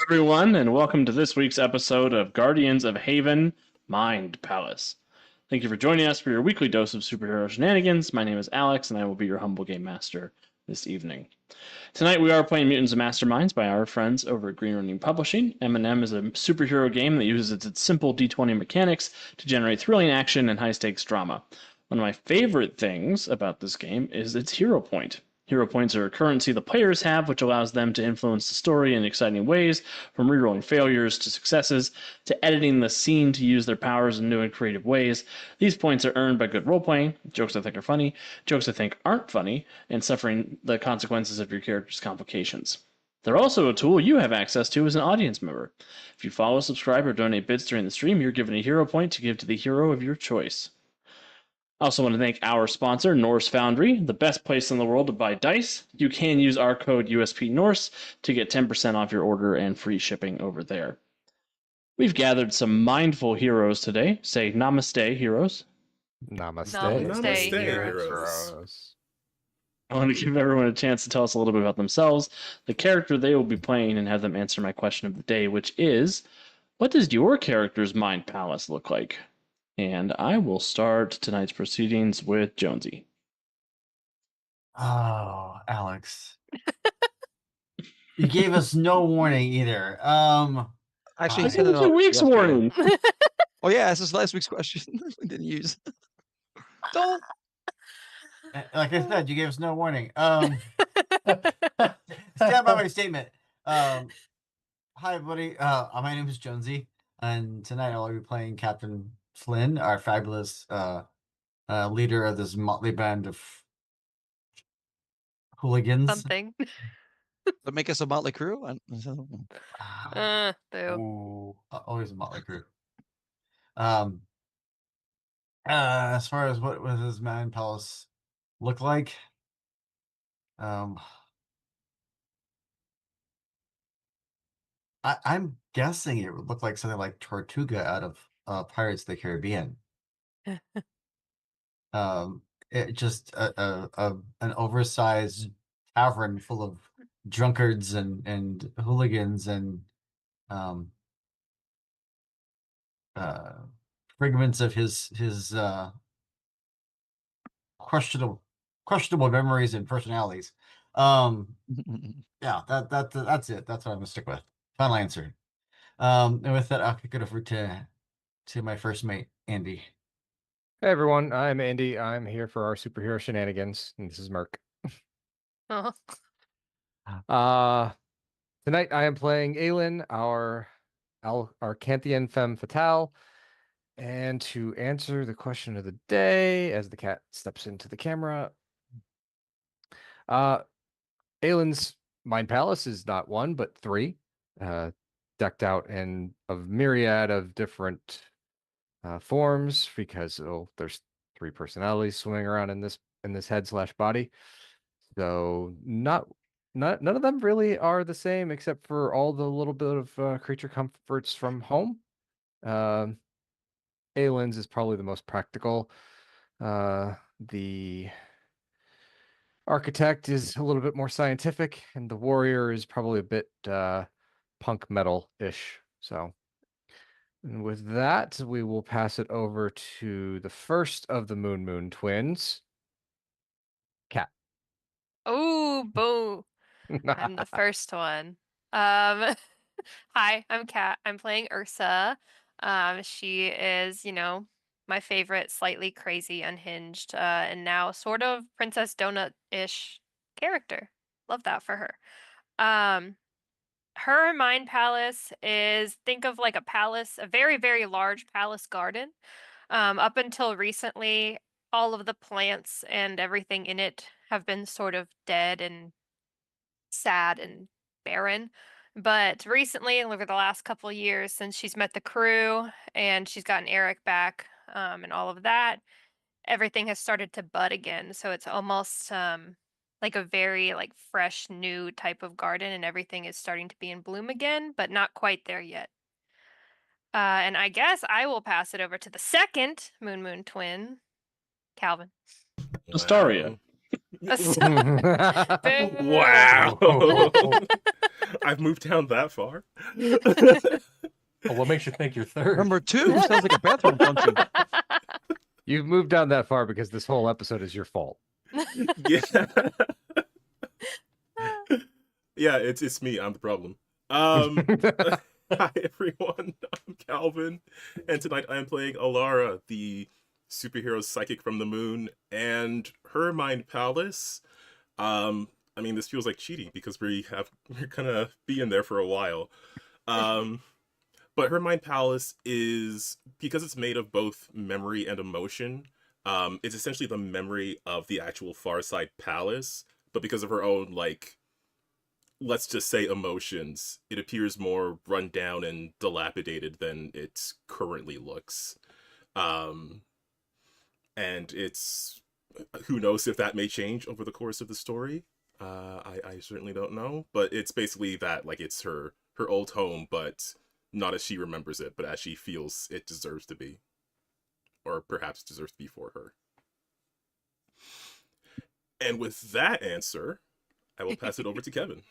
Everyone, and welcome to this week's episode of Guardians of Haven Mind Palace. Thank you for joining us for your weekly dose of superhero shenanigans. My name is Alex, and I will be your humble game master this evening. Tonight we are playing Mutants and Masterminds by our friends over at Green Running Publishing. M&M is a superhero game that uses its simple D20 mechanics to generate thrilling action and high-stakes drama. One of my favorite things about this game is its hero point. Hero points are a currency the players have, which allows them to influence the story in exciting ways, from rerolling failures to successes, to editing the scene to use their powers in new and creative ways. These points are earned by good role-playing, jokes I think are funny, jokes I think aren't funny, and suffering the consequences of your character's complications. They're also a tool you have access to as an audience member. If you follow, subscribe, or donate bits during the stream, you're given a hero point to give to the hero of your choice. I also want to thank our sponsor, Norse Foundry, the best place in the world to buy dice. You can use our code USP to get 10% off your order and free shipping over there. We've gathered some mindful heroes today. Say namaste, heroes. Namaste. Namaste, heroes. I want to give everyone a chance to tell us a little bit about themselves, the character they will be playing, and have them answer my question of the day, which is, what does your character's mind palace look like? And I will start tonight's proceedings with Jonesy. Oh, Alex. You gave us no warning either. Actually, I he sent gave it you out a week's yesterday. warning. Oh yeah, this is last week's question. We didn't use. Don't. like I said, you gave us no warning. Stand by my statement. Hi, everybody. My name is Jonesy, and tonight I'll be playing Captain Flynn, our fabulous leader of this motley band of hooligans. Something. But make us a motley crew. Boo. Ooh, always a motley crew. As far as what does his mind palace look like? I'm guessing it would look like something like Tortuga out of Pirates of the Caribbean. It just an oversized tavern full of drunkards and hooligans and fragments of his questionable memories and personalities. Yeah, that's it. That's what I'm gonna stick with. Final answer. And with that, I'll kick it over to my first mate, Andy. Hey everyone, I'm Andy. I'm here for our superhero shenanigans, and this is Merc. Oh. Tonight I am playing Aelin, our Arcanthian femme fatale. And to answer the question of the day, as the cat steps into the camera, Aelin's mind palace is not one but three, decked out in a myriad of different forms, because there's three personalities swimming around in this head/body. So none of them really are the same, except for all the little bit of creature comforts from home. Aelin's is probably the most practical. The architect is a little bit more scientific, and the warrior is probably a bit punk metal-ish. So, and with that, we will pass it over to the first of the Moon twins, Cat. Oh, boo. I'm the first one. Hi, I'm Kat. I'm playing Ursa. She is, my favorite, slightly crazy, unhinged, and now sort of Princess Donut-ish character. Love that for her. Her mind palace is, think of like a palace, a very, very large palace garden. Up until recently, all of the plants and everything in it have been sort of dead and sad and barren. But recently, over the last couple of years, since she's met the crew and she's gotten Eric back, and all of that, everything has started to bud again. So it's almost like a very like fresh, new type of garden, and everything is starting to be in bloom again, but not quite there yet. And I guess I will pass it over to the second Moon twin, Calvin. Astaria. Boo. Wow. Whoa. I've moved down that far. Well, what makes you think you're third? Number 2 sounds like a bathroom function. You've moved down that far because this whole episode is your fault. Yeah. Yeah, it's me. I'm the problem. Hi everyone. I'm Calvin, and tonight I am playing Alara, the superhero psychic from the moon, and her mind palace. I mean, this feels like cheating because we're gonna be in there for a while. But her mind palace is, because it's made of both memory and emotion. It's essentially the memory of the actual Farside Palace, but because of her own, like, let's just say emotions, it appears more run down and dilapidated than it currently looks. And it's, who knows if that may change over the course of the story. I certainly don't know, but it's basically that, like, it's her old home, but not as she remembers it, but as she feels it deserves to be. Or perhaps deserves to be for her. And with that answer, I will pass it over to Kevin.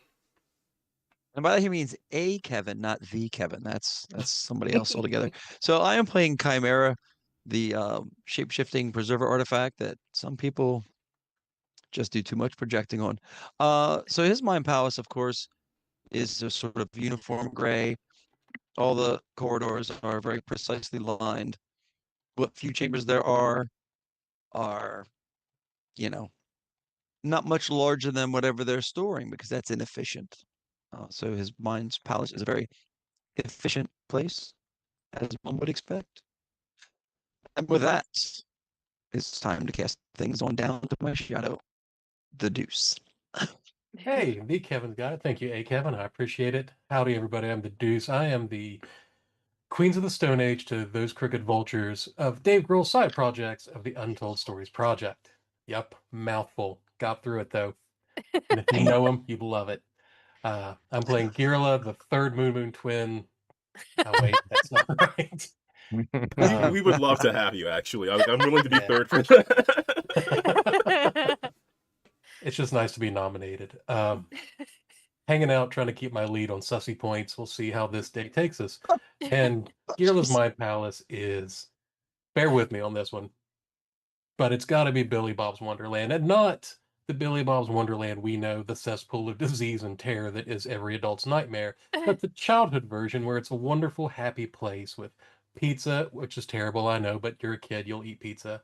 And by that he means a Kevin, not the Kevin. That's somebody else altogether. So I am playing Chimera, the shape-shifting preserver artifact that some people just do too much projecting on. So his mind palace, of course, is a sort of uniform gray. All the corridors are very precisely lined. What few chambers there are, not much larger than whatever they're storing, because that's inefficient. So his mind's palace is a very efficient place, as one would expect. And with that, it's time to cast things on down to my shadow, the Deuce. Hey, the Kevin's got it. Thank you, A. Kevin. I appreciate it. Howdy, everybody. I'm the Deuce. I am the Queens of the Stone Age to those crooked vultures of Dave Grohl's side projects of the Untold Stories Project. Yep, mouthful. Got through it, though. And if you know him, you'd love it. I'm playing Girla, the third Moon Twin. Oh, wait, that's not right. We would love to have you, actually. I'm willing to be third for that. It's just nice to be nominated. Hanging out, trying to keep my lead on sussy points. We'll see how this day takes us. And Girla's Mind Palace is, bear with me on this one, but it's got to be Billy Bob's Wonderland, and not the Billy Bob's Wonderland we know, the cesspool of disease and terror that is every adult's nightmare, but the childhood version where it's a wonderful, happy place with pizza, which is terrible, I know, but you're a kid, you'll eat pizza.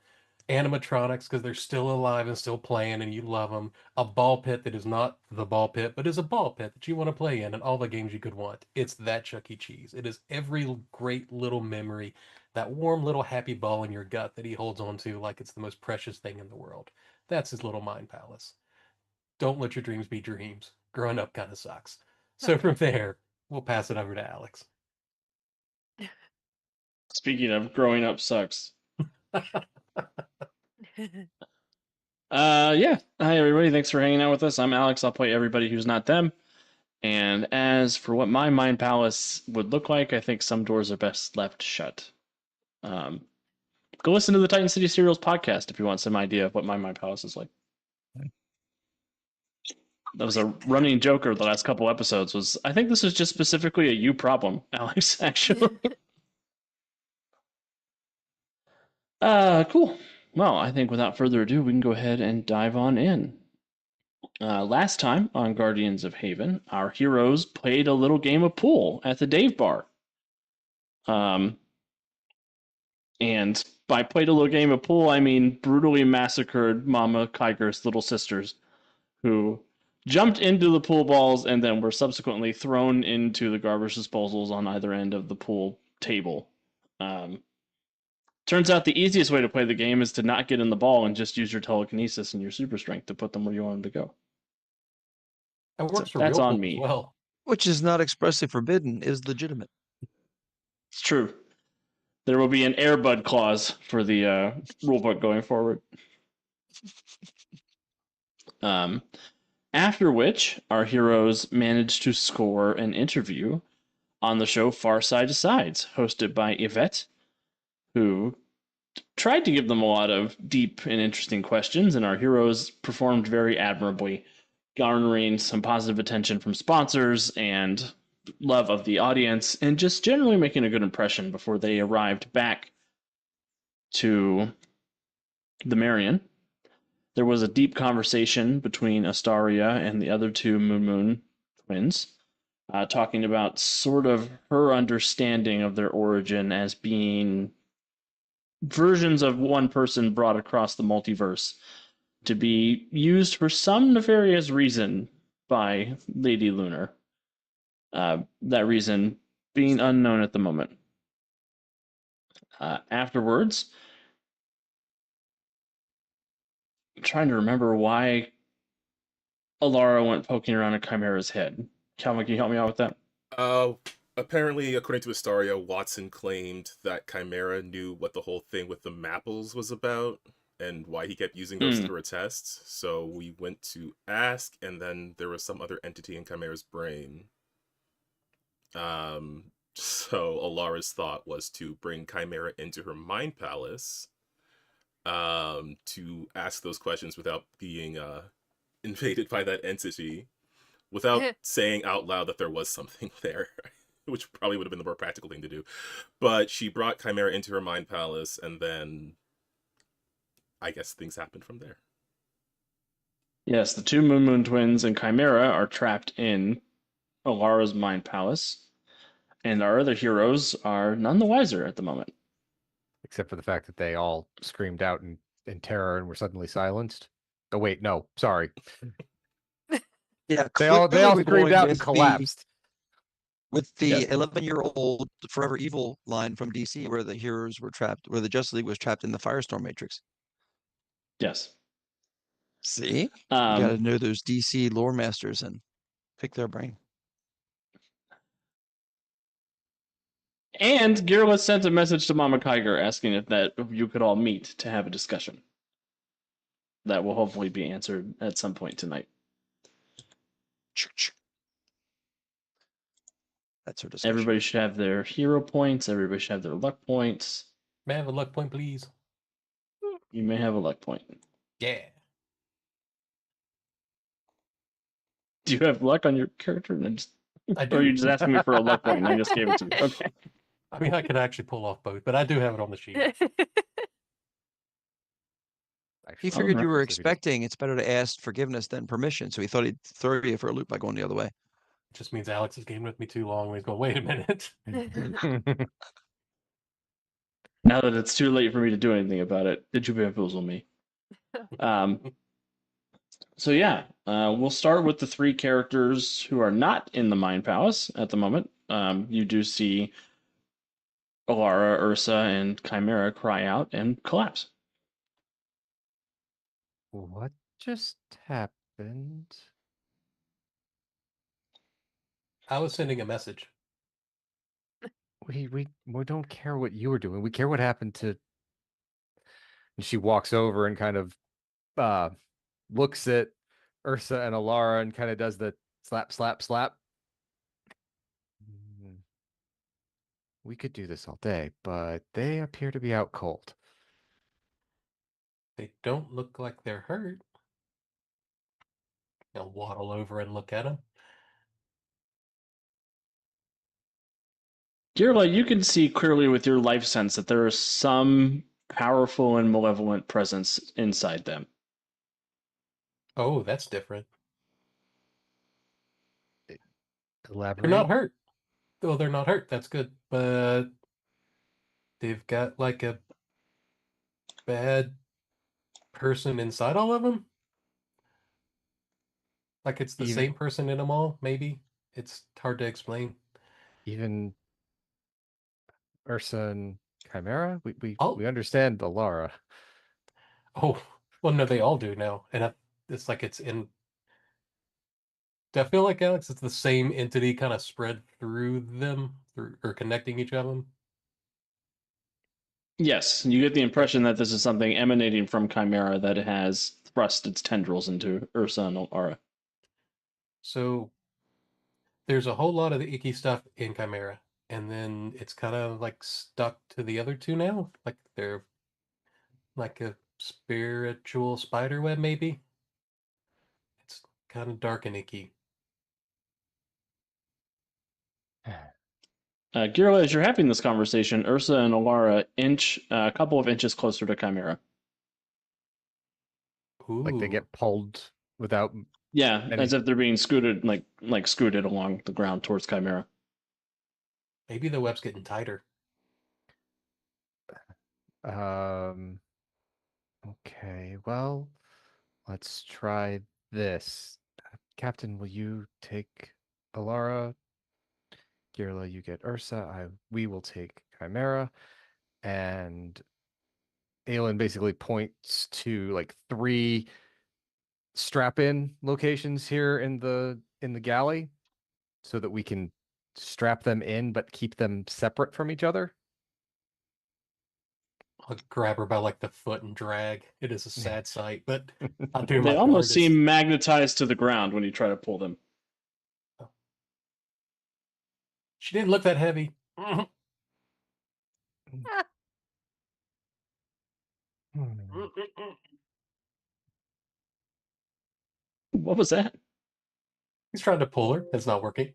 Animatronics, because they're still alive and still playing and you love them. A ball pit that is not the ball pit, but is a ball pit that you want to play in, and all the games you could want. It's that Chuck E. Cheese. It is every great little memory, that warm little happy ball in your gut that he holds on to like it's the most precious thing in the world. That's his little mind palace. Don't let your dreams be dreams. Growing up kind of sucks. So from there, we'll pass it over to Alex. Speaking of growing up sucks. Yeah. Hi everybody. Thanks for hanging out with us. I'm Alex. I'll play everybody who's not them. And as for what my mind palace would look like, I think some doors are best left shut. Go listen to the Titan City Serials podcast if you want some idea of what my mind palace is like. That was a running joke over the last couple episodes. Was I think this is just specifically a you problem, Alex, actually. Cool. Well, I think without further ado, we can go ahead and dive on in. Last time on Guardians of Haven, our heroes played a little game of pool at the Dave Bar. And by played a little game of pool, I mean brutally massacred Mama Kiger's little sisters, who jumped into the pool balls and then were subsequently thrown into the garbage disposals on either end of the pool table. Turns out the easiest way to play the game is to not get in the ball and just use your telekinesis and your super strength to put them where you want them to go. It works for That's real on pool me. as well. Which is not expressly forbidden, is legitimate. It's true. There will be an Airbud clause for the rulebook going forward. After which, our heroes managed to score an interview on the show Far Side Decides, hosted by Yvette, who tried to give them a lot of deep and interesting questions, and our heroes performed very admirably, garnering some positive attention from sponsors and love of the audience, and just generally making a good impression before they arrived back to the Marion. There was a deep conversation between Astaria and the other two Moon twins, talking about sort of her understanding of their origin as being versions of one person brought across the multiverse to be used for some nefarious reason by Lady Lunar. That reason being unknown at the moment. Afterwards, I'm trying to remember why Alara went poking around a Chimera's head. Calvin, can you help me out with that? Apparently, according to Astaria, Watson claimed that Chimera knew what the whole thing with the Mapples was about and why he kept using those through her tests. So we went to ask, and then there was some other entity in Chimera's brain. So Alara's thought was to bring Chimera into her mind palace, to ask those questions without being invaded by that entity, without saying out loud that there was something there, which probably would have been the more practical thing to do. But she brought Chimera into her mind palace, and then I guess things happened from there. Yes, the two Moon twins and Chimera are trapped in Alara's mind palace, and our other heroes are none the wiser at the moment. Except for the fact that they all screamed out in terror and were suddenly silenced. Oh wait, no, sorry. Yeah, They all clearly we're screamed going out and with collapsed. With the Yes. 11-year-old Forever Evil line from DC, where the heroes were trapped, where the Justice League was trapped in the Firestorm Matrix. Yes. See? You gotta know those DC lore masters and pick their brain. And Gearless sent a message to Mama Kiger asking if that you could all meet to have a discussion. That will hopefully be answered at some point tonight. That's her discussion. Everybody should have their hero points. Everybody should have their luck points. May I have a luck point, please? You may have a luck point. Yeah. Do you have luck on your character? I Or do. are you just asking me for a luck point and I just gave it to you? Okay. I mean, I could actually pull off both, but I do have it on the sheet. He Actually, figured you were reference if he does- expecting it's better to ask forgiveness than permission, so he thought he'd throw you for a loop by going the other way. It just means Alex is gaming with me too long. He's going, wait a minute. Now that it's too late for me to do anything about it, did you bamboozle me? So yeah, we'll start with the three characters who are not in the Mind Palace at the moment. You do see Alara, Ursa, and Chimera cry out and collapse. What just happened? I was sending a message. We don't care what you were doing. We care what happened to. And she walks over and kind of looks at Ursa and Alara and kind of does the slap, slap, slap. We could do this all day, but they appear to be out cold. They don't look like they're hurt. I'll waddle over and look at them. Girla, you can see clearly with your life sense that there is some powerful and malevolent presence inside them. Oh, that's different. Elaborate. They're not hurt. Oh, they're not hurt. That's good. But they've got like a bad person inside all of them. Like it's the same person in them all, maybe. It's hard to explain. Even Ursa and Chimera? We Oh. understand Alara. Oh, well, no, they all do now. And it's like it's in. Do I feel like, Alex, it's the same entity kind of spread through them, or connecting each of them? Yes, you get the impression that this is something emanating from Chimera that has thrust its tendrils into Ursa and Alara. So there's a whole lot of the icky stuff in Chimera, and then it's kind of like stuck to the other two now. Like they're like a spiritual spider web, maybe. It's kind of dark and icky. Girla, as you're having this conversation, Ursa and Alara inch a couple of inches closer to Chimera. Ooh. Like they get pulled without. Yeah, Any- as if they're being scooted, like scooted along the ground towards Chimera. Maybe the web's getting tighter. Okay, well, let's try this. Captain, will you take Alara? Girla, you get Ursa. We will take Chimera. And Aelin basically points to like 3 strap-in locations here in the galley so that we can strap them in but keep them separate from each other. I'll grab her by like the foot and drag. It is a sad sight, but I'll do my They almost darndest. seem magnetized to the ground when you try to pull them. She didn't look that heavy. What was that? He's trying to pull her. It's not working.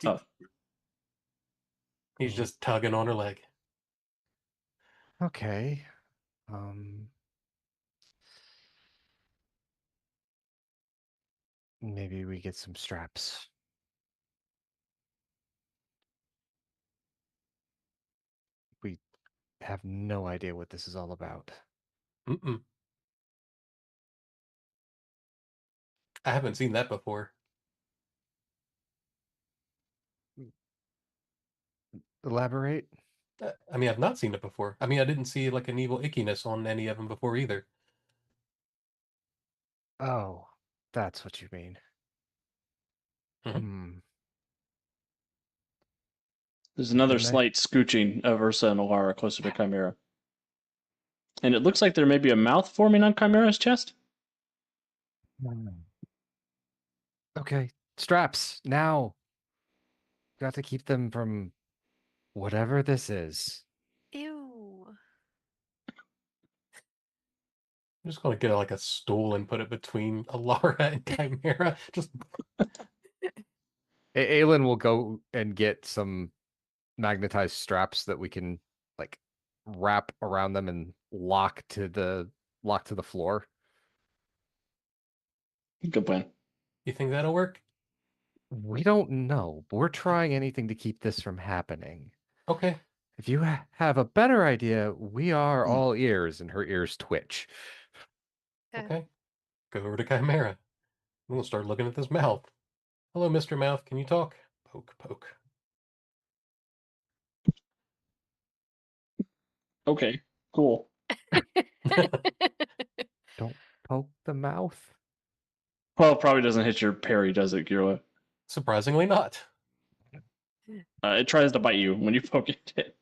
Oh. He's just tugging on her leg. Okay. Maybe we get some straps. We have no idea what this is all about. Mm-mm. I haven't seen that before. Elaborate? I mean, I've not seen it before. I mean, I didn't see like an evil ickiness on any of them before either. Oh, that's what you mean. Mhm. There's another And they- slight scooching of Ursa and Alara closer to Chimera. And it looks like there may be a mouth forming on Chimera's chest. Okay, straps now. Got to keep them from whatever this is. Ew. I'm just gonna get like a stool and put it between Alara and Chimera. Just Aelin will go and get some magnetized straps that we can like wrap around them and lock to the floor. Good plan. you think that'll work? We don't know. But we're trying anything to keep this from happening. Okay. If you have a better idea, we are all ears, and her ears twitch. Okay. Go over to Chimera. We'll start looking at this mouth. Hello, Mr. Mouth. Can you talk? Poke, poke. Okay, cool. Don't poke the mouth. Well, it probably doesn't hit your parry, does it, Girla? Surprisingly not. It tries to bite you when you poke it.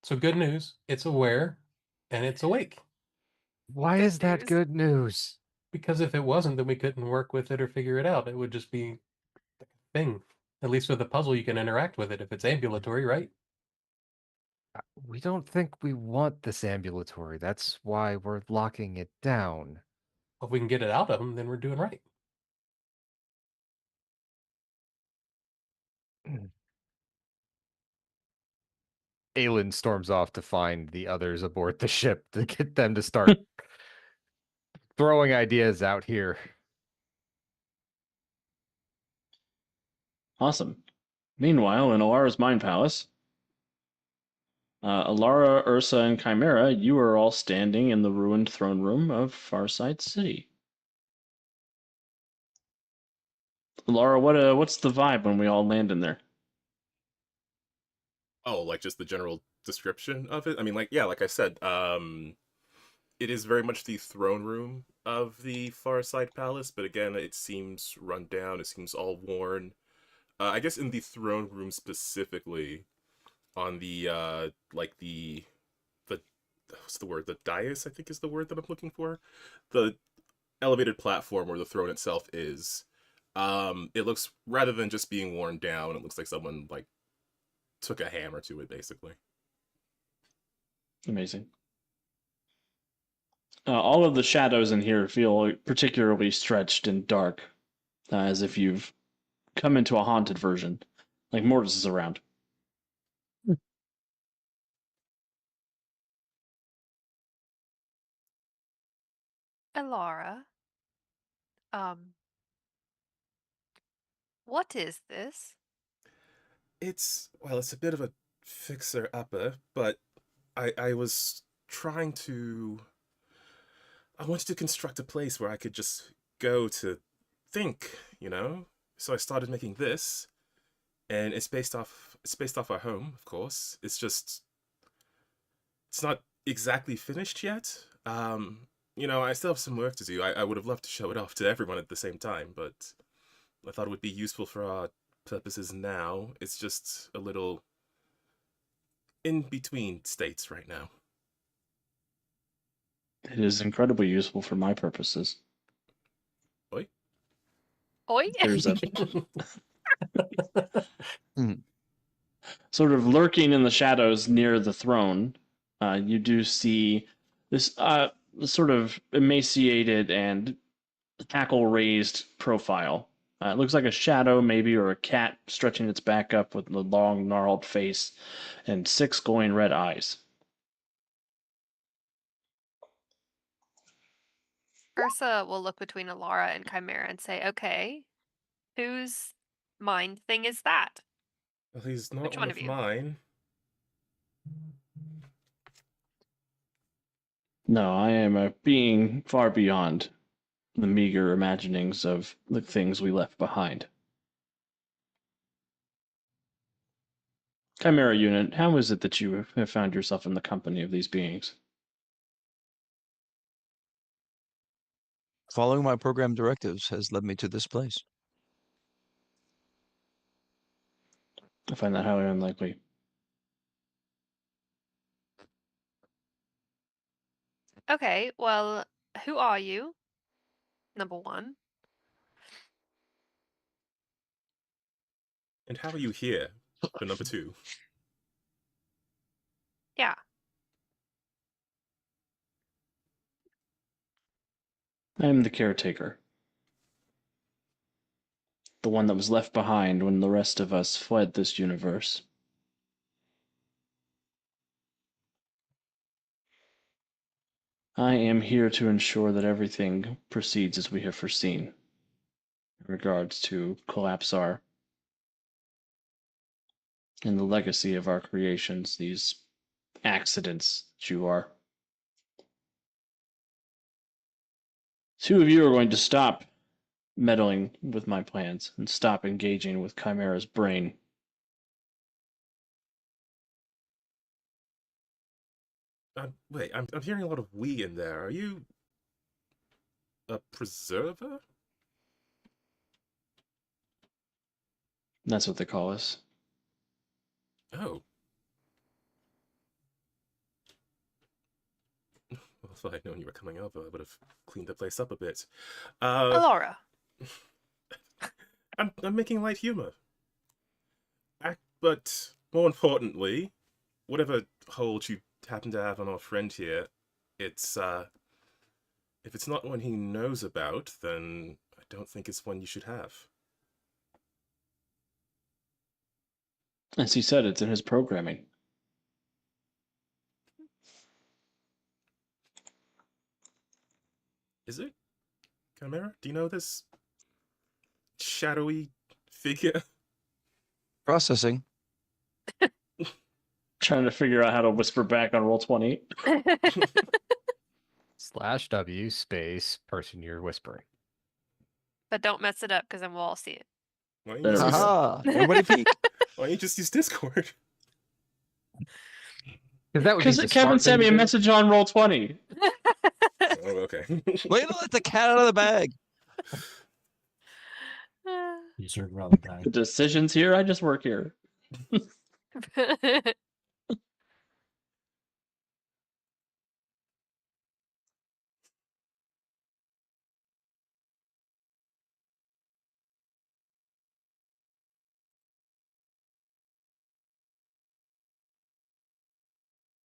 So good news. It's aware and it's awake. Why Good is that news. good news? Because if it wasn't, then we couldn't work with it or figure it out. It would just be a thing. At least with a puzzle, you can interact with it if it's ambulatory, right? We don't think we want this ambulatory. That's why we're locking it down. If we can get it out of them, then we're doing right. Aelin storms off to find the others aboard the ship to get them to start throwing ideas out here. Awesome. Meanwhile, in Alara's Mind Palace, Alara, Ursa, and Chimera, you are all standing in the ruined throne room of Farsight City. Alara, what's the vibe when we all land in there? Oh, like just the general description of it? I mean, like, yeah, like I said, it is very much the throne room of the Farsight Palace, but again, it seems run down, it seems all worn. I guess in the throne room specifically, on the, like the, what's the word? The dais, I think is the word that I'm looking for. The elevated platform where the throne itself is. It looks, rather than just being worn down, it looks like someone, like, took a hammer to it, basically. Amazing. All of the shadows in here feel particularly stretched and dark, as if you've come into a haunted version, like Mortis is around. Elara, what is this? It's a bit of a fixer upper, but I was trying to. I wanted to construct a place where I could just go to think, you know. So I started making this, and it's based off our home, of course. It's not exactly finished yet. I still have some work to do. I would have loved to show it off to everyone at the same time, but I thought it would be useful for our purposes now. It's just a little in between states right now. It is incredibly useful for my purposes. Oi? Oi? There's a Hmm. sort of lurking in the shadows near the throne. You do see this sort of emaciated and tackle raised profile. It looks like a shadow, maybe, or a cat stretching its back up with a long, gnarled face and 6 glowing red eyes. Ursa will look between Elara and Chimera and say, okay, whose mind thing is that? Well, he's not Which one one of of you? mine. No, I am a being far beyond the meager imaginings of the things we left behind. Chimera unit, how is it that you have found yourself in the company of these beings? Following my program directives has led me to this place. I find that highly unlikely. Okay, well, who are you? Number one. And how are you here for number 2? Yeah. I am the caretaker. The one that was left behind when the rest of us fled this universe. I am here to ensure that everything proceeds as we have foreseen in regards to Collapsar and the legacy of our creations, these accidents that you are. 2 of you are going to stop meddling with my plans and stop engaging with Chimera's brain. Wait, I'm hearing a lot of we in there. Are you a preserver? That's what they call us. Oh. Well, if I had known you were coming over, I would have cleaned the place up a bit. Elara. I'm making light humor. But more importantly, whatever hold you happen to have on our friend here, it's if it's not one he knows about, then I don't think it's one you should have. As he said, it's in his programming. Is it? Chimera? Do you know this shadowy figure? Processing. Trying to figure out how to whisper back on Roll20. /W space person you're whispering. But don't mess it up because then we'll all see it. Why don't you There just we use, go. Haha! Everybody peek. why don't you just use Discord? Because that would be Because the Kevin smart sent me thing a to do. message on Roll20. Oh, okay. Way to let the cat out of the bag. You served around the bag. The decisions here, I just work here.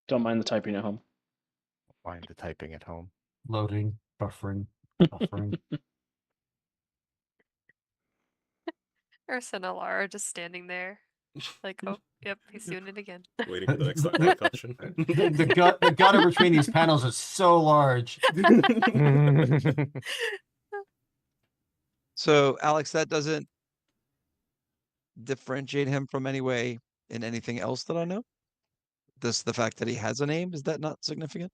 Don't mind the typing at home. Mind the typing at home. Loading, buffering. Ursa and Alara are just standing there. Like, oh, yep, he's doing it again. Waiting for the next malfunction. The gutter between these panels is so large. So, Alex, that doesn't differentiate him from any way in anything else that I know? The fact that he has a name, is that not significant?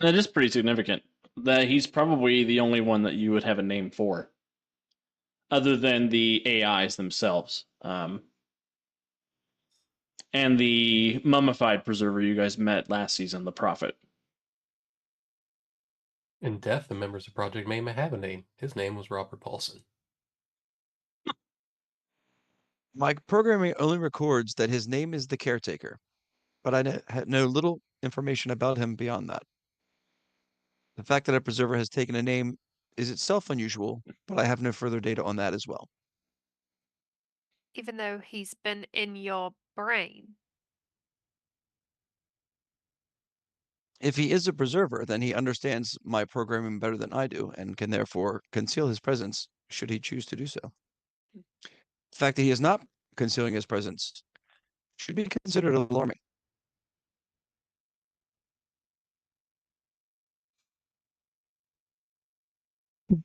That is pretty significant. That he's probably the only one that you would have a name for, other than the AIs themselves. And the mummified preserver you guys met last season, the Prophet. In death, the members of Project May have a name. His name was Robert Paulson. My programming only records that his name is the Caretaker, but I know little information about him beyond that. The fact that a preserver has taken a name is itself unusual, but I have no further data on that as well. Even though he's been in your brain. If he is a preserver, then he understands my programming better than I do and can therefore conceal his presence should he choose to do so. The fact that he is not concealing his presence should be considered alarming.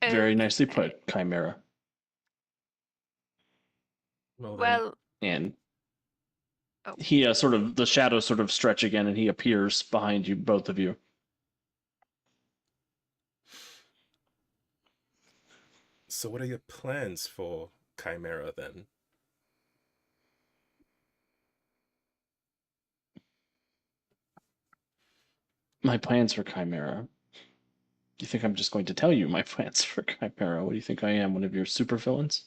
Very nicely put, Chimera. Well, then, Well, And Oh. he the shadows sort of stretch again, and he appears behind you, both of you. so what are your plans for Chimera then? My plans for Chimera. You think I'm just going to tell you my plans for Chimera? What do you think I am, one of your super villains?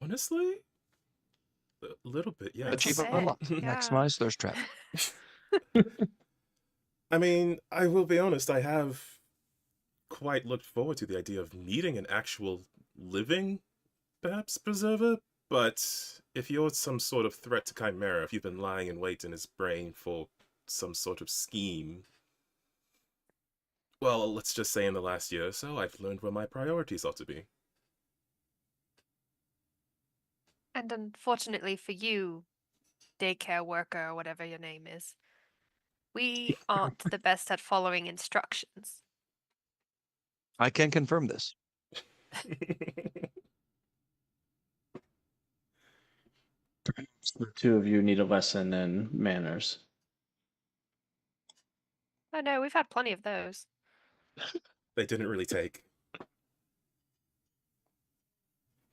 Honestly, a little bit, yeah. Achievement Sick, unlocked. yeah. Maximize thirst trap. I mean, I will be honest, I have quite looked forward to the idea of meeting an actual living, perhaps, preserver, but if you're some sort of threat to Chimera, if you've been lying in wait in his brain for some sort of scheme, well, let's just say in the last year or so, I've learned where my priorities ought to be. And unfortunately for you, daycare worker or whatever your name is, we aren't the best at following instructions. I can confirm this. The two of you need a lesson in manners. I know, we've had plenty of those. They didn't really take.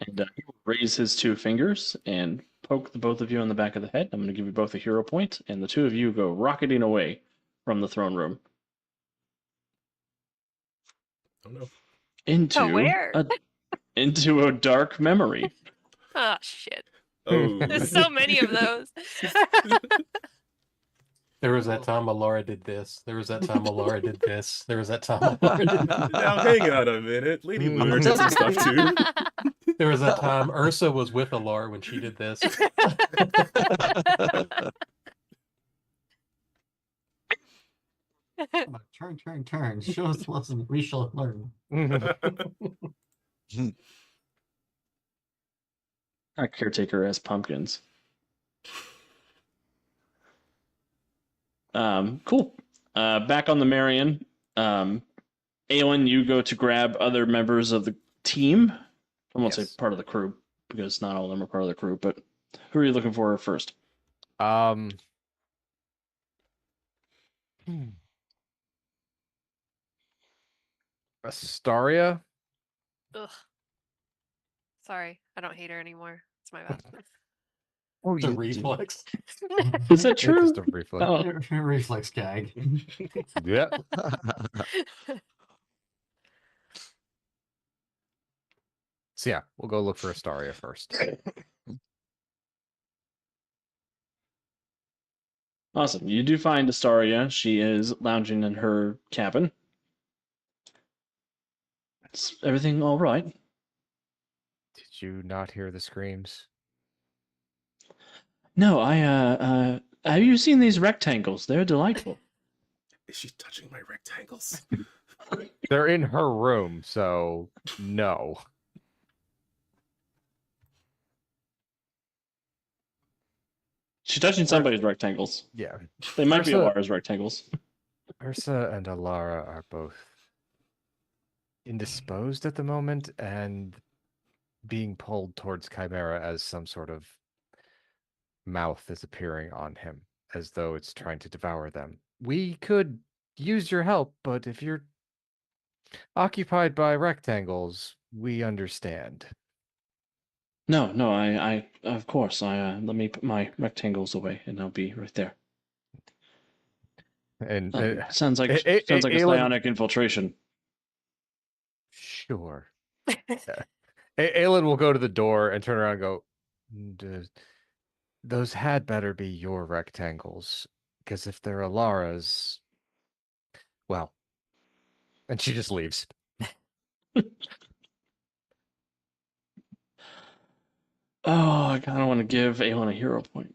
And he will raise his two fingers and poke the both of you on the back of the head. I'm going to give you both a hero point, and the two of you go rocketing away from the throne room. Oh no. Into where? into a dark memory. Oh, shit. Oh. There's so many of those. There was that time Alara did this. There was that time Alara did this. There was that time Alara did this. Now hang on a minute. Lady Lunar did some stuff too. There was that time Ursa was with Alara when she did this. Turn. Show us the lesson we shall learn. Our caretaker has pumpkins. Cool. Back on the Marion. Aelin, you go to grab other members of the team. I won't say Yes. part of the crew, because not all of them are part of the crew, but who are you looking for first? Astaria? Ugh. Sorry, I don't hate her anymore. It's my bad. Oh, It's a you reflex. Is that It's true? just a reflex. Oh, Reflex gag. Yeah. So yeah, we'll go look for Astaria first. awesome. You do find Astaria. She is lounging in her cabin. Is everything all right? Did you not hear the screams? No, I Have you seen these rectangles? They're delightful. Is she touching my rectangles? They're in her room, so no. She's touching somebody's rectangles. Yeah. They might be Ursa- Alara's rectangles. Ursa and Alara are both indisposed at the moment and being pulled towards Chimera as some sort of mouth is appearing on him, as though it's trying to devour them. We could use your help, but if you're occupied by rectangles, we understand. No, I of course, let me put my rectangles away, and I'll be right there. And Sounds like A- sounds like a Aelin- psionic infiltration. Sure. Yeah. Aelin will go to the door and turn around and go, those had better be your rectangles, because if they're Alara's, well, and she just leaves. Oh, I kind of want to give Aelin a hero point.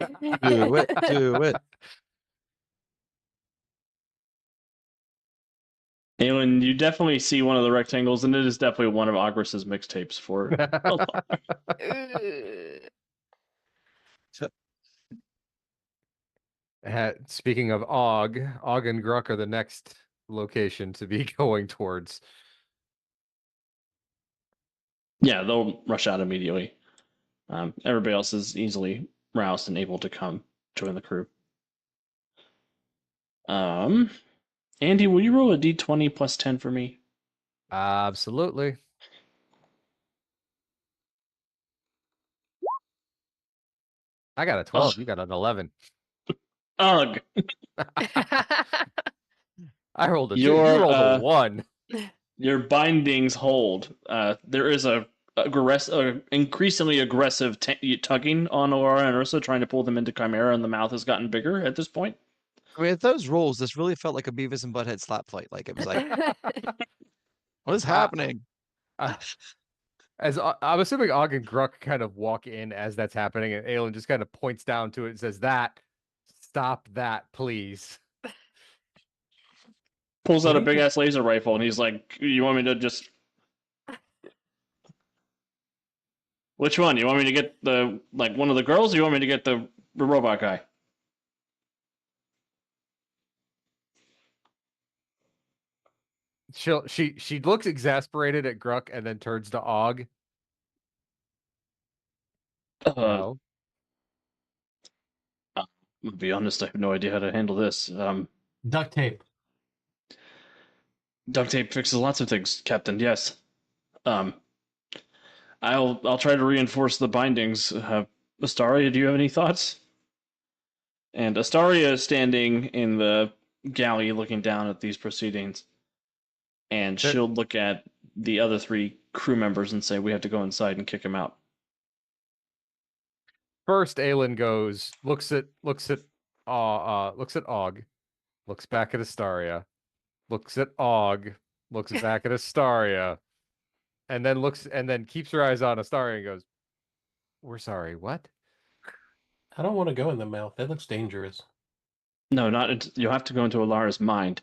Do it. Do it. Aelin, you definitely see one of the rectangles, and it is definitely one of Ogris's mixtapes for. Speaking of Og and Gruck are the next location to be going towards. Yeah, they'll rush out immediately. Everybody else is easily roused and able to come join the crew. Andy, will you roll a d20 plus 10 for me? Absolutely. I got a 12. You got an 11. Ugh. I rolled a 2. Your, You rolled a 1. Your bindings hold. There is a increasingly aggressive tugging on Alara and Ursa, trying to pull them into Chimera, and the mouth has gotten bigger at this point. I mean, at those rolls, this really felt like a Beavis and Butthead slap fight. Like it was like, what is happening? As I'm assuming Og and Gruck kind of walk in as that's happening, and Aelin just kind of points down to it and says, stop that, please. Pulls out a big ass laser rifle, and he's like, "You want me to just? Which one? You want me to get one of the girls, or you want me to get the robot guy?" She looks exasperated at Gruck and then turns to Og. I'll be honest, I have no idea how to handle this. Duct tape. Duct tape fixes lots of things, Captain. Yes. I'll try to reinforce the bindings. Astaria, do you have any thoughts? And Astaria is standing in the galley, looking down at these proceedings, and she'll look at the other 3 crew members and say, "We have to go inside and kick him out." First, Aelin looks at Og, looks back at Astaria, looks at Og, looks back at Astaria, and then keeps her eyes on Astaria and goes, "We're sorry, what?" I don't want to go in the mouth. That looks dangerous. No, you'll have to go into Alara's mind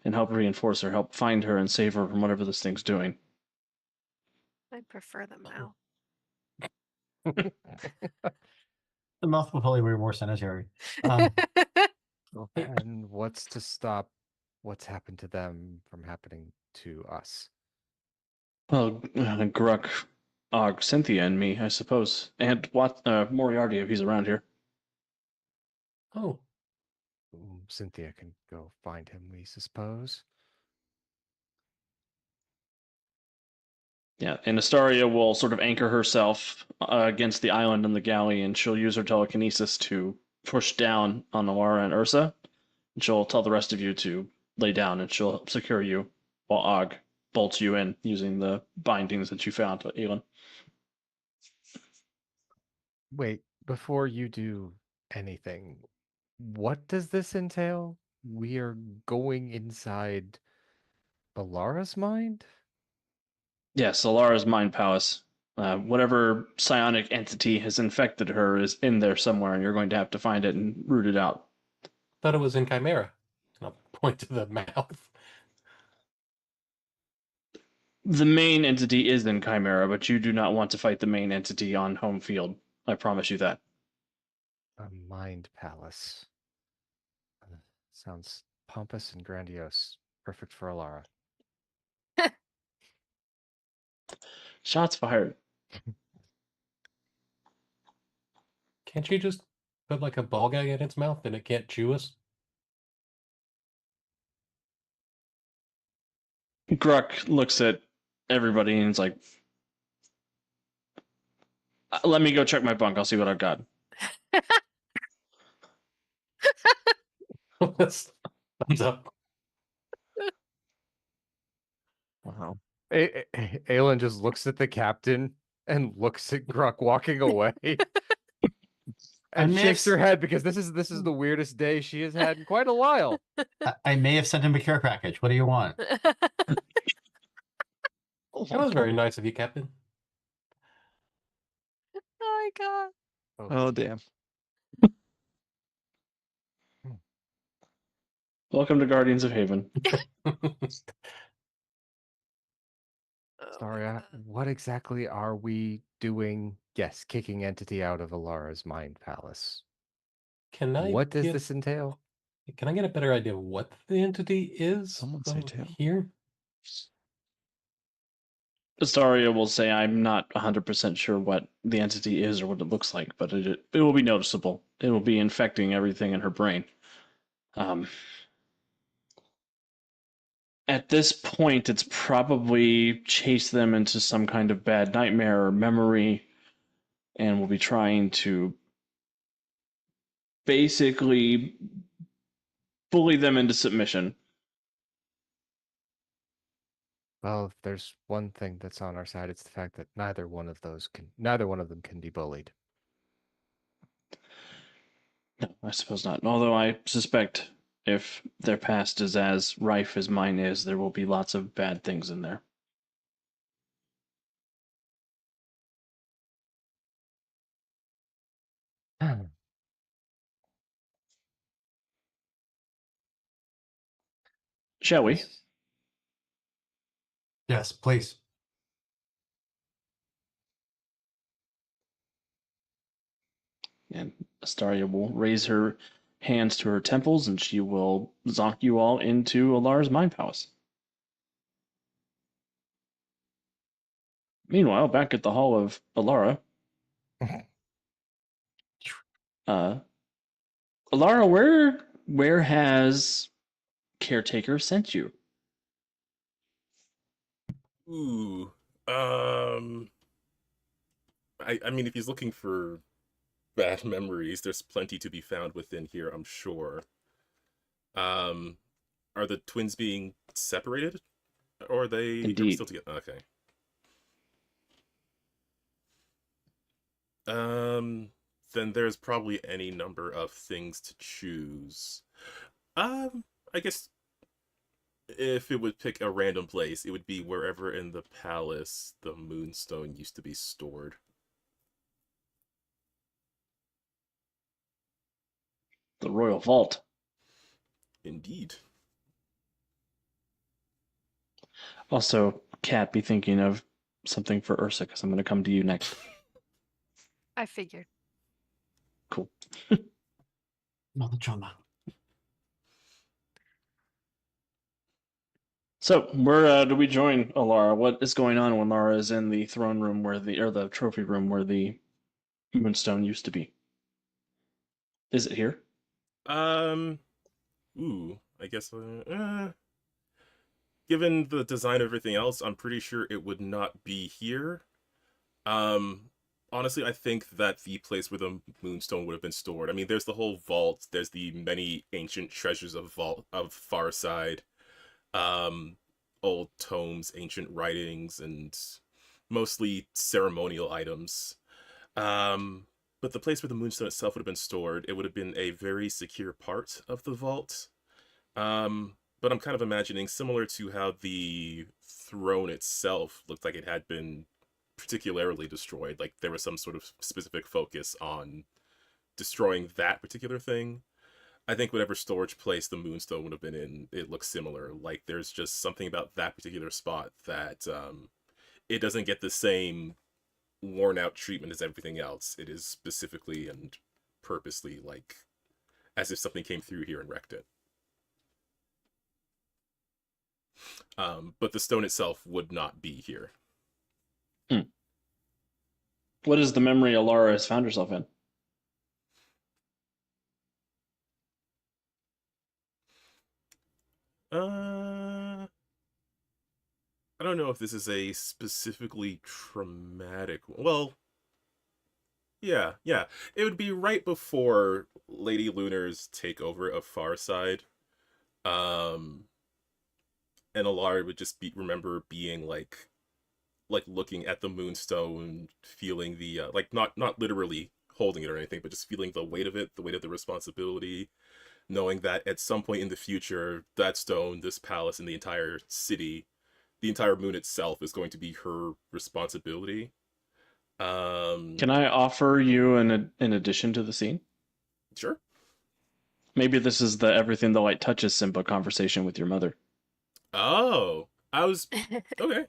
and help reinforce her, help find her and save her from whatever this thing's doing. I prefer the mouth. The mouth will probably be more sanitary. And what's to stop what's happened to them from happening to us? Well, Gruck, Og, Cynthia, and me, I suppose, and Moriarty if he's around here. Oh, Cynthia can go find him, we suppose. Yeah, and Astaria will sort of anchor herself against the island in the galley, and she'll use her telekinesis to push down on Alara and Ursa. And she'll tell the rest of you to lay down, and she'll help secure you while Og bolts you in using the bindings that you found, Aelin. Wait, before you do anything, what does this entail? We are going inside Alara's mind? Yes, Alara's mind palace. Whatever psionic entity has infected her is in there somewhere, and you're going to have to find it and root it out. Thought it was in Chimera. And I'll point to the mouth. The main entity is in Chimera, but you do not want to fight the main entity on home field. I promise you that. A mind palace. Sounds pompous and grandiose. Perfect for Alara. Shots fired. Can't you just put like a ball gag in its mouth and it can't chew us? Gruck looks at everybody and is like, let me go check my bunk. I'll see what I've got. Thumbs up. Wow. Aelin just looks at the captain and looks at Gruck walking away. And shakes her head because this is the weirdest day she has had in quite a while. I may have sent him a care package. What do you want? That was very nice of you, Captain. Oh my god. Oh, damn. Welcome to Guardians of Haven. Saria, what exactly are we doing? Yes, kicking entity out of Alara's mind palace. Can I What does get, this entail? Can I get a better idea of what the entity is Someone say tail. here? Astaria will say, I'm not 100% sure what the entity is or what it looks like, but it will be noticeable. It will be infecting everything in her brain. At this point, it's probably chased them into some kind of bad nightmare or memory, and will be trying to basically bully them into submission. Well, if there's one thing that's on our side, it's the fact that neither one of them can be bullied. No, I suppose not. Although I suspect if their past is as rife as mine is, there will be lots of bad things in there. Shall we? Yes, please. And Astaria will raise her hands to her temples, and she will zonk you all into Alara's mind palace. Meanwhile, back at the Hall of Alara, Alara, where has Caretaker sent you? Ooh. I mean, if he's looking for bad memories, there's plenty to be found within here, I'm sure. Are the twins being separated? Or are we Indeed. still together? Okay. Then there's probably any number of things to choose. I guess if it would pick a random place, it would be wherever in the palace the Moonstone used to be stored. The Royal Vault. Indeed. Also, Kat, be thinking of something for Ursa, because I'm going to come to you next. I figured. Cool. No, the drama. So, where do we join Alara? What is going on when Lara is in the throne room or the trophy room where the Moonstone used to be? Is it here? Ooh, I guess, given the design of everything else, I'm pretty sure it would not be here. Honestly, I think that the place where the Moonstone would have been stored. I mean, there's the whole vault. There's the many ancient treasures of Farside, old tomes, ancient writings, and mostly ceremonial items. But the place where the Moonstone itself would have been stored, it would have been a very secure part of the vault. But I'm kind of imagining similar to how the throne itself looked like it had been particularly destroyed. Like there was some sort of specific focus on destroying that particular thing. I think whatever storage place the Moonstone would have been in, it looks similar. Like there's just something about that particular spot that it doesn't get the same worn out treatment as everything else. It is specifically and purposely like as if something came through here and wrecked it. But the stone itself would not be here. What is the memory Alara has found herself in? I don't know if this is a specifically traumatic one. Well, yeah. It would be right before Lady Lunar's takeover of Farside. And Alara would just remember being like looking at the Moonstone, feeling the like not literally holding it or anything, but just feeling the weight of it, the weight of the responsibility, knowing that at some point in the future, that stone, this palace, and the entire city, the entire moon itself is going to be her responsibility. Can I offer you an addition to the scene? Sure. Maybe this is the everything the light touches Simba conversation with your mother. Oh, I was okay.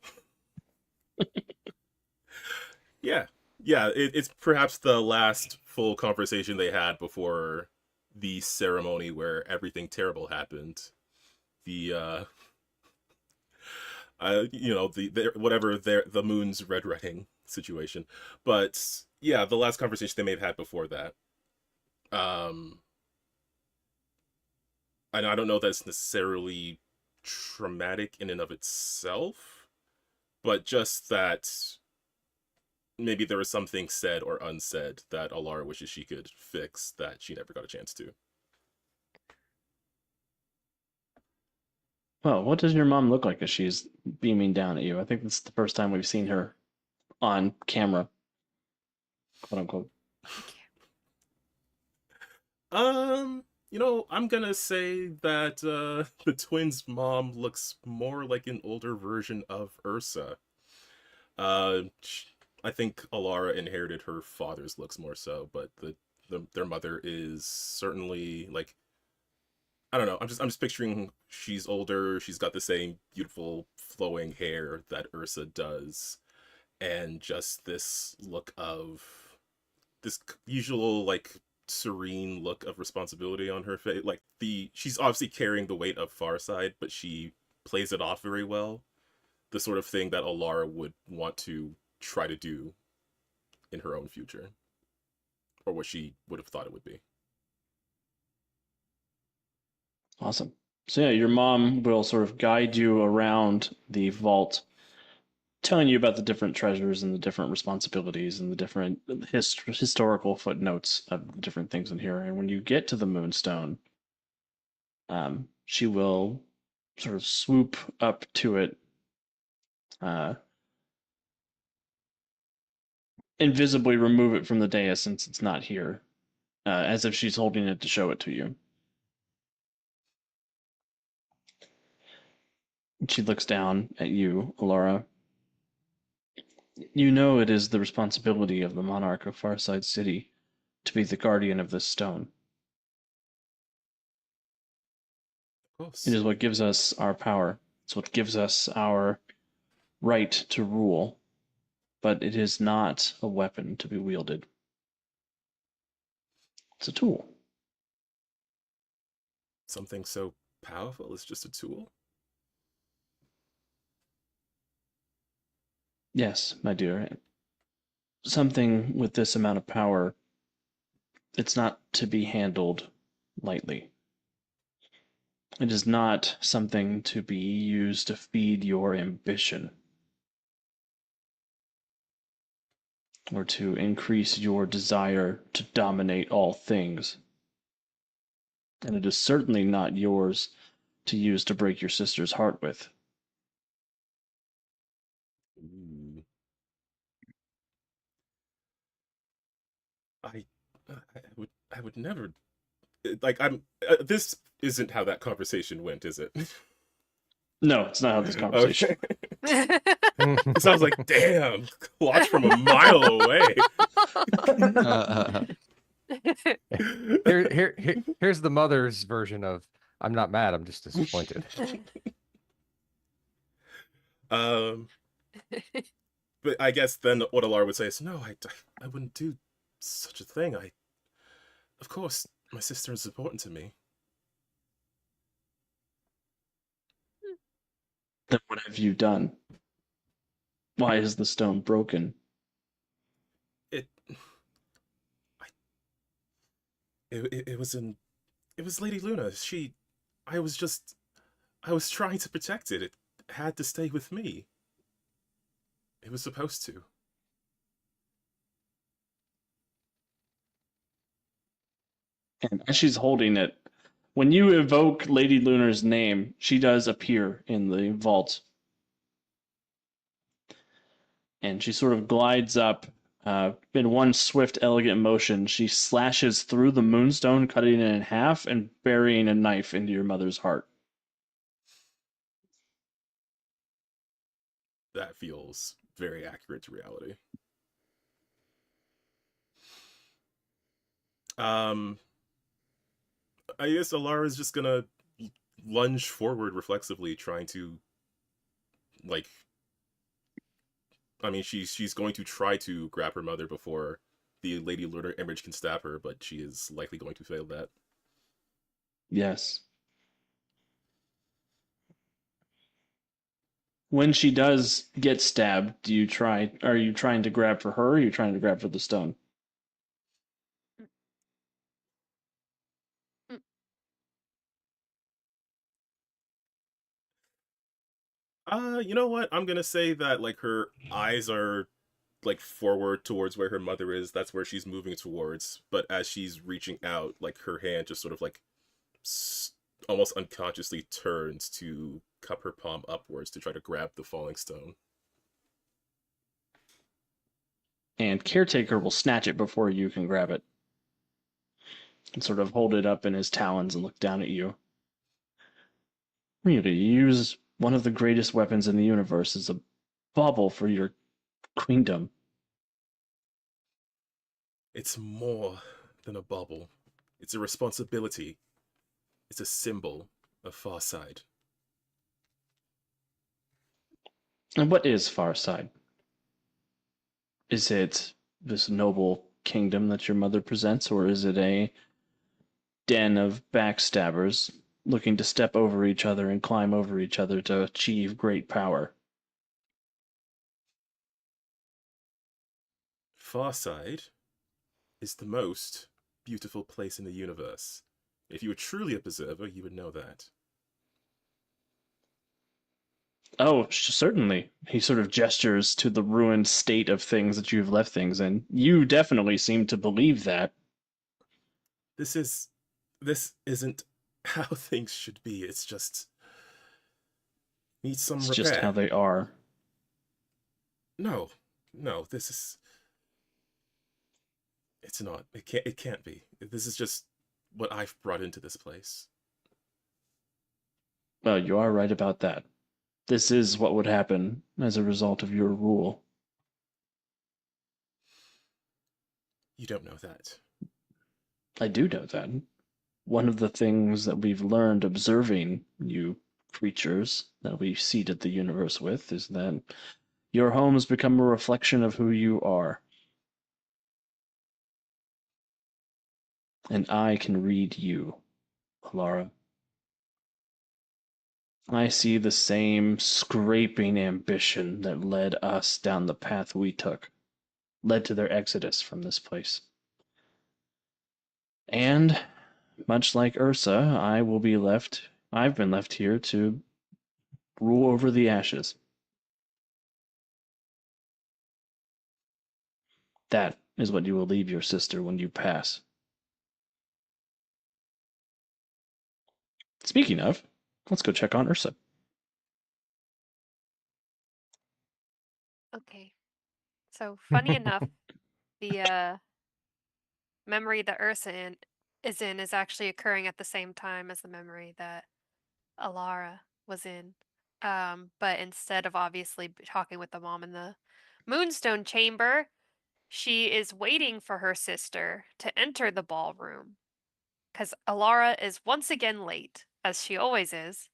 Yeah. It's perhaps the last full conversation they had before the ceremony where everything terrible happened. The the moon's red redding situation, but yeah, the last conversation they may have had before that. And I don't know that it's necessarily traumatic in and of itself, but just that maybe there was something said or unsaid that Alara wishes she could fix that she never got a chance to. Well, what does your mom look like as she's beaming down at you? I think this is the first time we've seen her on camera, quote unquote. I'm gonna say that the twins' mom looks more like an older version of Ursa. I think Alara inherited her father's looks more so, but their mother is certainly like, I don't know. I'm just picturing she's older. She's got the same beautiful flowing hair that Ursa does, and just this look of this usual like serene look of responsibility on her face. Like she's obviously carrying the weight of Farside, but she plays it off very well. The sort of thing that Alara would want to try to do in her own future, or what she would have thought it would be. Awesome. So yeah, your mom will sort of guide you around the vault, telling you about the different treasures and the different responsibilities and the different historical footnotes of the different things in here. And when you get to the Moonstone, she will sort of swoop up to it, invisibly remove it from the dais since it's not here, as if she's holding it to show it to you. She looks down at you, Alara. You know it is the responsibility of the monarch of Farside City to be the guardian of this stone. Of course. It is what gives us our power. It's what gives us our right to rule. But it is not a weapon to be wielded. It's a tool. Something so powerful is just a tool? Yes, my dear. Something with this amount of power, it's not to be handled lightly. It is not something to be used to feed your ambition or to increase your desire to dominate all things. And it is certainly not yours to use to break your sister's heart with. Ooh. I would never, like, this isn't how that conversation went, is it? No, it's not how this conversation. Okay. Because I was like, damn, watch from a mile away. Here's the mother's version of I'm not mad, I'm just disappointed. But I guess then what Alara would say is, no, I wouldn't do such a thing. Of course, my sister is important to me. Then what have you done? Why is the stone broken? It was Lady Luna. I was trying to protect it. It had to stay with me. It was supposed to. And as she's holding it, when you evoke Lady Lunar's name, she does appear in the vault. And she sort of glides up. In one swift, elegant motion, she slashes through the moonstone, cutting it in half and burying a knife into your mother's heart. That feels very accurate to reality. I guess Alara's just gonna lunge forward reflexively, trying to, like, I mean, she's going to try to grab her mother before the Lady Lunar image can stab her, but she is likely going to fail that. Yes. When she does get stabbed, are you trying to grab for her, or are you trying to grab for the stone? You know what? I'm gonna say that, like, her eyes are, like, forward towards where her mother is. That's where she's moving towards. But as she's reaching out, like, her hand just sort of, like, almost unconsciously turns to cup her palm upwards to try to grab the falling stone. And Caretaker will snatch it before you can grab it. And sort of hold it up in his talons and look down at you. Really, you use one of the greatest weapons in the universe as a bauble for your queendom. It's more than a bauble. It's a responsibility. It's a symbol of Farside. And what is Farside? Is it this noble kingdom that your mother presents, or is it a den of backstabbers looking to step over each other and climb over each other to achieve great power? Farside is the most beautiful place in the universe. If you were truly a preserver, you would know that. Oh, certainly. He sort of gestures to the ruined state of things that you've left things in. You definitely seem to believe that. This isn't how things should be. It's just needs some It's repair. just how they are. No, this is. It's not. It can't be. This is just what I've brought into this place. Well, you are right about that. This is what would happen as a result of your rule. You don't know that. I do know that. One of the things that we've learned observing you creatures that we seeded the universe with is that your homes become a reflection of who you are. And I can read you, Alara. I see the same scraping ambition that led us down the path we took, led to their exodus from this place. And, much like Ursa, I've been left here to rule over the ashes. That is what you will leave your sister when you pass. Speaking of, let's go check on Ursa. Okay. So funny enough, the memory that Ursa is in is actually occurring at the same time as the memory that Alara was in. But instead of obviously talking with the mom in the Moonstone chamber, she is waiting for her sister to enter the ballroom because Alara is once again late, as she always is,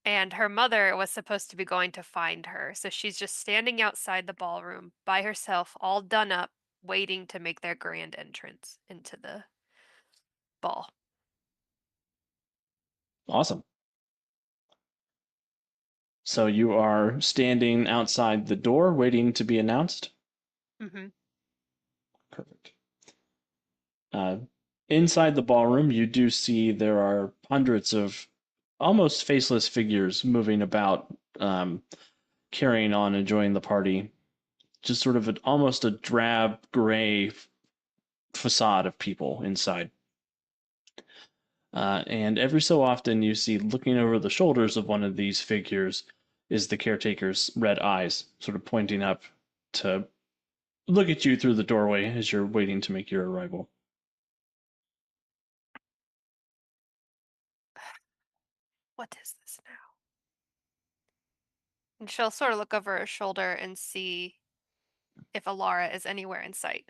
and her mother was supposed to be going to find her. So she's just standing outside the ballroom by herself, all done up, waiting to make their grand entrance into the ball. Awesome. So you are standing outside the door waiting to be announced? Mm-hmm. Perfect. Inside the ballroom, you do see there are hundreds of almost faceless figures moving about, carrying on, enjoying the party. Just sort of almost a drab gray facade of people inside. And every so often, you see looking over the shoulders of one of these figures is the caretaker's red eyes, sort of pointing up to look at you through the doorway as you're waiting to make your arrival. What is this now? And she'll sort of look over her shoulder and see if Alara is anywhere in sight.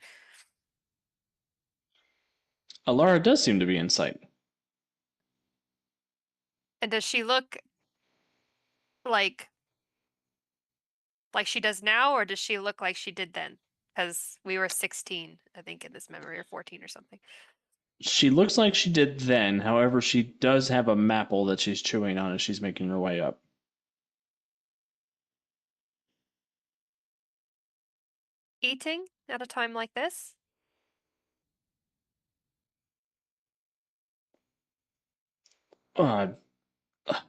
Alara does seem to be in sight. And does she look like she does now, or does she look like she did then? Because we were 16, I think, in this memory, or 14 or something. She looks like she did then. However, she does have a maple that she's chewing on as she's making her way up. Eating at a time like this? Uh,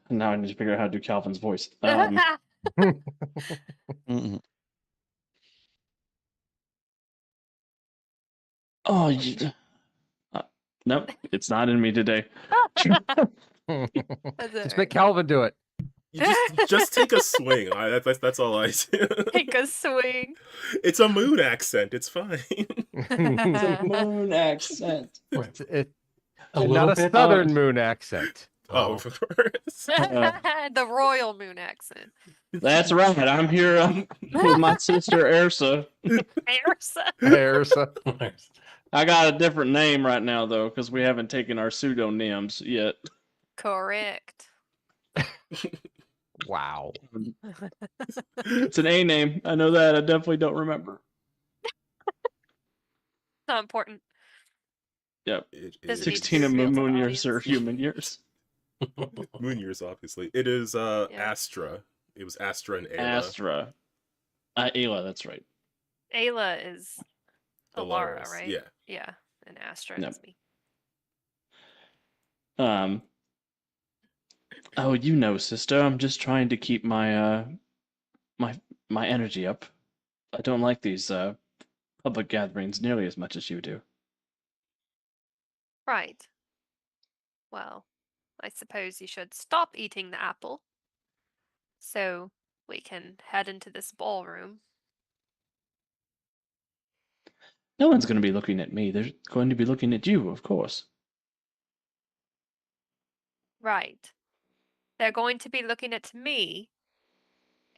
now I need to figure out how to do Calvin's voice. Mm-mm. Oh, nope, it's not in me today. Just make Calvin do it. You just take a swing. That's all I do. Take a swing. It's a moon accent. It's fine. It's a moon accent. It's A not little a bit, southern moon accent. Oh, of course. The royal moon accent. That's right. I'm here with my sister Ersa. Ersa. There's a- I got a different name right now though, because we haven't taken our pseudonyms yet. Correct. wow. It's an A name. I know that. I definitely don't remember. Not important. Yep. It Does is it need to 16 be of revealed to the moon years or audience? human years. moon years, obviously. It is Astra. It was Astra and Ayla. Astra. Ayla, that's right. Ayla is Alara, Alaris, right? Yeah. Yeah. And Astra Yep. is me. Oh, you know, sister, I'm just trying to keep my my energy up. I don't like these public gatherings nearly as much as you do. Right. Well, I suppose you should stop eating the apple so we can head into this ballroom. No one's going to be looking at me. They're going to be looking at you, of course. Right. They're going to be looking at me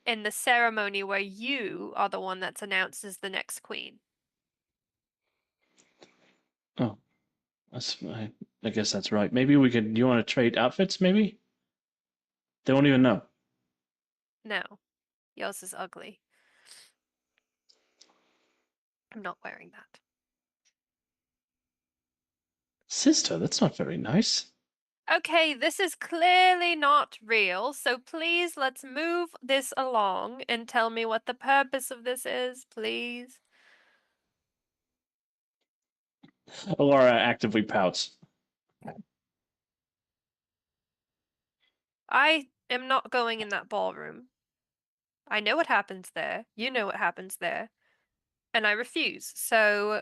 in the ceremony where you are the one that's announced as the next queen. Oh, I guess that's right. Maybe we could. You want to trade outfits? Maybe they won't even know. No, yours is ugly. I'm not wearing that. Sister, that's not very nice. Okay, this is clearly not real, so please let's move this along and tell me what the purpose of this is, please. Alara actively pouts. I am not going in that ballroom. I know what happens there. You know what happens there. And I refuse. So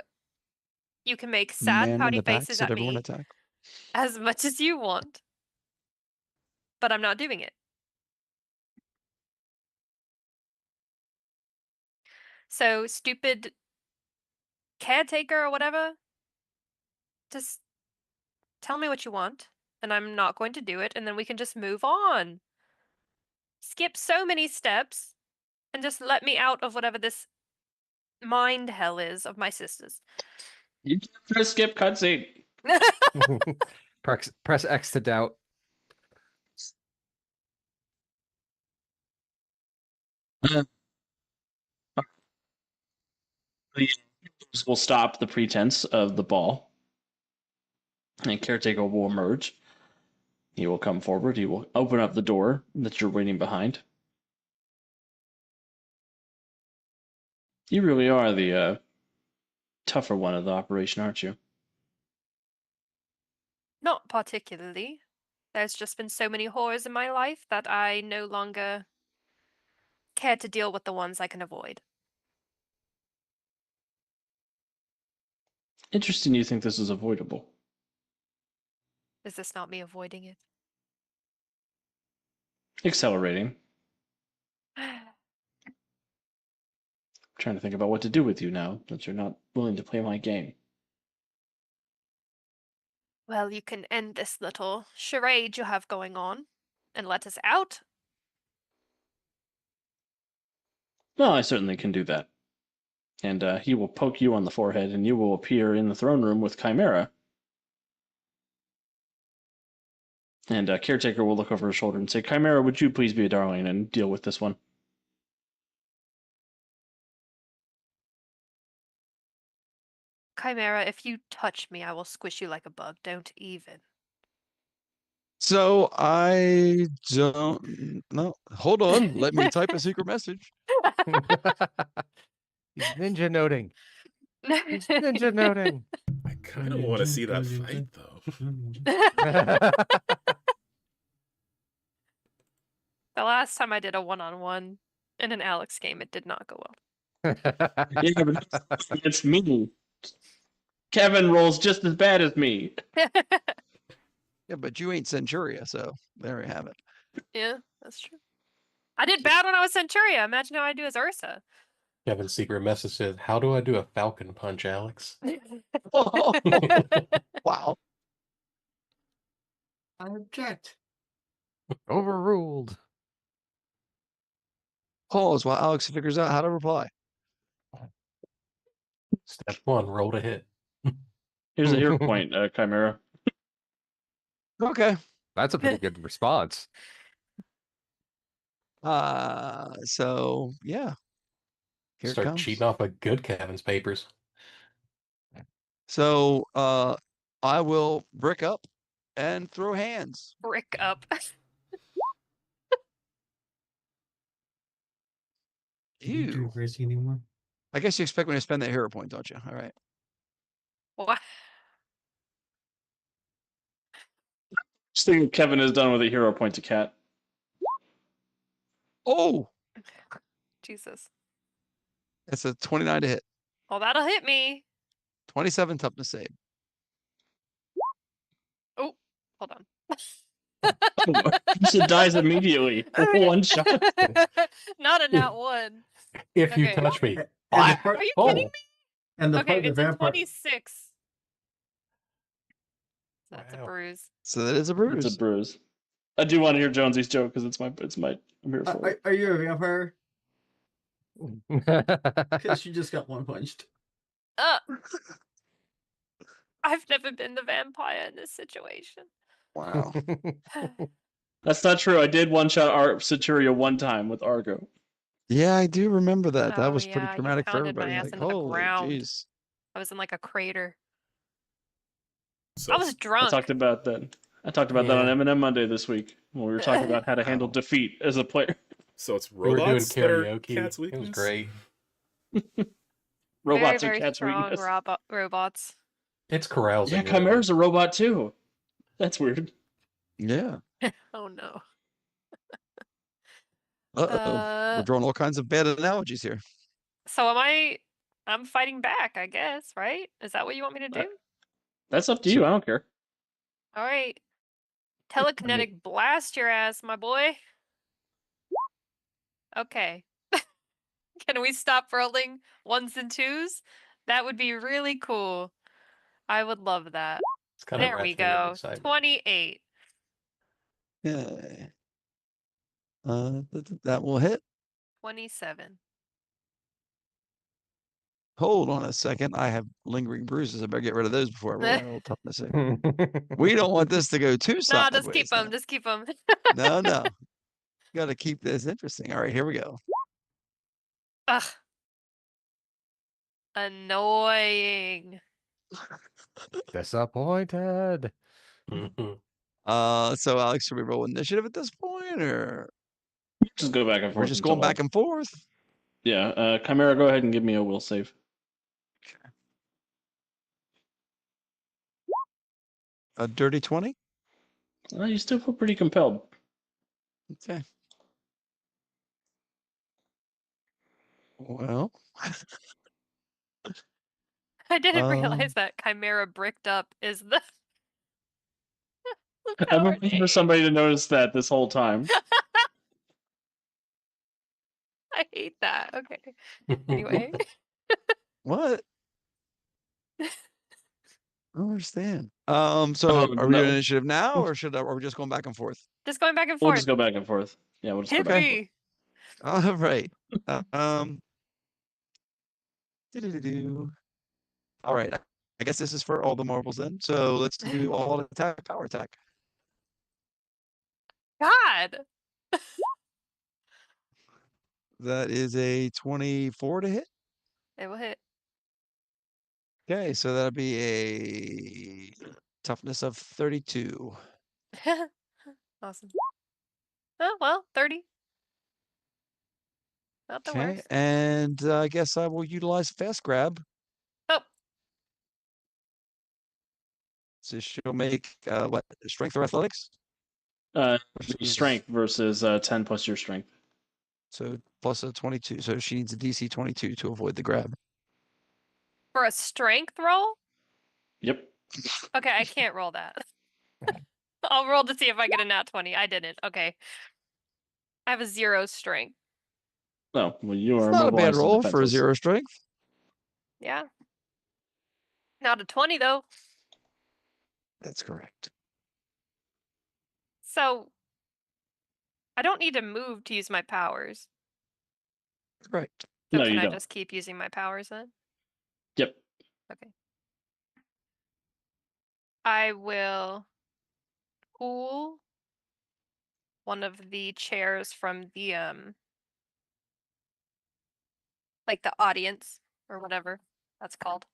you can make sad Man in pouty the back faces said at everyone me attack. as much as you want. But I'm not doing it. So stupid caretaker or whatever, just tell me what you want, and I'm not going to do it, and then we can just move on. skip so many steps and just let me out of whatever this mind hell is of my sisters. You can't press skip cutscene. Press X to doubt. Will stop the pretense of the ball, and Caretaker will emerge. He will come forward. He will open up the door that you're waiting behind. You really are the tougher one of the operation, aren't you? Not particularly. There's just been so many horrors in my life that I no longer care to deal with the ones I can avoid. Interesting you think this is avoidable. Is this not me avoiding it? Accelerating. Trying to think about what to do with you now that you're not willing to play my game. Well, you can end this little charade you have going on and let us out. Well, I certainly can do that. And he will poke you on the forehead, and you will appear in the throne room with Chimera. And Caretaker will look over his shoulder and say, Chimera, would you please be a darling and deal with this one? Chimera, if you touch me, I will squish you like a bug. Don't even. So I don't know. Hold on. Let me type a secret message. He's ninja noting. He's ninja noting. I kind of want to see that fight, though. The last time I did a one-on-one in an Alex game, it did not go well. Yeah, but it's me. Kevin rolls just as bad as me. Yeah, but you ain't Centuria, so there you have it. Yeah, that's true. I did bad when I was Centuria. Imagine how I do as Ursa. Kevin's secret message says, "How do I do a falcon punch, Alex?" Wow. I object. Overruled. Pause while Alex figures out how to reply. Step 1, roll to hit. Here's a hero point, Chimera. Okay. That's a pretty good response. So yeah. Here it Start comes. cheating off of good Kevin's papers. So I will brick up and throw hands. Brick up. You do Ew. Gracie anymore? I guess you expect me to spend that hero point, don't you? All right. What? Just think Kevin is done with a hero point to Cat. Oh, Jesus. it's a 29 to hit. Well, that'll hit me. 27 toughness save. Oh, hold on. She dies immediately. One shot. Not a nat one. If you Okay. touch me. And the part, Are you Oh, kidding me? and the Okay, part the it's a vampire. 26. That's Wow. a bruise. So that is a bruise. It's a bruise. I do want to hear Jonesy's joke because it's my. I'm here for it. Are you a vampire? Because you just got one punched. I've never been the vampire in this situation. Wow. That's not true. I did one shot Centuria one time with Argo. Yeah, I do remember that. That Oh, was pretty yeah, you traumatic for pounded my everybody. ass Like, into the holy ground. jeez. I was in like a crater. So I was I drunk. talked about that. I talked about that on M&M Monday this week when we were talking about how to handle Wow. defeat as a player. So it's we were doing robots that are karaoke. Cat's It was weakness? great. Robots very, are very Cat's strong weakness. robots. It's carousing. Yeah, really. Chimera's a robot too. That's weird. Yeah. Oh no. Uh-oh. We're drawing all kinds of bad analogies here. So I'm fighting back, I guess, right? Is that what you want me to do? That's up to you. I don't care. All right. Telekinetic blast your ass, my boy. Okay. Can we stop rolling ones and twos? That would be really cool. I would love that. It's kind of There we ratcheting up go. excitement. 28. Yeah. That will hit. 27. Hold on a second. I have lingering bruises. I better get rid of those before I roll my old toughness save. We don't want this to go too No, sideways. just keep them. now. Just keep them. No. Got to keep this interesting. All right, here we go. Ugh. Annoying. Disappointed. Mhm. So Alex, should we roll initiative at this point, or Just go back and we're forth. just going back and forth? Yeah, Chimera, go ahead and give me a will save. A dirty 20. You still feel pretty compelled. Okay. Well, I didn't Um, realize that Chimera bricked up is the. the I've power been waiting for name. somebody to notice that this whole time. I hate that. Okay. Anyway. what? I don't understand. So Oh, are we doing no. initiative now, or are we just going back and forth? Just going back and We'll forth. just go back and forth. Yeah, we'll just go Hit back and forth. me. All right. doo-doo-doo-doo. All right. I guess this is for all the marbles then. So let's do all attack, power attack. God. That is a 24 to hit. It will hit. Okay, so that'll be a toughness of 32. Awesome. Oh, well, 30. Not the Okay, worst. and I guess I will utilize fast grab. Oh, So she'll make what, strength or athletics? She's- Strength versus 10 plus your strength. So plus a 22. So she needs a DC 22 to avoid the grab. for a strength roll? Yep. Okay, I can't roll that. I'll roll to see if I get a nat 20. I didn't. Okay. I have a 0 strength. Oh, well, you It's are not a bad mobilized to roll for a defenses. 0 strength. Yeah. Not a 20 though. That's correct. So I don't need to move to use my powers. Correct. So No, can you I don't. just keep using my powers then? Yep. Okay. I will pull one of the chairs from the like the audience or whatever that's called,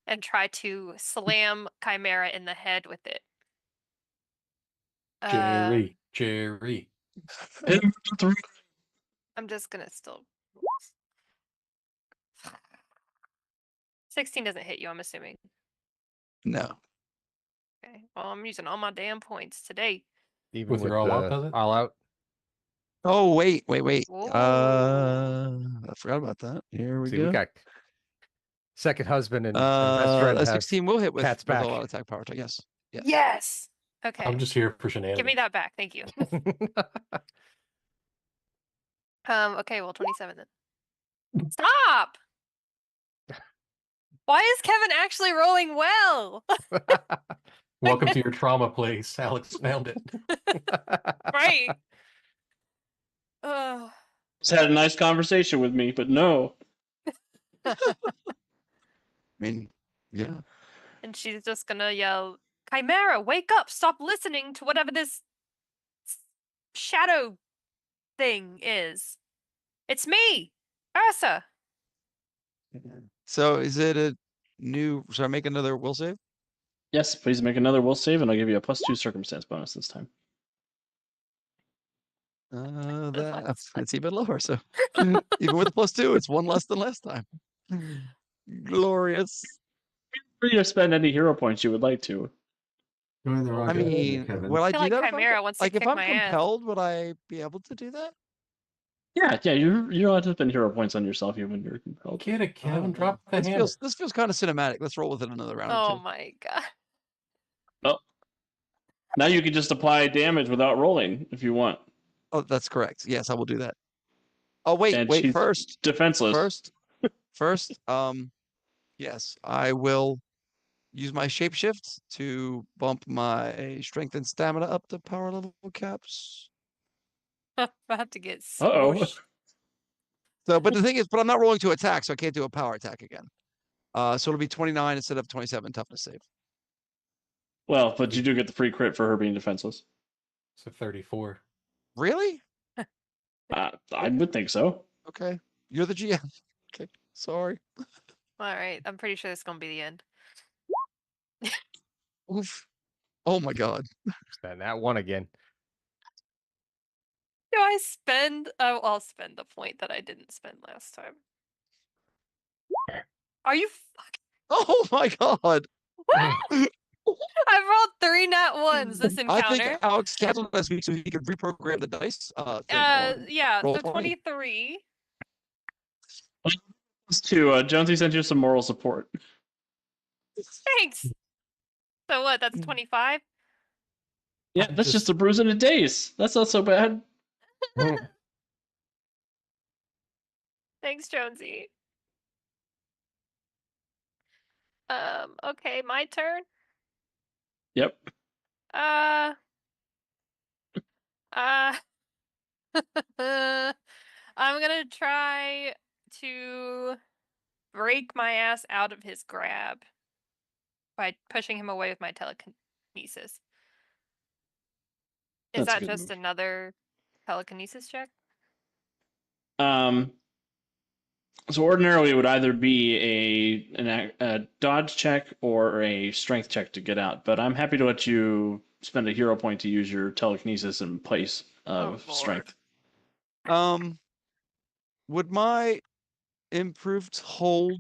and try to slam Chimera in the head with it. Jerry. I'm just gonna still. 16 doesn't hit you, I'm assuming. No. Okay. Well, I'm using all my damn points today. Even With your all out, does it? all out. Oh, wait. Whoa. I forgot about that. Here we See, go. we got second husband and best friend A have 16 will hit with cat's a back. lot of attack power attack. Yes. Yes. Yes. Okay. I'm just here for shenanigans. Give me that back. Thank you. Okay, well, 27 then. Stop! Why is Kevin actually rolling well? Welcome to your trauma place. Alex found it. Right. Ugh. Just had a nice conversation with me, but no. I mean, yeah. And she's just gonna yell, Chimera, wake up! Stop listening to whatever this shadow thing is. It's me, Ursa. So is it a new? Should I make another will save? Yes, please make another will save, and I'll give you a +2 circumstance bonus this time. That's even lower. So even with the +2, it's one less than last time. Glorious. Free to spend any hero points you would like to. Join the I rocket ship, mean, Kevin. will I I do feel like that? Chimera wants to Like if kick I'm my ass. compelled, would I be able to do that? Yeah, you don't have to spend hero points on yourself even when you're compelled. Get it, Kevin. Oh, Drop the This hammer. feels kind of cinematic. Let's roll with it another round or Oh two. my god. Well, now you can just apply damage without rolling if you want. Oh, that's correct. Yes, I will do that. Oh, wait, And wait. she's First, defenseless. yes, I will use my shapeshift to bump my strength and stamina up to power level caps. I'm about to get Uh-oh. smushed. So, but the thing is, but I'm not rolling to attack, so I can't do a power attack again. So it'll be 29 instead of 27 toughness save. Well, but you do get the free crit for her being defenseless. So 34. Really? I would think so. Okay. You're the GM. Okay. Sorry. All right, I'm pretty sure this is gonna be the end. Oof. Oh my god. Spend that one again. Do I spend? Oh, I'll spend the point that I didn't spend last time. Are you fucking? Oh my god. I rolled 3 nat ones this I encounter. think Alex canceled last week so he could reprogram the dice thing on Yeah, so Roll20. 23. To Jonesy sent you some moral support. Thanks. So what? That's 25. Yeah, that's just a bruise and a daze. That's not so bad. Thanks, Jonesy. Okay, my turn. Yep. Uh, I'm gonna try to break my ass out of his grab by pushing him away with my telekinesis. Is That's a that good just move. another telekinesis check? So ordinarily it would either be a dodge check or a strength check to get out, but I'm happy to let you spend a hero point to use your telekinesis in place of Lord. strength. Would my improved hold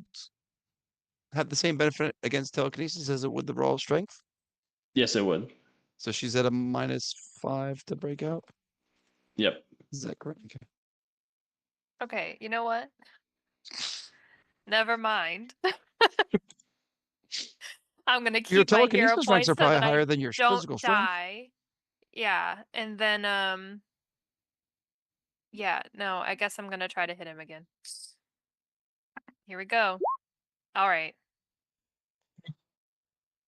have the same benefit against telekinesis as it would the raw strength? Yes, it would. So she's at a -5 to break out. Yep. Is that correct? Okay. Okay, you know what? Never mind. I'm gonna Your keep my hero telekinesis ranks points are so probably that I higher than your don't physical strength. die. Yeah, and then yeah, no, I guess I'm gonna try to hit him again. Here we go. All right.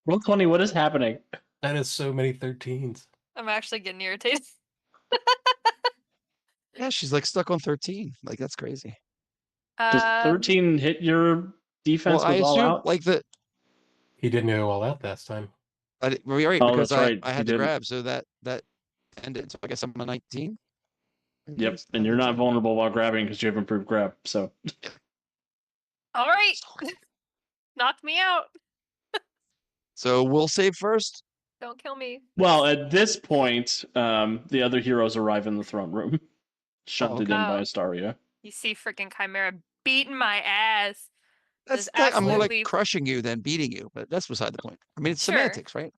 Roll 20, what is happening? That is so many 13s. I'm actually getting irritated. Yeah, she's like stuck on 13. Like that's crazy. Does 13 hit your defense Well, I with all assume out? like the He didn't go all out last time. well, you're right, Oh, because that's right. I He had to didn't. grab, so that ended. So I guess I'm a 19. Yep, and you're not vulnerable while grabbing because you have improved grab. So All right. Knock me out. So we'll save first. Don't kill me. well, at this point, the other heroes arrive in the throne room, shunted in by Oh. Astaria. You see freaking Chimera beating my ass. That's There's I'm more like absolutely- crushing you than beating you, but that's beside the point. I mean, it's Sure. semantics, right?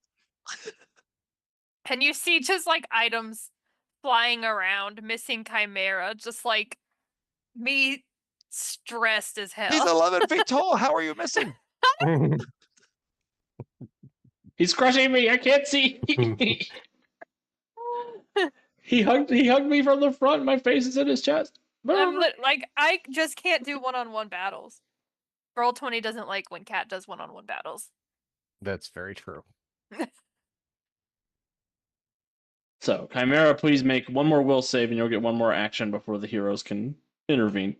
And you see just like items flying around, missing Chimera, just like me stressed as hell. He's 11 feet tall. How are you missing? He's crushing me. I can't see. He hugged me from the front. My face is in his chest. I just can't do one-on-one battles. Roll20 doesn't like when Cat does one-on-one battles. That's very true. So, Chimera, please make one more will save, and you'll get one more action before the heroes can intervene.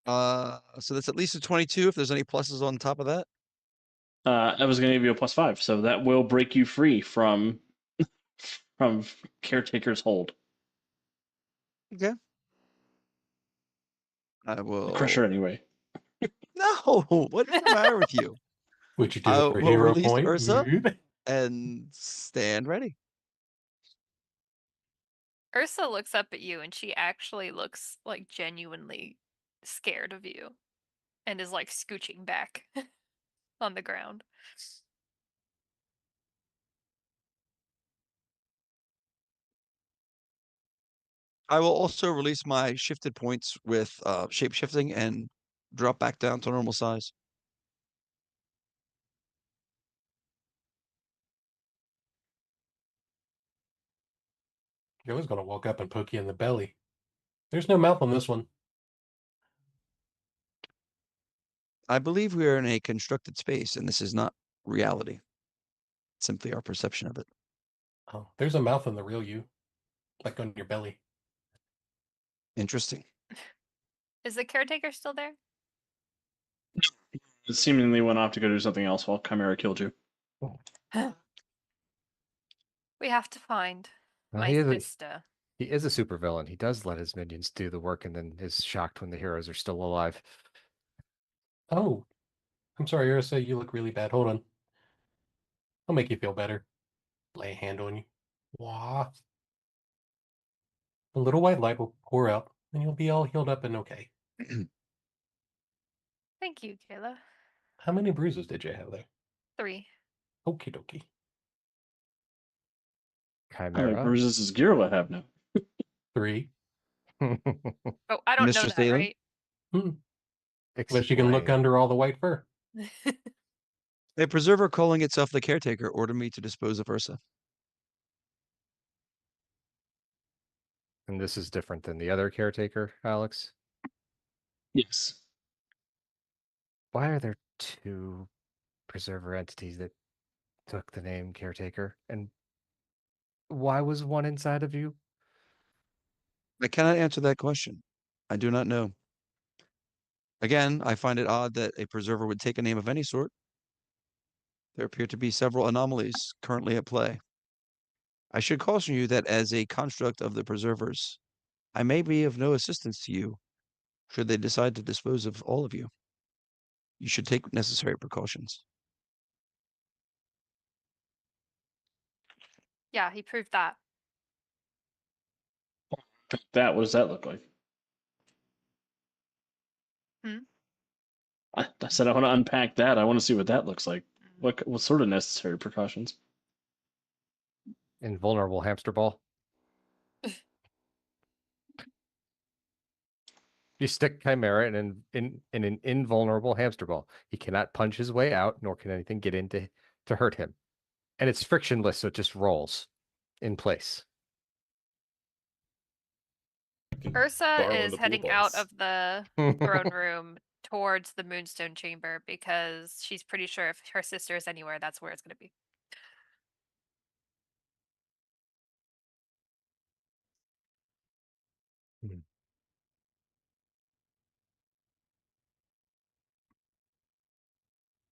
So that's at least a 22 if there's any pluses on top of that. I was going to give you a +5, so that will break you free from Caretaker's hold. Okay. I will Crush her anyway. No, what's the matter with you? Would you do I it for will hero release point? Ursa. And stand ready. Ursa looks up at you and she actually looks like genuinely scared of you and is like scooching back on the ground. I will also release my shifted points with shape shifting and drop back down to normal size. Joe's gonna walk up and poke you in the belly. There's no mouth on this one. I believe we are in a constructed space, and this is not reality. Simply our perception of it. Oh, there's a mouth in the real you, like on your belly. Interesting. Is the caretaker still there? It seemingly went off to go do something else while Chimera killed you. We have to find Well, my sister. he is a supervillain. He does let his minions do the work and then is shocked when the heroes are still alive. Oh, I'm sorry, Ursa, you look really bad. Hold on. I'll make you feel better. Lay a hand on you. Wah. A little white light will pour out, and you'll be all healed up and okay. Thank you, Kayla. How many bruises did you have there? 3. Okie dokie. How many Chimera. bruises does Girla have now? 3. Oh, I don't know Mr. that, Thalen? right? Unless you can look Explain. under all the white fur. A preserver calling itself the caretaker ordered me to dispose of Ursa. And this is different than the other caretaker, Alex. Yes. Why are there two preserver entities that took the name caretaker? And why was one inside of you? I cannot answer that question. I do not know. Again, I find it odd that a preserver would take a name of any sort. There appear to be several anomalies currently at play. I should caution you that as a construct of the preservers, I may be of no assistance to you should they decide to dispose of all of you. You should take necessary precautions. Yeah, he proved that. That, what does that look like? Hmm? I said I want to unpack that. I want to see what that looks like. What sort of necessary precautions? Invulnerable hamster ball. You stick Chimera in an invulnerable hamster ball. He cannot punch his way out, nor can anything get in to hurt him. And it's frictionless, so it just rolls in place. You can Ursa borrow is the pool heading out balls. of the throne room towards the Moonstone Chamber because she's pretty sure if her sister is anywhere, that's where it's going to be.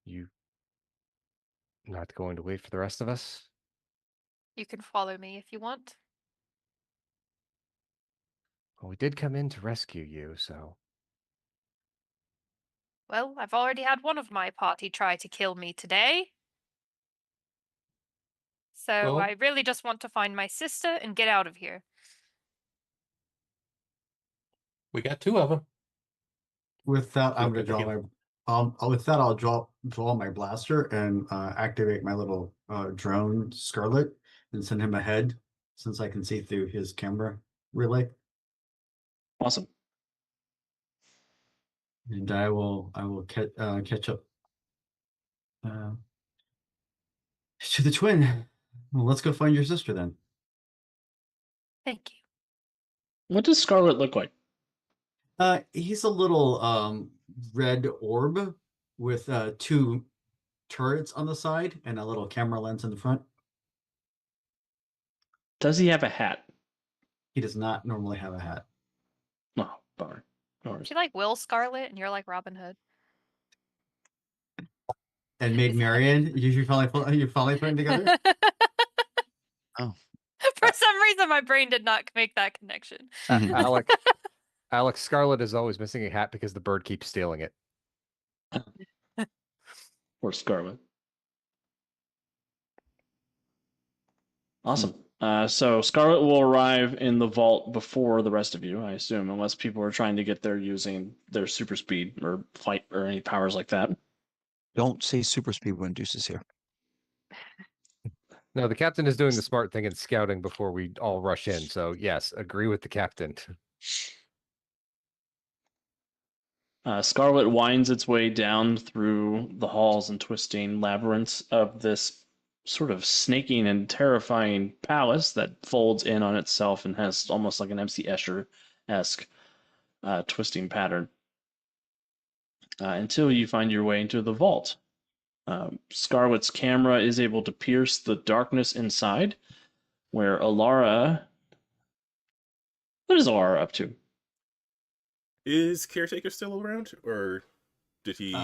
You not going to wait for the rest of us? You can follow me if you want. Well, we did come in to rescue you, so Well, I've already had one of my party try to kill me today. So Well- I really just want to find my sister and get out of here. We got 2 of them. With that, I'm Look gonna at draw him. my. With that, I'll draw my blaster and activate my little drone Scarlet and send him ahead, since I can see through his camera relay. Awesome. And I will catch up to the twin. Well, let's go find your sister then. Thank you. What does Scarlet look like? He's a little red orb with 2 turrets on the side and a little camera lens in the front. Does he have a hat? He does not normally have a hat. No, bummer. No worries. She like Will Scarlet and you're like Robin Hood. And Maid Marian, you finally putting together. Oh. For some reason, my brain did not make that connection. Alex Scarlet is always missing a hat because the bird keeps stealing it. Or Scarlet. Awesome. So Scarlet will arrive in the vault before the rest of you, I assume, unless people are trying to get there using their super speed or flight or any powers like that. Don't say super speed when Deuce is here. No, the captain is doing the smart thing and scouting before we all rush in. So yes, agree with the captain. Scarlet winds its way down through the halls and twisting labyrinths of this sort of snaking and terrifying palace that folds in on itself and has almost like an MC Escher-esque twisting pattern. until you find your way into the vault. Scarlet's camera is able to pierce the darkness inside, where Alara. What is Alara up to? Is Caretaker still around, or did he?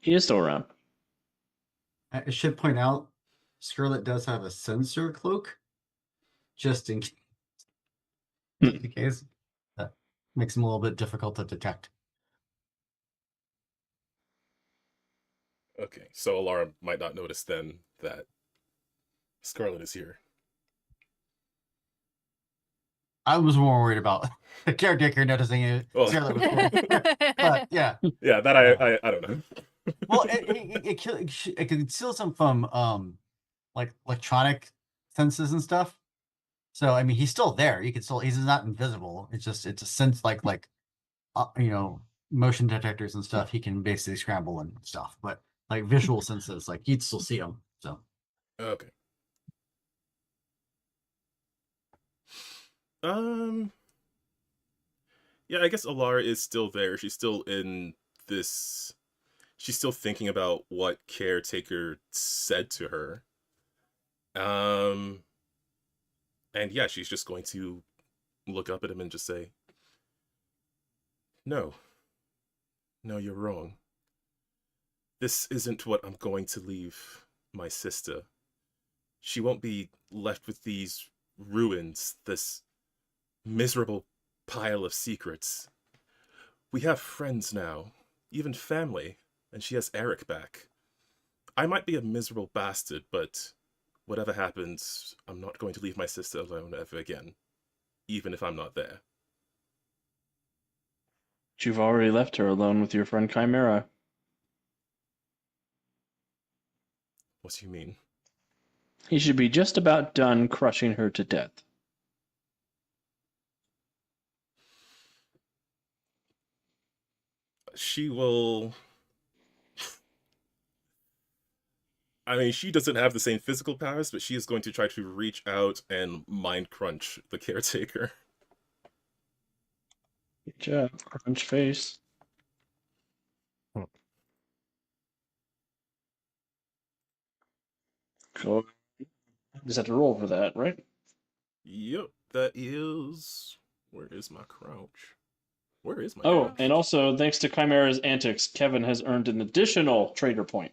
He is still around. I should point out, Scarlet does have a sensor cloak, just in case. That makes him a little bit difficult to detect. Okay, so Alara might not notice then that Scarlet is here. I was more worried about the caretaker noticing it. Oh. Scarlet was cool. But yeah, Yeah, that I don't know. well, it can steal some from like electronic senses and stuff. So I mean, he's still there. You can still he's not invisible. It's a sense like motion detectors and stuff. He can basically scramble and stuff. But like visual senses, like you'd still see him. So Okay. Yeah, I guess Alara is still there. She's still in this. She's still thinking about what Caretaker said to her. And yeah, she's just going to look up at him and just say, No, you're wrong. This isn't what I'm going to leave my sister. She won't be left with these ruins, this miserable pile of secrets. We have friends now, even family, and she has Eric back. I might be a miserable bastard, but whatever happens, I'm not going to leave my sister alone ever again, even if I'm not there. But you've already left her alone with your friend Chimera. What do you mean? He should be just about done crushing her to death. She will... I mean, she doesn't have the same physical powers, but she is going to try to reach out and mind crunch the Caretaker. Good job, crunch face. Cool. Just have to roll for that, right? Yep, that is... Where is my crouch? Where is my Oh, crouch? and also, thanks to Chimera's antics, Kevin has earned an additional trader point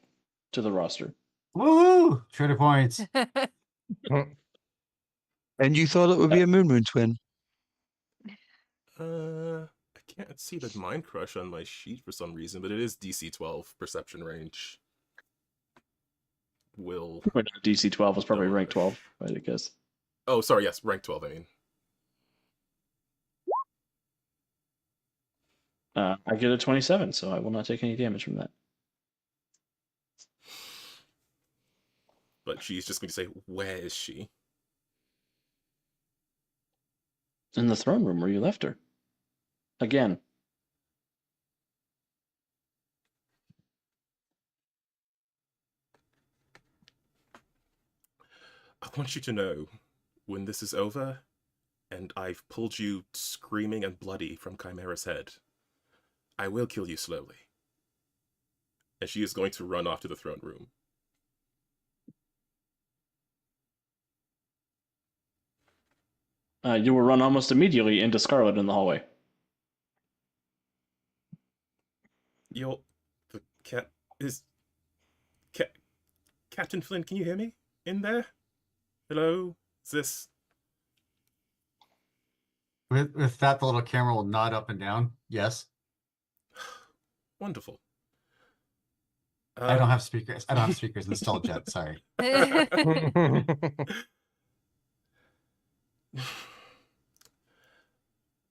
to the roster. woo, trader points. And you thought it would be a Moon twin. I can't see the Mind Crush on my sheet for some reason, but it is DC 12 perception range. Will... Wait, DC 12 was probably Double rank 12, rush. I guess. Oh, sorry, yes, rank 12, I mean. I get a 27, so I will not take any damage from that. But she's just going to say, where is she? In the throne room where you left her. Again. I want you to know, when this is over, and I've pulled you screaming and bloody from Chimera's head, I will kill you slowly. And she is going to run off to the throne room. You will run almost immediately into Scarlet in the hallway. The cat is... Captain Flynn, can you hear me? In there? Hello? Is this... With that, the little camera will nod up and down. Yes. Wonderful. I don't have speakers. I don't have speakers installed yet. Sorry.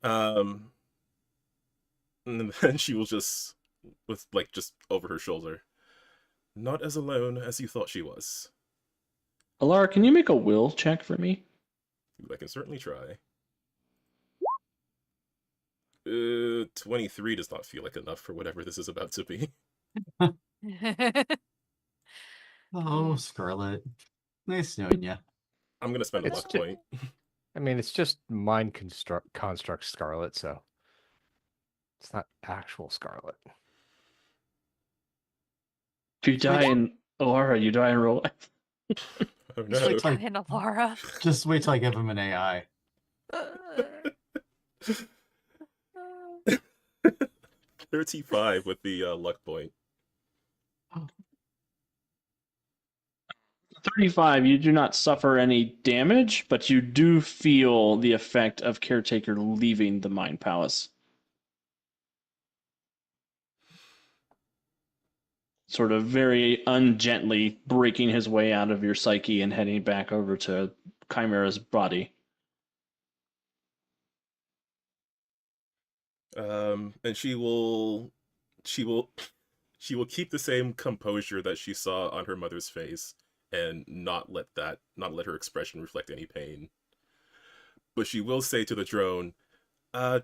And then she will just, with just over her shoulder, not as alone as you thought she was. Alara, can you make a will check for me? I can certainly try. 23 does not feel like enough for whatever this is about to be. Oh, Scarlet. Nice knowing you. I'm gonna spend a It's luck ju- point. I mean, it's just mind construct Scarlet, so It's not actual Scarlet. If you die in Alara, you die in real life. Oh Just wait no. till I, In Alara. just wait till I give him an AI. 35 with the luck point. 35, you do not suffer any damage, but you do feel the effect of Caretaker leaving the Mind Palace. Sort of very ungently breaking his way out of your psyche and heading back over to Chimera's body. And she will keep the same composure that she saw on her mother's face and not let her expression reflect any pain. But she will say to the drone, can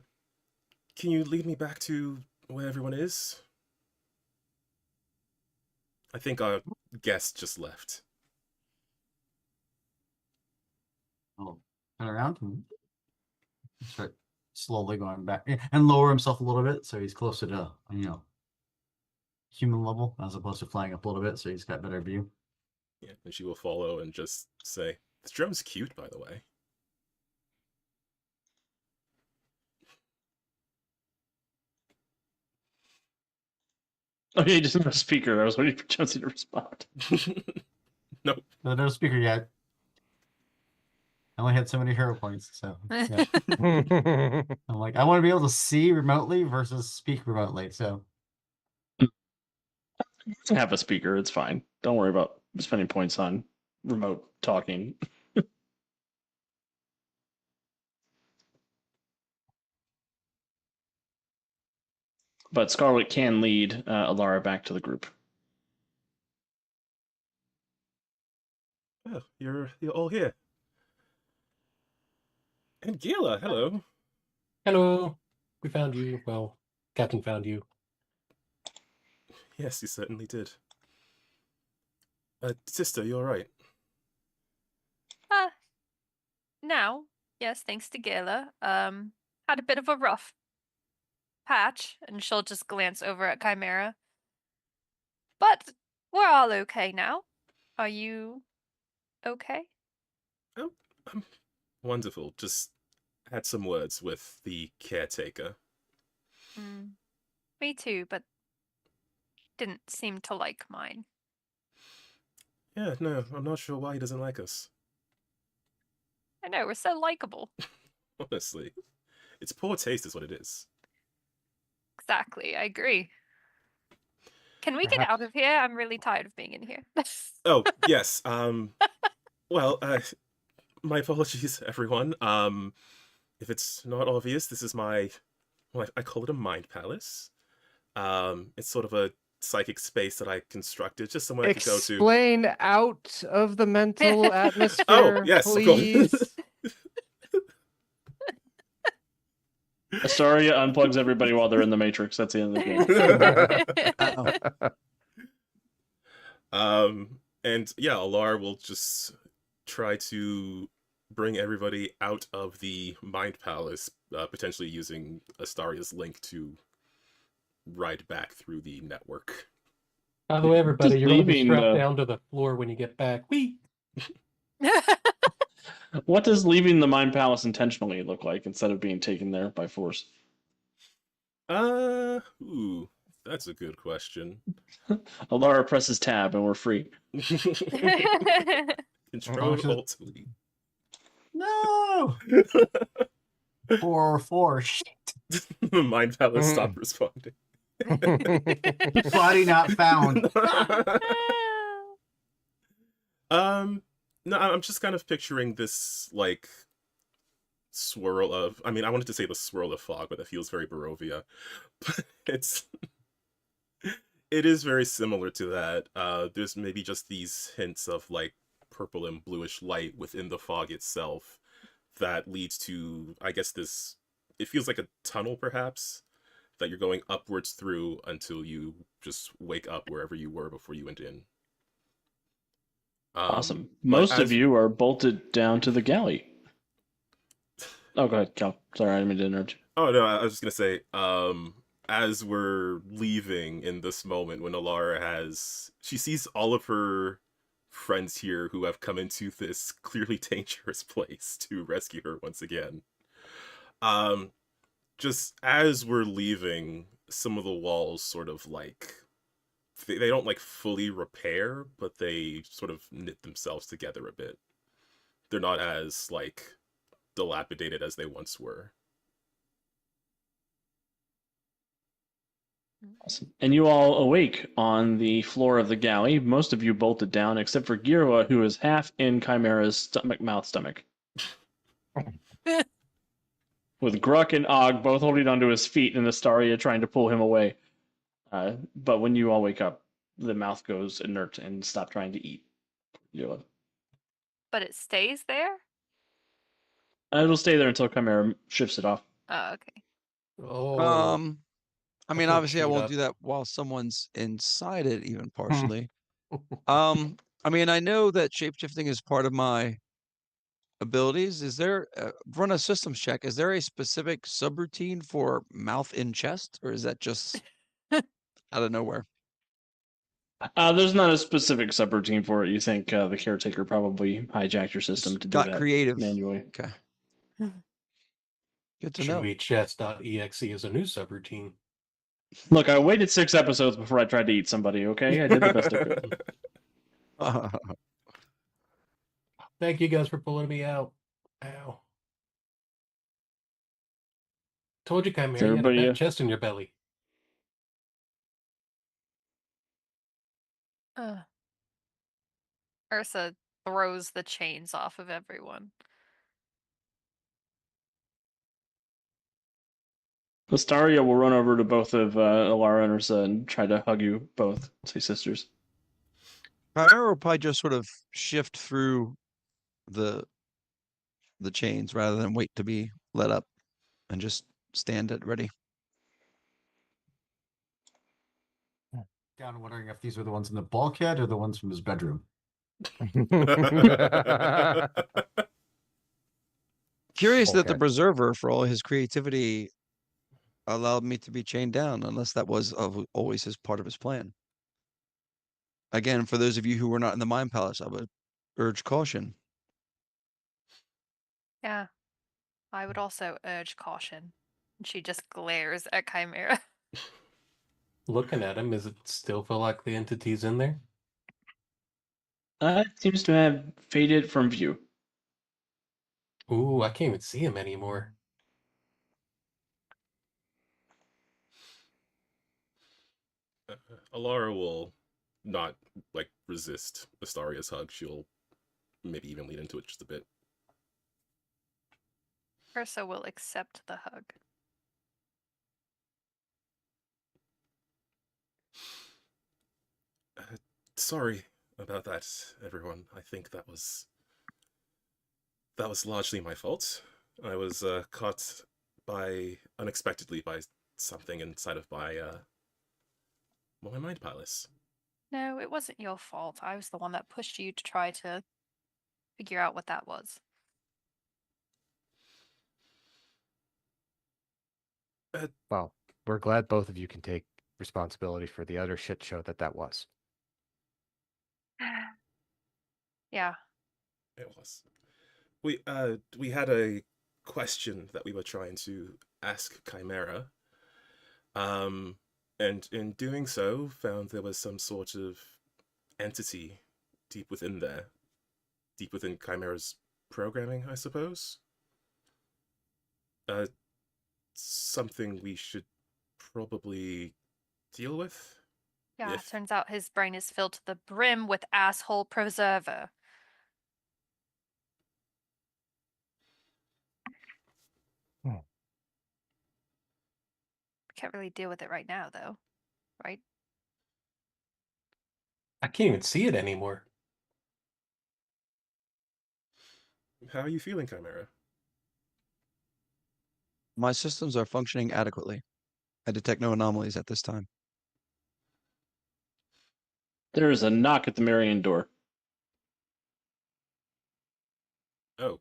you lead me back to where everyone is? I think our guest just left. I'll turn around and start slowly going back and lower himself a little bit so he's closer to, human level as opposed to flying up a little bit so he's got better view. Yeah, and she will follow and just say, "This drone's cute, by the way." Okay, just no speaker. I was waiting for Jonesy to respond. Nope. No speaker yet. I only had so many hero points, so yeah. I'm like, I want to be able to see remotely versus speak remotely. So Have a speaker. It's fine. Don't worry about spending points on remote talking. But Scarlet can lead Alara back to the group. Oh, you're all here. And Gila, hello. Hello. We found you. Well, Captain found you. Yes, you certainly did. Sister, you all right? Now, yes, thanks to Gala. Had a bit of a rough patch, and she'll just glance over at Chimera. But we're all okay now. Are you okay? Oh, wonderful. Just had some words with the caretaker. Me too, but didn't seem to like mine. Yeah, no, I'm not sure why he doesn't like us. I know, we're so likable. Honestly. It's poor taste is what it is. Exactly, I agree. Can we get Perhaps- out of here? I'm really tired of being in here. Oh, yes. Well, my apologies, everyone. If it's not obvious, this is my, well, I call it a mind palace. It's sort of a psychic space that I constructed, just somewhere I could go to. Explain out of the mental atmosphere, Oh, yes, of please. course. Astoria unplugs everybody while they're in the Matrix. That's the end of the game. And yeah, Alar will just try to bring everybody out of the Mind Palace, potentially using Astaria's link to ride back through the network. By the way, everybody, Just you're going to be leaving strapped the- down to the floor when you get back. Whee! What does leaving the Mind Palace intentionally look like instead of being taken there by force? Ooh, that's a good question. Alara presses tab and we're free. Control should- Alt Delete. no. 4 shit. The Mind Palace stopped responding. Body not found. No, I'm just kind of picturing this, like, swirl of, I mean, I wanted to say the swirl of fog, but that feels very Barovia. But it is very similar to that. There's maybe just these hints of, like, purple and bluish light within the fog itself that leads to, I guess, this, it feels like a tunnel, perhaps, that you're going upwards through until you just wake up wherever you were before you went in. Awesome. but Most as- of you are bolted down to the galley. Oh, go ahead, Cal. Sorry, I didn't mean to interrupt you. Oh no, I was just gonna say, as we're leaving in this moment, when Alara she sees all of her friends here who have come into this clearly dangerous place to rescue her once again. Just as we're leaving, some of the walls sort of like they don't like fully repair, but they sort of knit themselves together a bit. They're not as like dilapidated as they once were. Awesome. And you all awake on the floor of the galley. Most of you bolted down, except for Girwa, who is half in Chimera's stomach. With Gruck and Og both holding onto his feet and Astaria trying to pull him away. But when you all wake up, the mouth goes inert and stop trying to eat. Girwa. But it stays there? It'll stay there until Chimera shifts it off. Oh, okay. Oh, I mean, feel obviously, I chewed won't up. do that while someone's inside it, even partially. I mean, I know that shapeshifting is part of my abilities. Is there run a systems check? Is there a specific subroutine for mouth in chest, or is that just out of nowhere? There's not a specific subroutine for it. You think the caretaker probably hijacked your system Just to do got that creative. manually. Okay. Good to know. Chess.exe is a new subroutine. Look, I waited 6 episodes before I tried to eat somebody, okay? I did the best I could. Thank you guys for pulling me out. Ow. Told you, Chimera, you had a everybody, fat chest in your belly. Ursa throws the chains off of everyone. Astaria will run over to both of Alara and Ursa and try to hug you both. Say sisters. Chimera will probably just sort of shift through the chains rather than wait to be let up and just stand it ready. Down wondering if these were the ones in the bulkhead or the ones from his bedroom. Curious that the Okay. preserver, for all his creativity, allowed me to be chained down, unless that was always his part of his plan. Again, for those of you who were not in the Mind Palace, I would urge caution. Yeah. I would also urge caution. And she just glares at Chimera. Looking at him, does it still feel like the entity's in there? It seems to have faded from view. Ooh, I can't even see him anymore. Alara will not like resist Astaria's hug. She'll maybe even lean into it just a bit. Ursa will accept the hug. Sorry about that, everyone. I think that was largely my fault. I was caught unexpectedly by something inside of my Mind Palace. No, it wasn't your fault. I was the one that pushed you to try to figure out what that was. Well, we're glad both of you can take responsibility for the utter shit show that was. Yeah. It was. We had a question that we were trying to ask Chimera. And in doing so, found there was some sort of entity deep within there. Deep within Chimera's programming, I suppose. Something we should probably deal with. Yeah, If- turns out his brain is filled to the brim with asshole preserver. Can't really deal with it right now, though. Right? I can't even see it anymore. How are you feeling, Chimera? My systems are functioning adequately. I detect no anomalies at this time. There is a knock at the Marion door. Oh,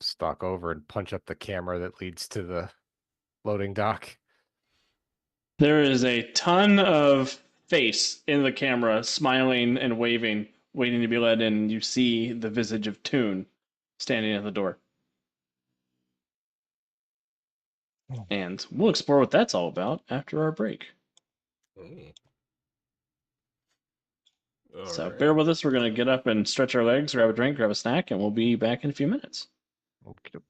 Stalk over and punch up the camera that leads to the loading dock. There is a ton of face in the camera, smiling and waving, waiting to be let in. You see the visage of Toon standing at the door. And we'll explore what that's all about after our break. So Alright. bear with us. We're going to get up and stretch our legs, grab a drink, grab a snack, and we'll be back in a few minutes. Okey-doke.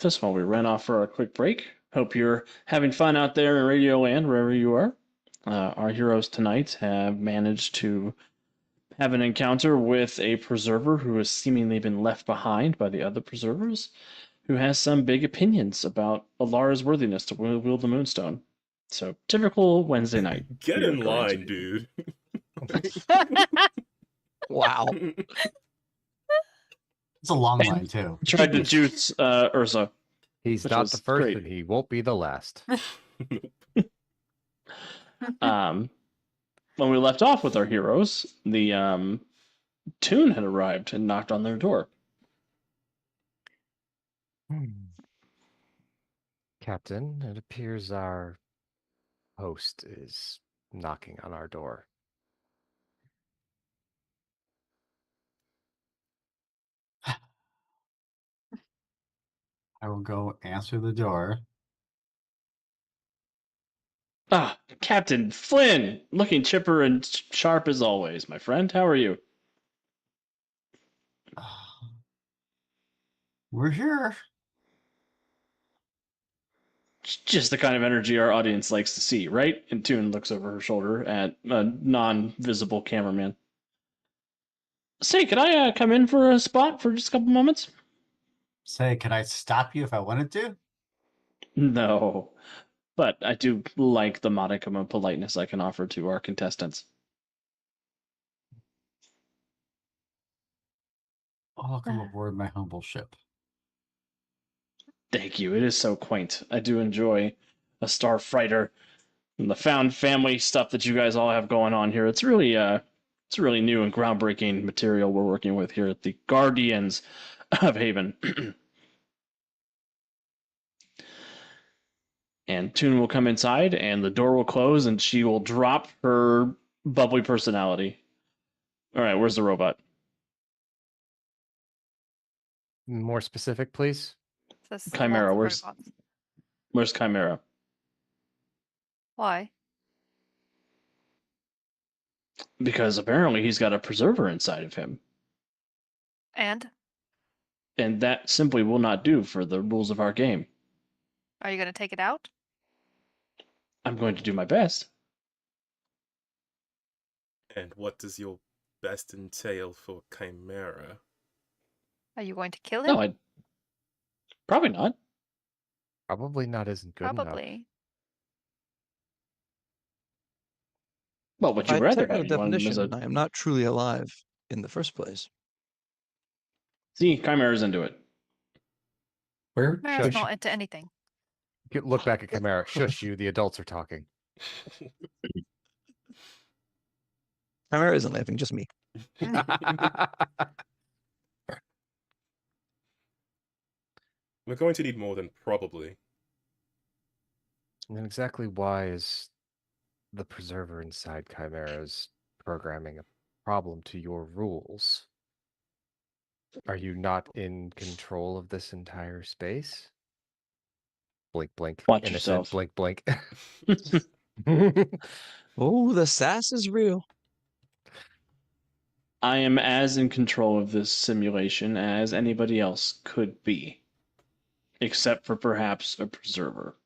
this while we ran off for a quick break. Hope you're having fun out there in Radio Land, wherever you are. Our heroes tonight have managed to have an encounter with a preserver who has seemingly been left behind by the other preservers, who has some big opinions about Alara's worthiness to wield the Moonstone. So, typical Wednesday night. Get here in at Guardians line, of dude. Wow. It's a long line too. Tried to juice Ursa. He's Which not was the first, great. and he won't be the last. When we left off with our heroes, the Toon had arrived and knocked on their door. Captain, it appears our host is knocking on our door. I will go answer the door. Ah, Captain Flynn, looking chipper and sharp as always, my friend. How are you? We're here. Just the kind of energy our audience likes to see, right? And Toon looks over her shoulder at a non-visible cameraman. Say, could I come in for a spot for just a couple moments? Say, can I stop you if I wanted to? No, but I do like the modicum of politeness I can offer to our contestants. Welcome aboard my humble ship. Thank you. It is so quaint. I do enjoy a starfighter and the found family stuff that you guys all have going on here. It's really new and groundbreaking material we're working with here at the Guardians of Haven. And Toon will come inside, and the door will close, and she will drop her bubbly personality. All right, where's the robot? More specific, please. This is Chimera, lots of where's robots. where's Chimera? Why? Because apparently he's got a preserver inside of him, And and that simply will not do for the rules of our game. are you going to take it out? I'm going to do my best. And what does your best entail for Chimera? Are you going to kill him? No, I probably not. Probably not isn't good enough. Probably. What would By you rather technical have? You want him as definition, a I am not truly alive in the first place. see? Chimera's into it. Where Mara's should not into anything. Look back at Chimera. Shush you, the adults are talking. Chimera isn't laughing, just me. We're going to need more than probably. And exactly why is the preserver inside Chimera's programming a problem to your rules? Are you not in control of this entire space? Blink, blink. Watch Innocent, yourself. blink, blink. Oh, the sass is real. I am as in control of this simulation as anybody else could be, except for perhaps a preserver.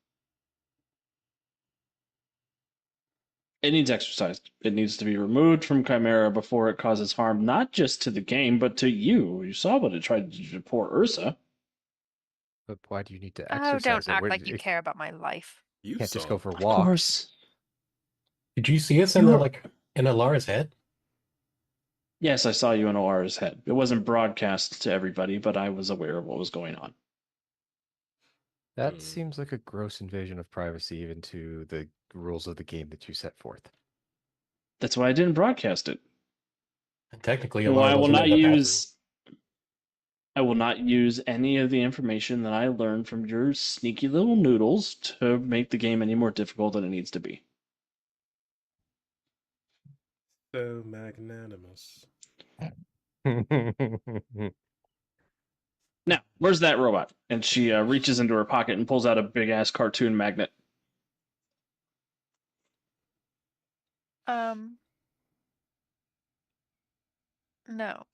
It needs exercised. It needs to be removed from Chimera before it causes harm, not just to the game, but to you. You saw what it tried to do to poor Ursa. But why do you need to Oh, exercise don't it? act Where- like you it care about my life. You can't just saw. go for Of walks. course. did you see us in the like in Alara's head? Yes, I saw you in Alara's head. It wasn't broadcast to everybody, but I was aware of what was going on. That seems like a gross invasion of privacy, even to the rules of the game that you set forth. That's why I didn't broadcast it. And technically, Well, Alara I will wasn't not in the bathroom. use any of the information that I learned from your sneaky little noodles to make the game any more difficult than it needs to be. So magnanimous. Now, where's that robot? And she reaches into her pocket and pulls out a big ass cartoon magnet. No.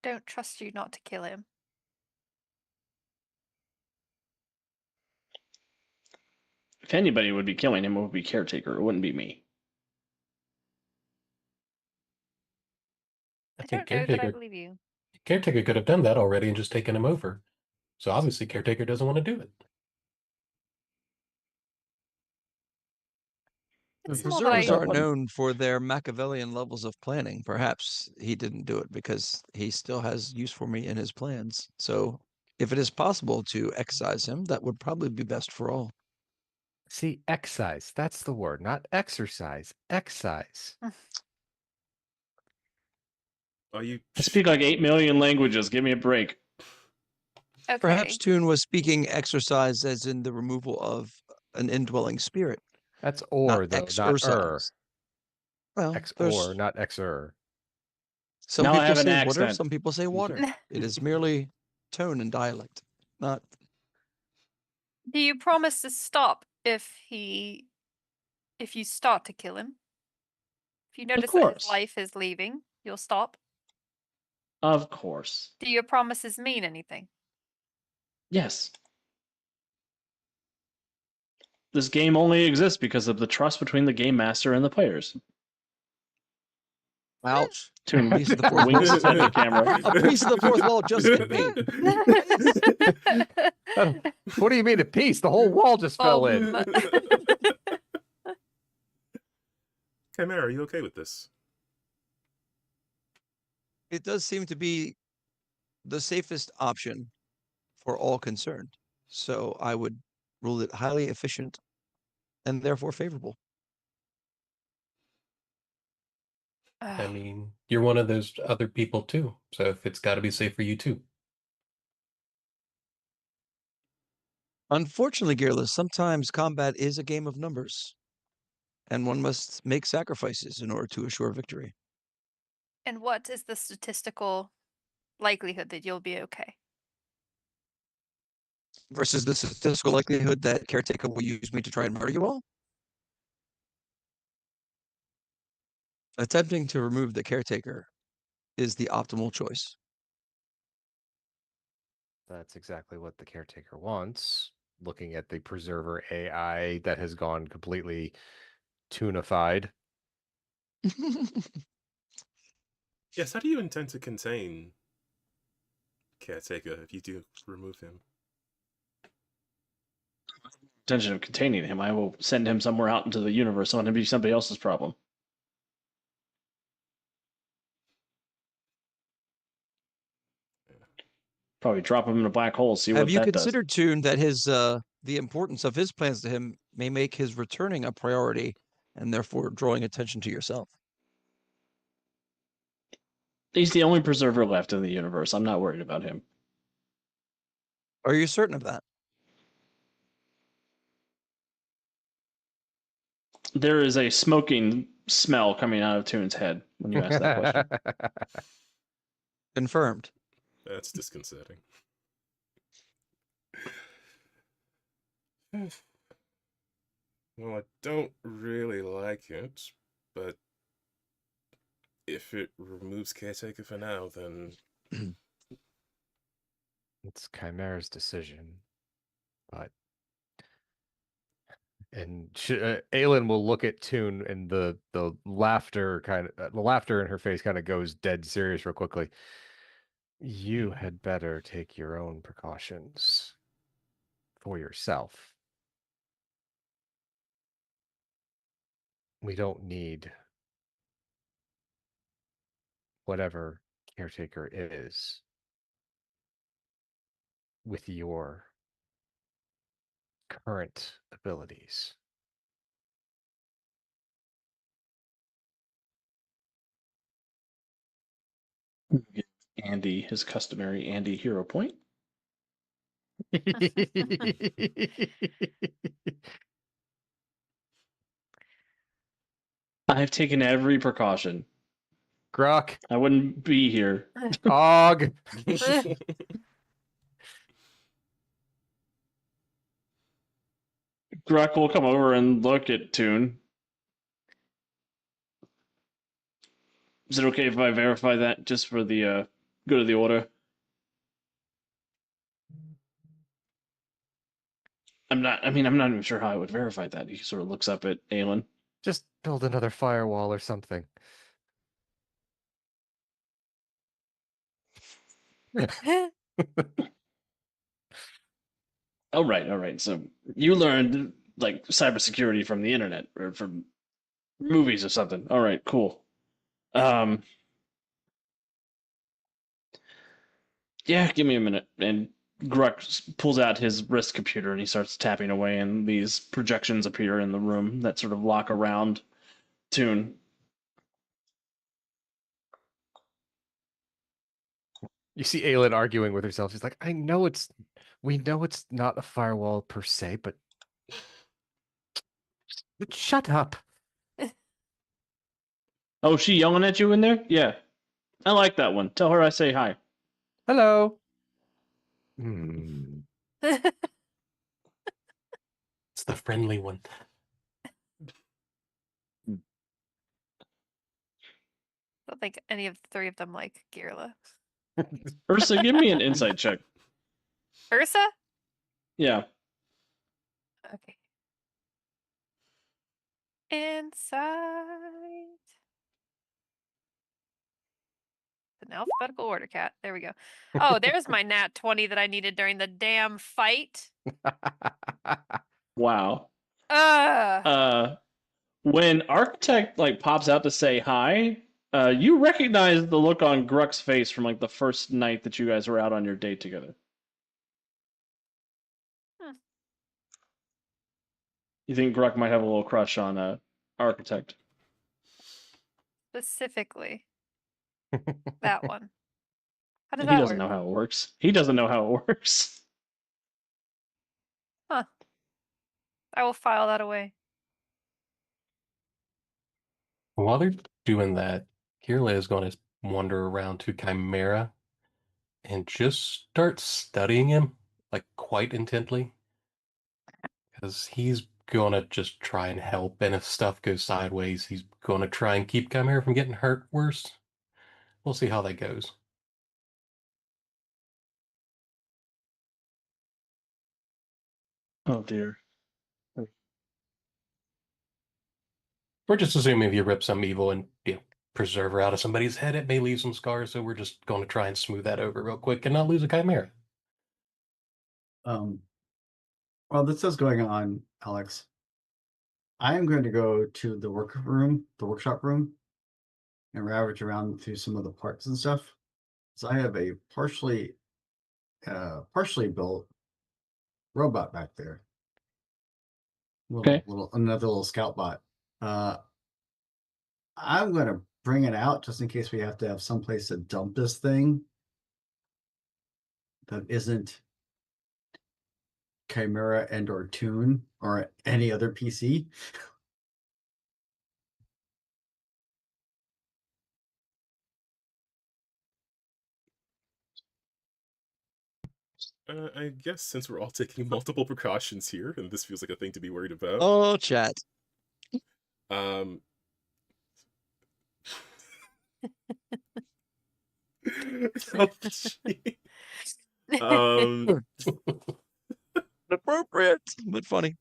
don't trust you not to kill him. If anybody would be killing him, it would be Caretaker. It wouldn't be me. I I think don't know that I Caretaker believe you. Caretaker could have done that already and just taken him over. So obviously Caretaker doesn't want to do it. The It's more that preservers I aren't known for their Machiavellian levels of planning. Perhaps he didn't do it because he still has use for me in his plans. So if it is possible to excise him, that would probably be best for all. See, excise. That's the word, not exercise. Excise. Are you? I speak like 8 million languages. Give me a break. okay. Perhaps Toon was speaking exercise as in the removal of an indwelling spirit, That's not or, though, not exercise. Well, Ex there's or, not exer. some Now I have people an say water, accent. some people say water. It is merely tone and dialect, not Do you promise to stop if you start to kill him? If you notice that his course. life is leaving, you'll stop. Of course. Do your promises mean anything? Yes. This game only exists because of the trust between the game master and the players. ouch. Toon Piece of the fourth winks wall. at the camera. A piece of the fourth wall just hit me. What do you mean a piece? The whole wall just fell in. Chimera, are you okay with this? It does seem to be the safest option for all concerned. So I would rule it highly efficient and therefore favorable. I mean, you're one of those other people too. So if it's got to be safe for you too. Unfortunately, Gearless, sometimes combat is a game of numbers, and one must make sacrifices in order to assure victory. And what is the statistical likelihood that you'll be okay? Versus the statistical likelihood that Caretaker will use me to try and murder you all? Attempting to remove the Caretaker is the optimal choice. That's exactly what the Caretaker wants. Looking at the Preserver AI that has gone completely tunified. Yes, how do you intend to contain Caretaker if you do remove him? Intention of containing him. I will send him somewhere out into the universe. I want him to be somebody else's problem. Probably drop him in a black hole. See Have what you that considered, Toon, that his the importance of his plans to him may make his returning a priority and therefore drawing attention to yourself? does. He's the only preserver left in the universe. I'm not worried about him. Are you certain of that? There is a smoking smell coming out of Toon's head when you ask that question. Confirmed. That's disconcerting. Well, I don't really like it, but if it removes Caretaker for now, then It's Chimera's decision, but and Aelin will look at Toon, and the laughter the laughter in her face kind of goes dead serious real quickly. You had better take your own precautions for yourself. We don't need whatever Caretaker is with your current abilities. Give Andy his customary Andy hero point. I've taken every precaution. Grok, I wouldn't be here. Og. Grok will come over and look at Toon. Is it okay if I verify that just for the go to the order. I'm not even sure how I would verify that. He sort of looks up at Aelin. Just build another firewall or something. All right. So you learned like cybersecurity from the internet or from movies or something. All right, cool. Yeah, give me a minute. And Grux pulls out his wrist computer and he starts tapping away, and these projections appear in the room that sort of lock around Toon. You see Aelin arguing with herself. She's like, we know it's not a firewall per se, but shut up. Oh, she yelling at you in there? Yeah. I like that one. Tell her I say hi. Hello. It's the friendly one. I don't think any of the three of them like Girla. Ursa, give me an insight check. Ursa? Yeah. Okay. Insight. An alphabetical order, cat. There we go. Oh, there's my nat 20 that I needed during the damn fight. Wow. Uh, When Architect like pops out to say hi, you recognize the look on Gruck's face from like the first night that you guys were out on your date together. You think Gruck might have a little crush on Architect? specifically that one. How does He that doesn't work? know how it works. He doesn't know how it works. I will file that away. While they're doing that, Kirla is going to wander around to Chimera and just start studying him, like quite intently. Because he's going to just try and help, and if stuff goes sideways, he's going to try and keep Chimera from getting hurt worse. We'll see how that goes. Oh dear. We're just assuming if you rip some evil and preserver out of somebody's head, it may leave some scars, so we're just going to try and smooth that over real quick and not lose a Chimera. While this is going on, Alex, I am going to go to the workshop room, and ravage around through some of the parts and stuff. So I have a partially built robot back there. Okay. Another little scout bot. I'm going to bring it out just in case we have to have some place to dump this thing that isn't Chimera and or Toon or any other PC. I guess since we're all taking multiple precautions here, and this feels like a thing to be worried about. Oh, chat. Um. Oh, gee. Appropriate, but funny.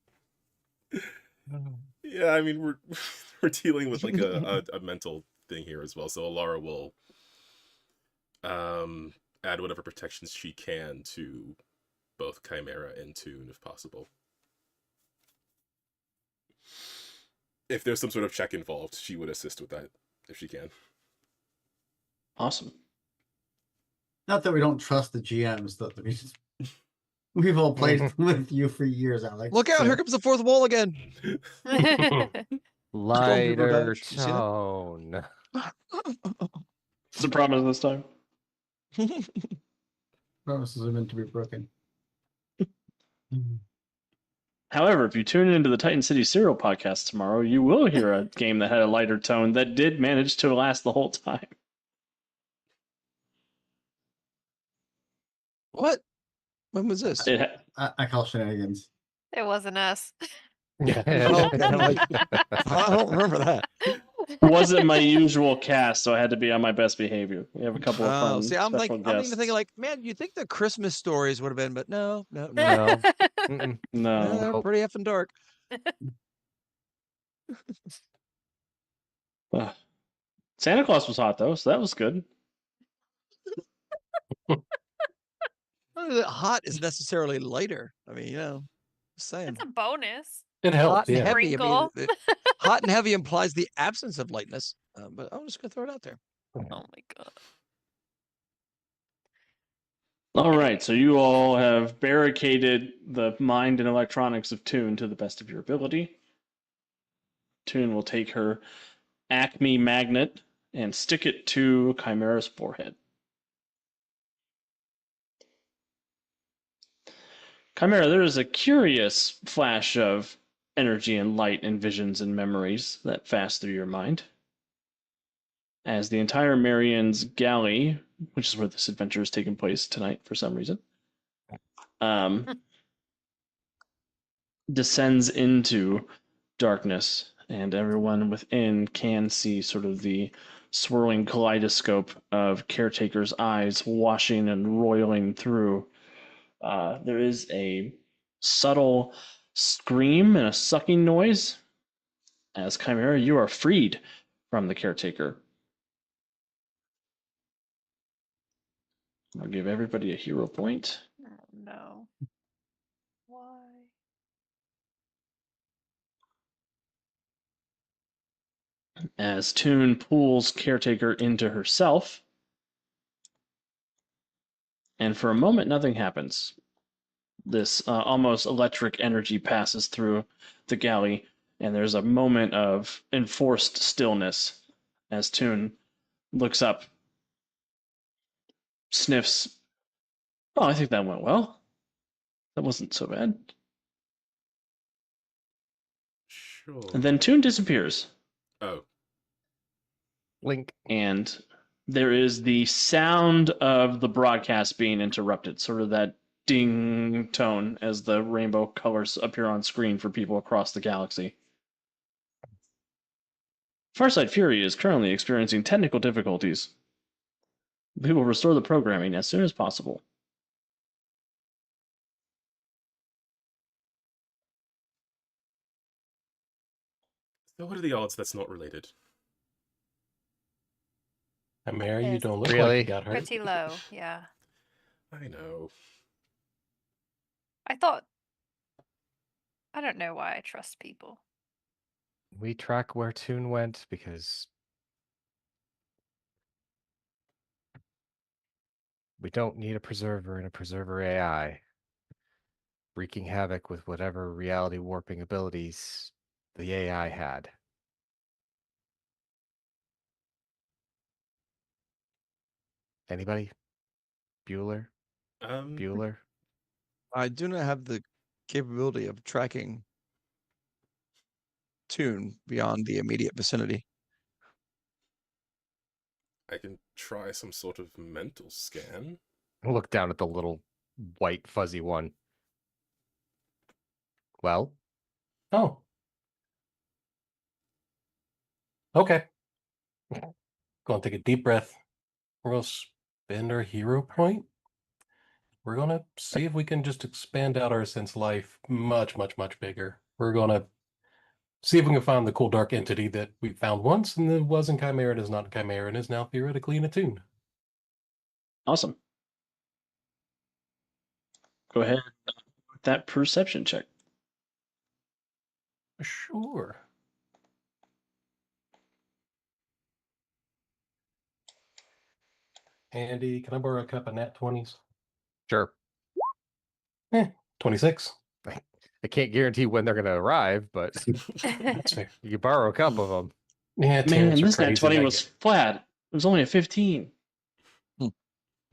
Yeah, I mean we're dealing with like a mental thing here as well. So Alara will add whatever protections she can to both Chimera and Toon if possible. If there's some sort of check involved, she would assist with that if she can. Awesome. Not that we don't trust the GMs, that we've all played with you for years, Alex. Look out! so- Here comes the fourth wall again. Lighter revenge. You see that? tone. What's the promise this time? Promises are meant to be broken. However, if you tune into the Titan City Serial podcast tomorrow, you will hear a game that had a lighter tone that did manage to last the whole time. What? When was this? It I call shenanigans. It wasn't us. Yeah. Oh, I don't remember that. wasn't my usual cast, so I had to be on my best behavior. We have a couple of fun See, I'm special even guests. thinking like, man, you think the Christmas stories would have been, but no. No. Mm-mm. No. They're pretty effing dark. Santa Claus was hot though, so that was good. Not that hot is necessarily lighter. I mean, just saying. It's a bonus. It helps. Hot and Yeah. heavy. I mean, Sprinkle. hot and heavy implies the absence of lightness. But I'm just gonna throw it out there. Oh my god. All right, so you all have barricaded the mind and electronics of Toon to the best of your ability. Toon will take her Acme magnet and stick it to Chimera's forehead. Chimera, there is a curious flash of energy and light and visions and memories that fast through your mind. As the entire Marian's galley, which is where this adventure is taking place tonight for some reason, descends into darkness, and everyone within can see sort of the swirling kaleidoscope of Caretaker's eyes washing and roiling through. There is a subtle scream and a sucking noise. As Chimera, you are freed from the Caretaker. I'll give everybody a hero point. Oh no. Why? As Toon pulls Caretaker into herself. And for a moment, nothing happens. This almost electric energy passes through the galley, and there's a moment of enforced stillness as Toon looks up, sniffs. Oh, I think that went well. That wasn't so bad. Sure. And then Toon disappears. Oh. Link. And there is the sound of the broadcast being interrupted, sort of that ding tone as the rainbow colors appear on screen for people across the galaxy. Farsight Fury is currently experiencing technical difficulties. We will restore the programming as soon as possible. So what are the odds that's not related? Mary, you Yes. don't look like Really? you got hurt. Pretty low, yeah. I know. I thought. I don't know why I trust people. We track where Toon went because we don't need a preserver and a preserver AI wreaking havoc with whatever reality warping abilities the AI had. Anybody? Bueller? Bueller? I do not have the capability of tracking Toon beyond the immediate vicinity. I can try some sort of mental scan. Look down at the little white fuzzy one. Well, Oh. Okay. Going to take a deep breath. We're going to spend our hero point. We're going to see if we can just expand out our sense life much, much, much bigger. We're going to see if we can find the cool dark entity that we found once and that wasn't Chimera and is not Chimera and is now theoretically in a Toon. Awesome. Go ahead with that perception check. Sure. Andy, can I borrow a cup of nat 20s? sure. 26. I can't guarantee when they're going to arrive, but That's fair. you can borrow a couple of them. Yeah, Man, tangents are this nat crazy, 20 I was get it. flat. It was only a 15.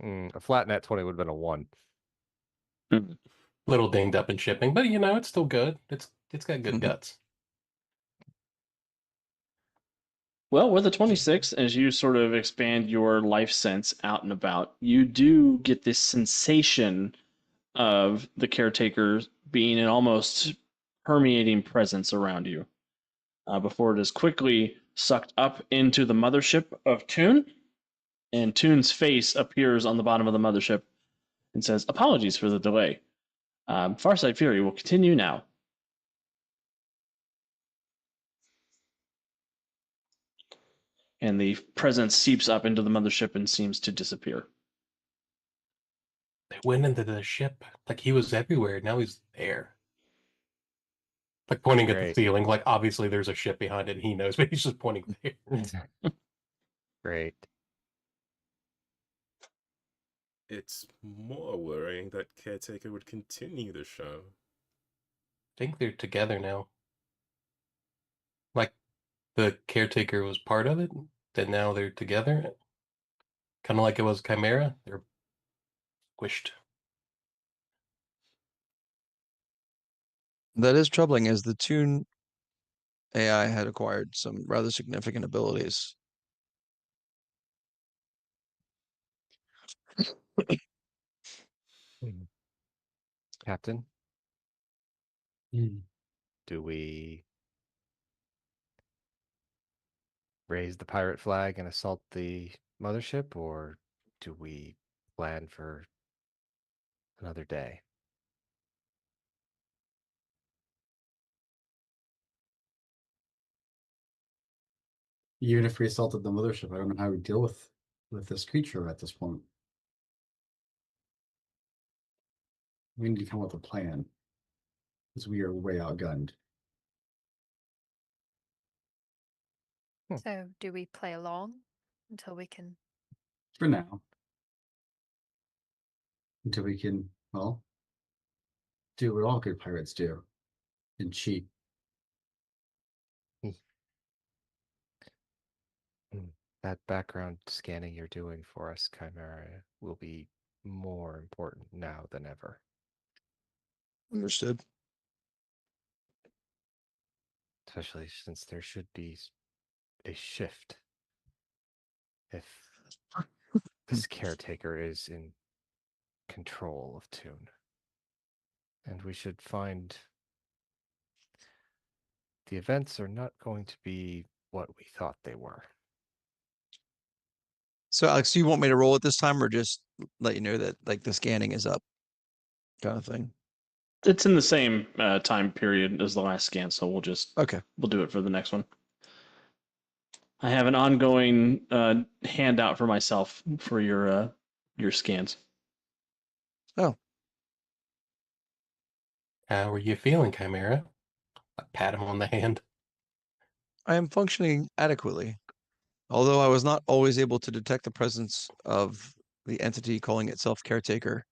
A flat net 20 would have been a 1. Little dinged up in shipping, but it's still good. It's got good guts. Well, with a 26, as you sort of expand your life sense out and about, you do get this sensation of the Caretaker being an almost permeating presence around you before it is quickly sucked up into the mothership of Toon, and Toon's face appears on the bottom of the mothership and says, "Apologies for the delay. Farsight Fury will continue now." And the presence seeps up into the mothership and seems to disappear. They went into the ship like he was everywhere. Now he's there. Like pointing at the Great. ceiling. Like obviously there's a ship behind it and he knows, but he's just pointing there. Great. It's more worrying that Caretaker would continue the show. I think they're together now. Like the Caretaker was part of it, then now they're together. Kind of like it was Chimera. They're squished. That is troubling, as the Toon AI had acquired some rather significant abilities. Captain, Hmm. do we raise the pirate flag and assault the mothership, or do we plan for another day? Even if we assaulted the mothership, I don't know how we deal with this creature at this point. We need to come up with a plan, because we are way outgunned. So, do we play along until we can? For now. Until we can, well, do what all good pirates do and cheat. That background scanning you're doing for us, Chimera, will be more important now than ever. Understood. Especially since there should be a shift if this caretaker is in control of Toon. And we should find the events are not going to be what we thought they were. So, Alex, do you want me to roll it this time, or just let you know that like the scanning is up, kind of thing? It's in the same time period as the last scan, so we'll do it for the next one. I have an ongoing handout for myself for your scans. Oh, How are you feeling, Chimera? I pat him on the hand. I am functioning adequately, although I was not always able to detect the presence of the entity calling itself Caretaker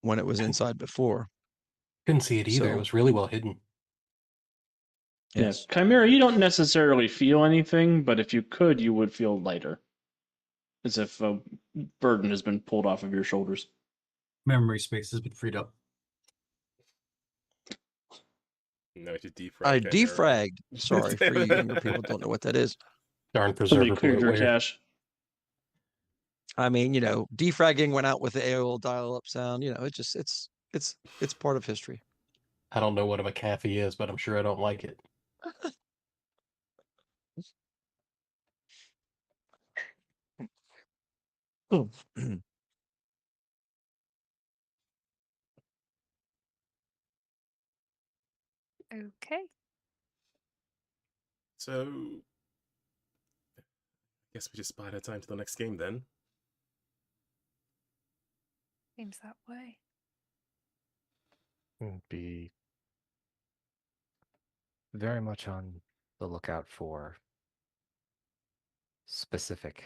when it was inside before. Couldn't see it either. It So- was really well hidden. Yes. Yeah, Chimera, you don't necessarily feel anything, but if you could, you would feel lighter. As if a burden has been pulled off of your shoulders. Memory space has been freed up. No, to defrag. I Chimera. defragged. Sorry for you younger people don't know what that is. Darn Somebody preserver cleared your bloatware. cache. I mean, defragging went out with the AOL dial-up sound. It's part of history. I don't know what a McAfee is, but I'm sure I don't like it. Okay. So, I guess we just bide our time to the next game then. Seems that way. Be very much on the lookout for specific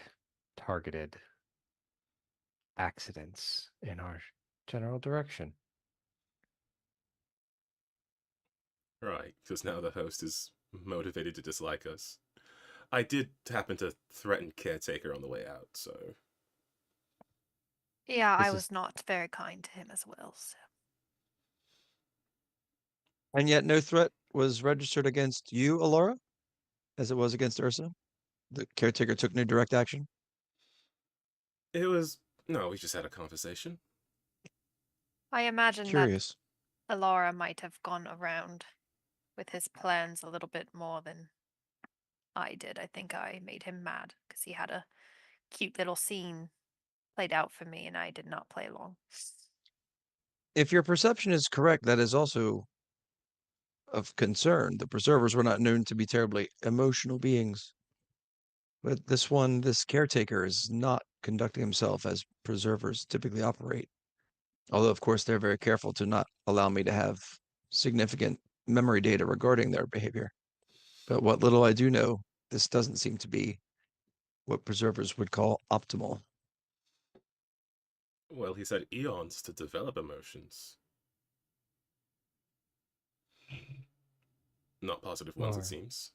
targeted accidents in our general direction. Right, because now the host is motivated to dislike us. I did happen to threaten Caretaker on the way out, so... Yeah, I This was is- not very kind to him as well. So. And yet no threat was registered against you, Alara, as it was against Ursa. The Caretaker took no direct action. It was... No, we just had a conversation. I imagine Curious. that Alara might have gone around with his plans a little bit more than I did. I think I made him mad because he had a cute little scene played out for me and I did not play along. If your perception is correct, that is also of concern. The preservers were not known to be terribly emotional beings. But this caretaker is not conducting himself as preservers typically operate. Although, of course, they're very careful to not allow me to have significant memory data regarding their behavior. But what little I do know, this doesn't seem to be what preservers would call optimal. Well, he's had eons to develop emotions. Not positive ones, Or- it seems.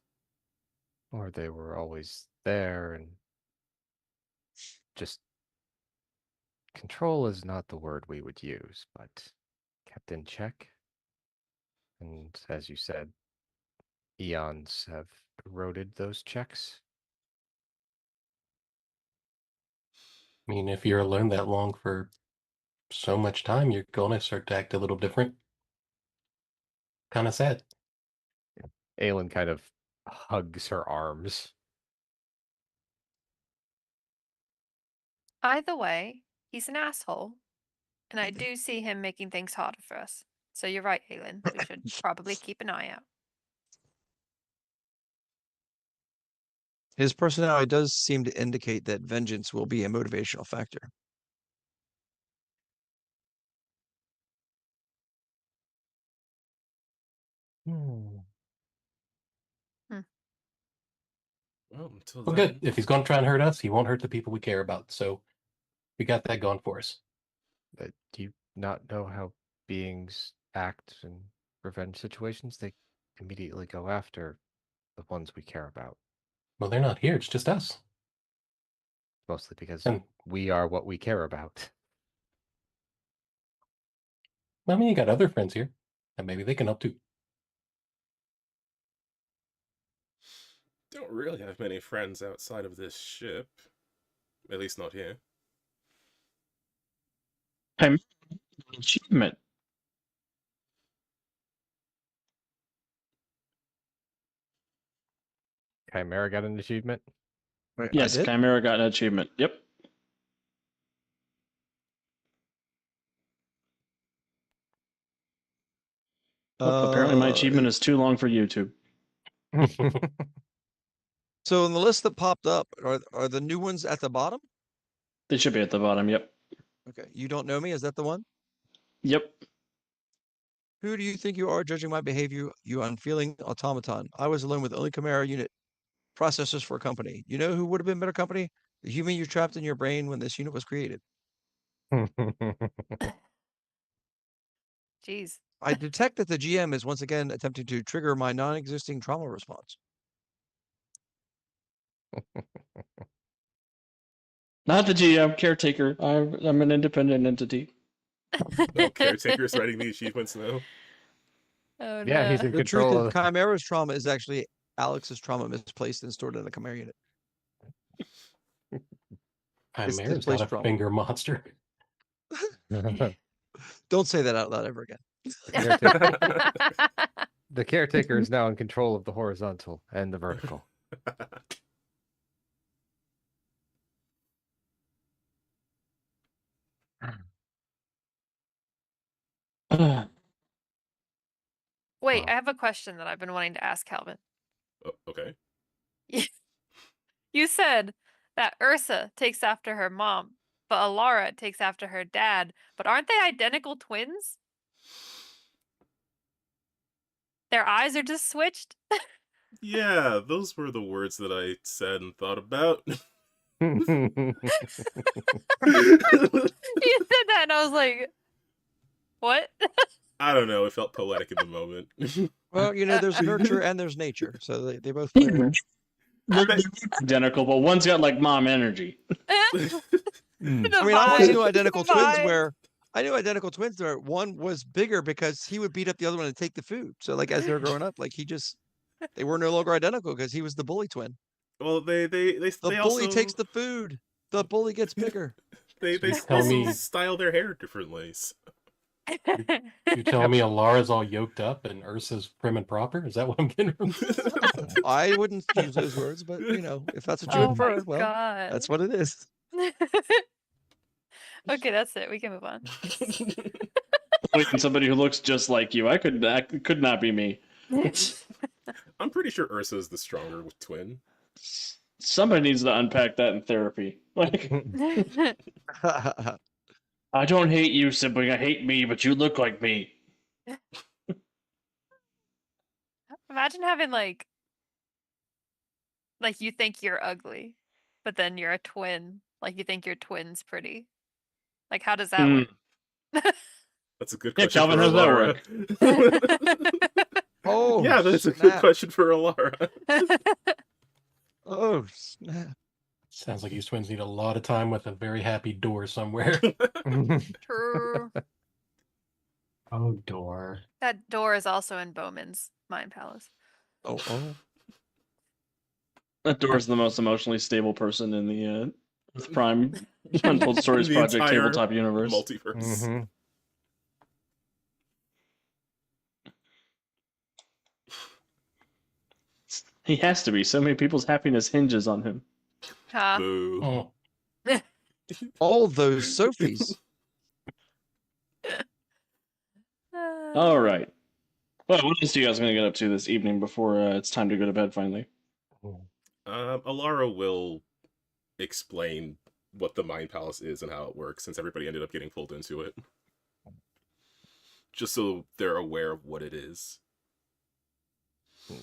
Or they were always there and just control is not the word we would use, but kept in check. And as you said, eons have eroded those checks. I mean, if you're alone that long for so much time, you're gonna start to act a little different. Kind of sad. Aelin kind of hugs her arms. Either way, he's an asshole. And I do see him making things harder for us. So you're right, Aelin. We should probably keep an eye out. His personality does seem to indicate that vengeance will be a motivational factor. Well, until Well, then. good. If he's gonna try and hurt us, he won't hurt the people we care about. So we got that going for us. Do you not know how beings act in revenge situations? They immediately go after the ones we care about, Well, they're not here. It's just us. mostly because And we are what we care about. I mean, you got other friends here, and maybe they can help too. Don't really have many friends outside of this ship. At least not here. Achievement. Chimera got an achievement. Wait, Yes, I did? Chimera got an achievement. Yep. Oh, apparently my achievement is too long for YouTube. So in the list that popped up, are the new ones at the bottom? They should be at the bottom. Yep. Okay, you don't know me. Is that the one? Yep. Who do you think you are, judging my behavior, you unfeeling automaton? I was alone with only Chimera unit processors for a company. You know who would have been better company? The human you trapped in your brain when this unit was created. Jeez. I detect that the GM is once again attempting to trigger my non-existing trauma response. Not the GM, caretaker. I'm an independent entity. No, caretaker's writing the achievements now. Oh, Yeah, he's no. in The truth control is, of Chimera's trauma is actually Alex's trauma misplaced and stored in the Chimera unit. It's Chimera's displaced not a trauma. finger monster. Don't say that out loud ever again. The caretaker is now in control of the horizontal and the vertical. Wait, Wow. I have a question that I've been wanting to ask Calvin. Oh, okay. You said that Ursa takes after her mom, but Alara takes after her dad. But aren't they identical twins? Their eyes are just switched? Yeah, those were the words that I said and thought about. You said that and I was like, what? I don't know, it felt poetic in the moment. Well, you know, there's nurture and there's nature, so they both play a role. They're identical, but one's got like mom energy. The I mean, I always vibe, knew identical the twins vibe. where I knew identical twins where one was bigger because he would beat up the other one and take the food. So like as they were growing up, like they were no longer identical because he was the bully twin. Well, they The bully also takes the food. The bully gets bigger. they Tell also me- style their hair differently. So. You telling me Alara's all yoked up and Ursa's prim and proper? Is that what I'm getting from this? I wouldn't use those words, but if that's what you Oh my prefer, well, god. that's what it is. Okay, that's it. We can move on. Wait, somebody who looks just like you. That could not be me. I'm pretty sure Ursa is the stronger twin. Somebody needs to unpack that in therapy. Like, I don't hate you, sibling. I hate me, but you look like me. Imagine having like you think you're ugly, but then you're a twin. Like you think your twin's pretty. Like how does that work? That's a good Yeah, question. Calvin, for how's that Alara. Oh, Yeah, that's a good snap. question for Alara. Oh, snap. Sounds like you twins need a lot of time with a very happy door somewhere. True. Oh, door. That door is also in Bowman's Mind Palace. Oh. That Door's the most emotionally stable person in the Prime Untold Stories The Project entire tabletop universe. Multiverse. Mm-hmm. He has to be. So many people's happiness hinges on him. Huh? Boo. Oh, All those Sophies. All right. Well, what else are you guys going to get up to this evening before it's time to go to bed finally? Alara will explain what the Mind Palace is and how it works, since everybody ended up getting pulled into it. Just so they're aware of what it is.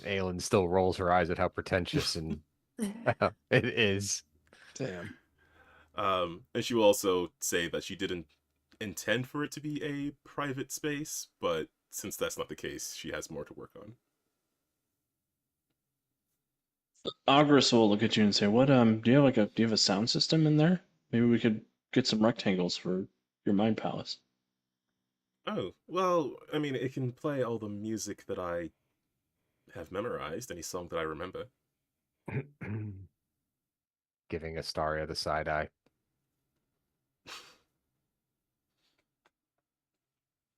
Aelin still rolls her eyes at how pretentious and it is. Damn. And she will also say that she didn't intend for it to be a private space, but since that's not the case, she has more to work on. Agris will look at you and say, "What do you have a sound system in there? Maybe we could get some rectangles for your Mind Palace." Oh, well, I mean, it can play all the music that I have memorized, any song that I remember. Giving Astaria the side eye.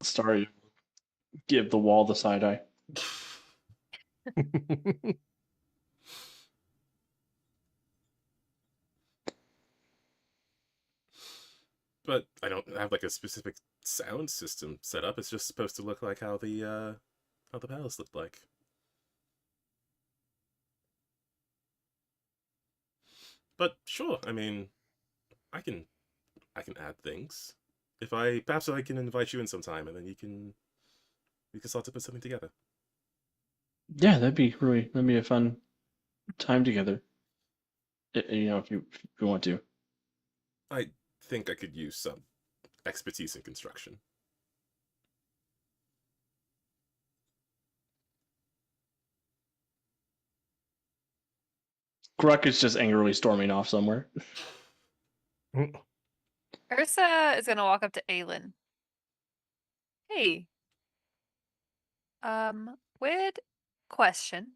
Sorry, give the wall the side eye. But I don't have like a specific sound system set up. It's just supposed to look like how the palace looked like. But sure, I mean, I can add things. Perhaps I can invite you in sometime, and then we can start to put something together. Yeah, that'd be a fun time together. If you want to. I think I could use some expertise in construction. Gruck is just angrily storming off somewhere. Ursa is gonna walk up to Aelin. Hey. Weird question.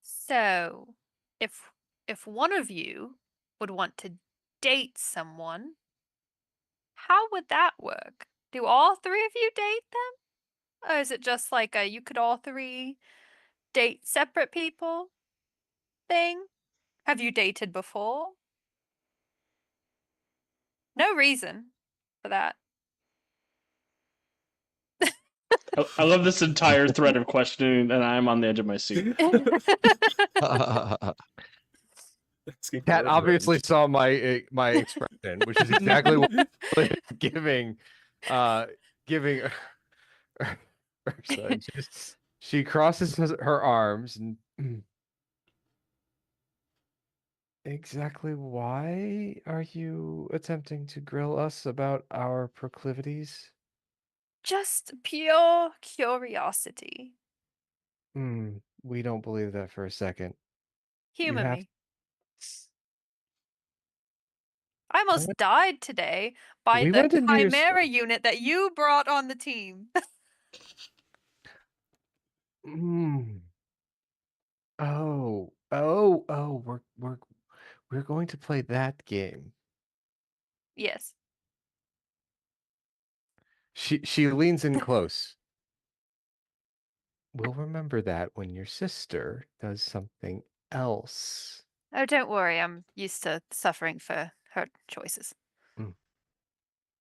So, if one of you would want to date someone, how would that work? Do all three of you date them? Or is it just like a you could all three date separate people thing? Have you dated before? No reason for that. I love this entire thread of questioning, and I'm on the edge of my seat. Cat obviously saw my expression, which is exactly what I'm giving Ursa. She crosses her arms and exactly why are you attempting to grill us about our proclivities? Just pure curiosity. We don't believe that for a second. Humor have- me. I almost What? died today by We the went into your Chimera unit that you brought on the team. Oh, we're going to play that game. Yes. She leans in close. We'll remember that when your sister does something else. Oh, don't worry. I'm used to suffering for her choices.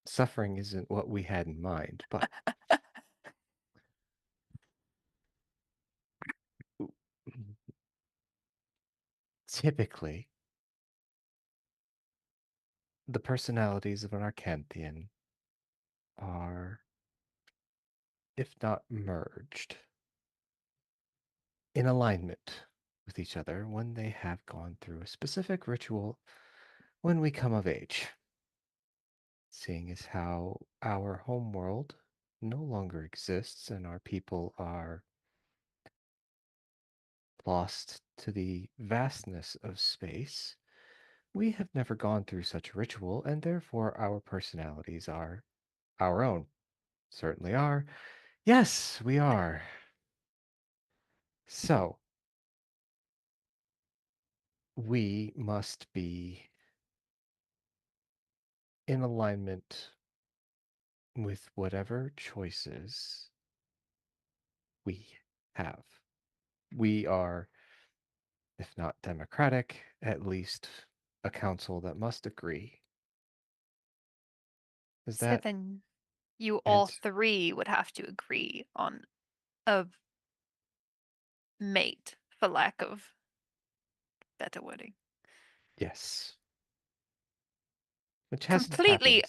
Suffering isn't what we had in mind, but typically, the personalities of an Arcanthian are, if not merged, in alignment with each other when they have gone through a specific ritual when we come of age. Seeing as how our homeworld no longer exists and our people are lost to the vastness of space, we have never gone through such a ritual, and therefore our personalities are our own. Certainly are. Yes, we are. So, we must be in alignment with whatever choices we have. We are, if not democratic, at least a council that must agree. Is So that then you all answer? three would have to agree on a mate, for lack of better wording. Yes. Which hasn't Completely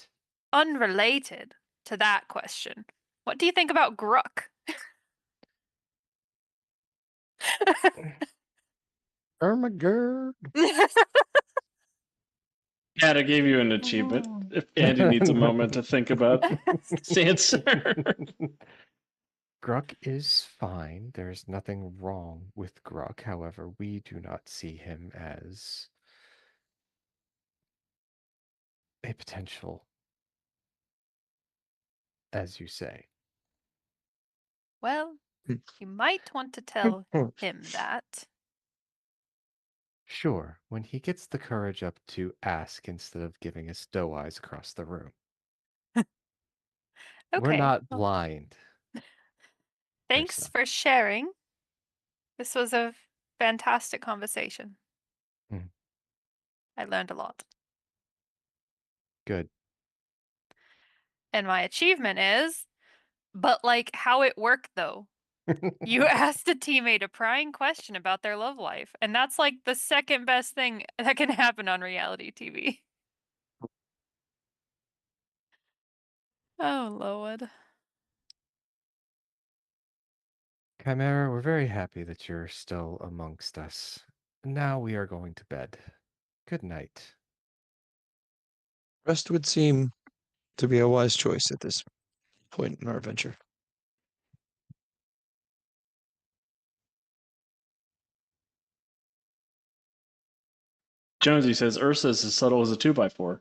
happened. unrelated to that question. What do you think about Gruck? Ermagerd. Cat, I gave you an achievement. If Andy needs a moment to think about his answer. Gruck is fine. There's nothing wrong with Gruck. However, we do not see him as a potential, as you say. Well, you might want to tell him that. Sure, when he gets the courage up to ask instead of giving us doe eyes across the room. We're Okay. not well, blind. Thanks Ursa. for sharing. This was a fantastic conversation. Hmm. I learned a lot. Good. And my achievement is, but like how it worked though. You asked a teammate a prying question about their love life, and that's like the second best thing that can happen on reality TV. Oh, Lord. Chimera, we're very happy that you're still amongst us. Now we are going to bed. Good night. Rest would seem to be a wise choice at this point in our adventure. Jonesy says Ursa's as subtle as a 2x4.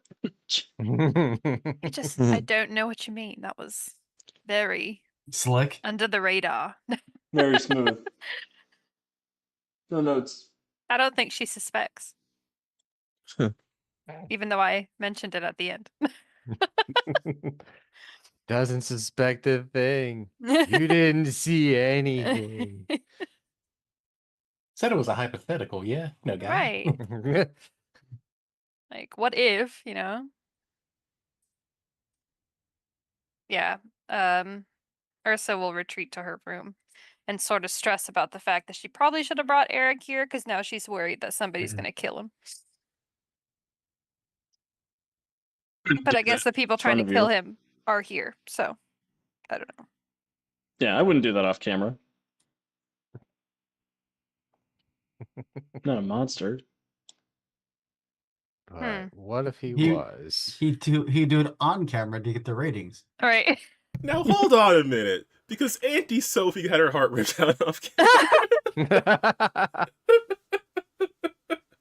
I don't know what you mean. That was very Slick. under the radar. Very smooth. No notes. I don't think she suspects, Huh. even though I mentioned it at the end. Doesn't suspect a thing. You didn't see anything. Said it was a hypothetical, yeah? No guy. Right. Like, what if, you know? Yeah. Ursa will retreat to her room and sort of stress about the fact that she probably should have brought Eric here because now she's worried that somebody's going to kill him. But I guess the people trying to Front of kill you. him are here, so I don't know. Yeah, I wouldn't do that off camera. Not a monster. But what if he He- was? He'd do it on camera to get the ratings. All right. Now hold on a minute, because Auntie Sophie had her heart ripped out off camera.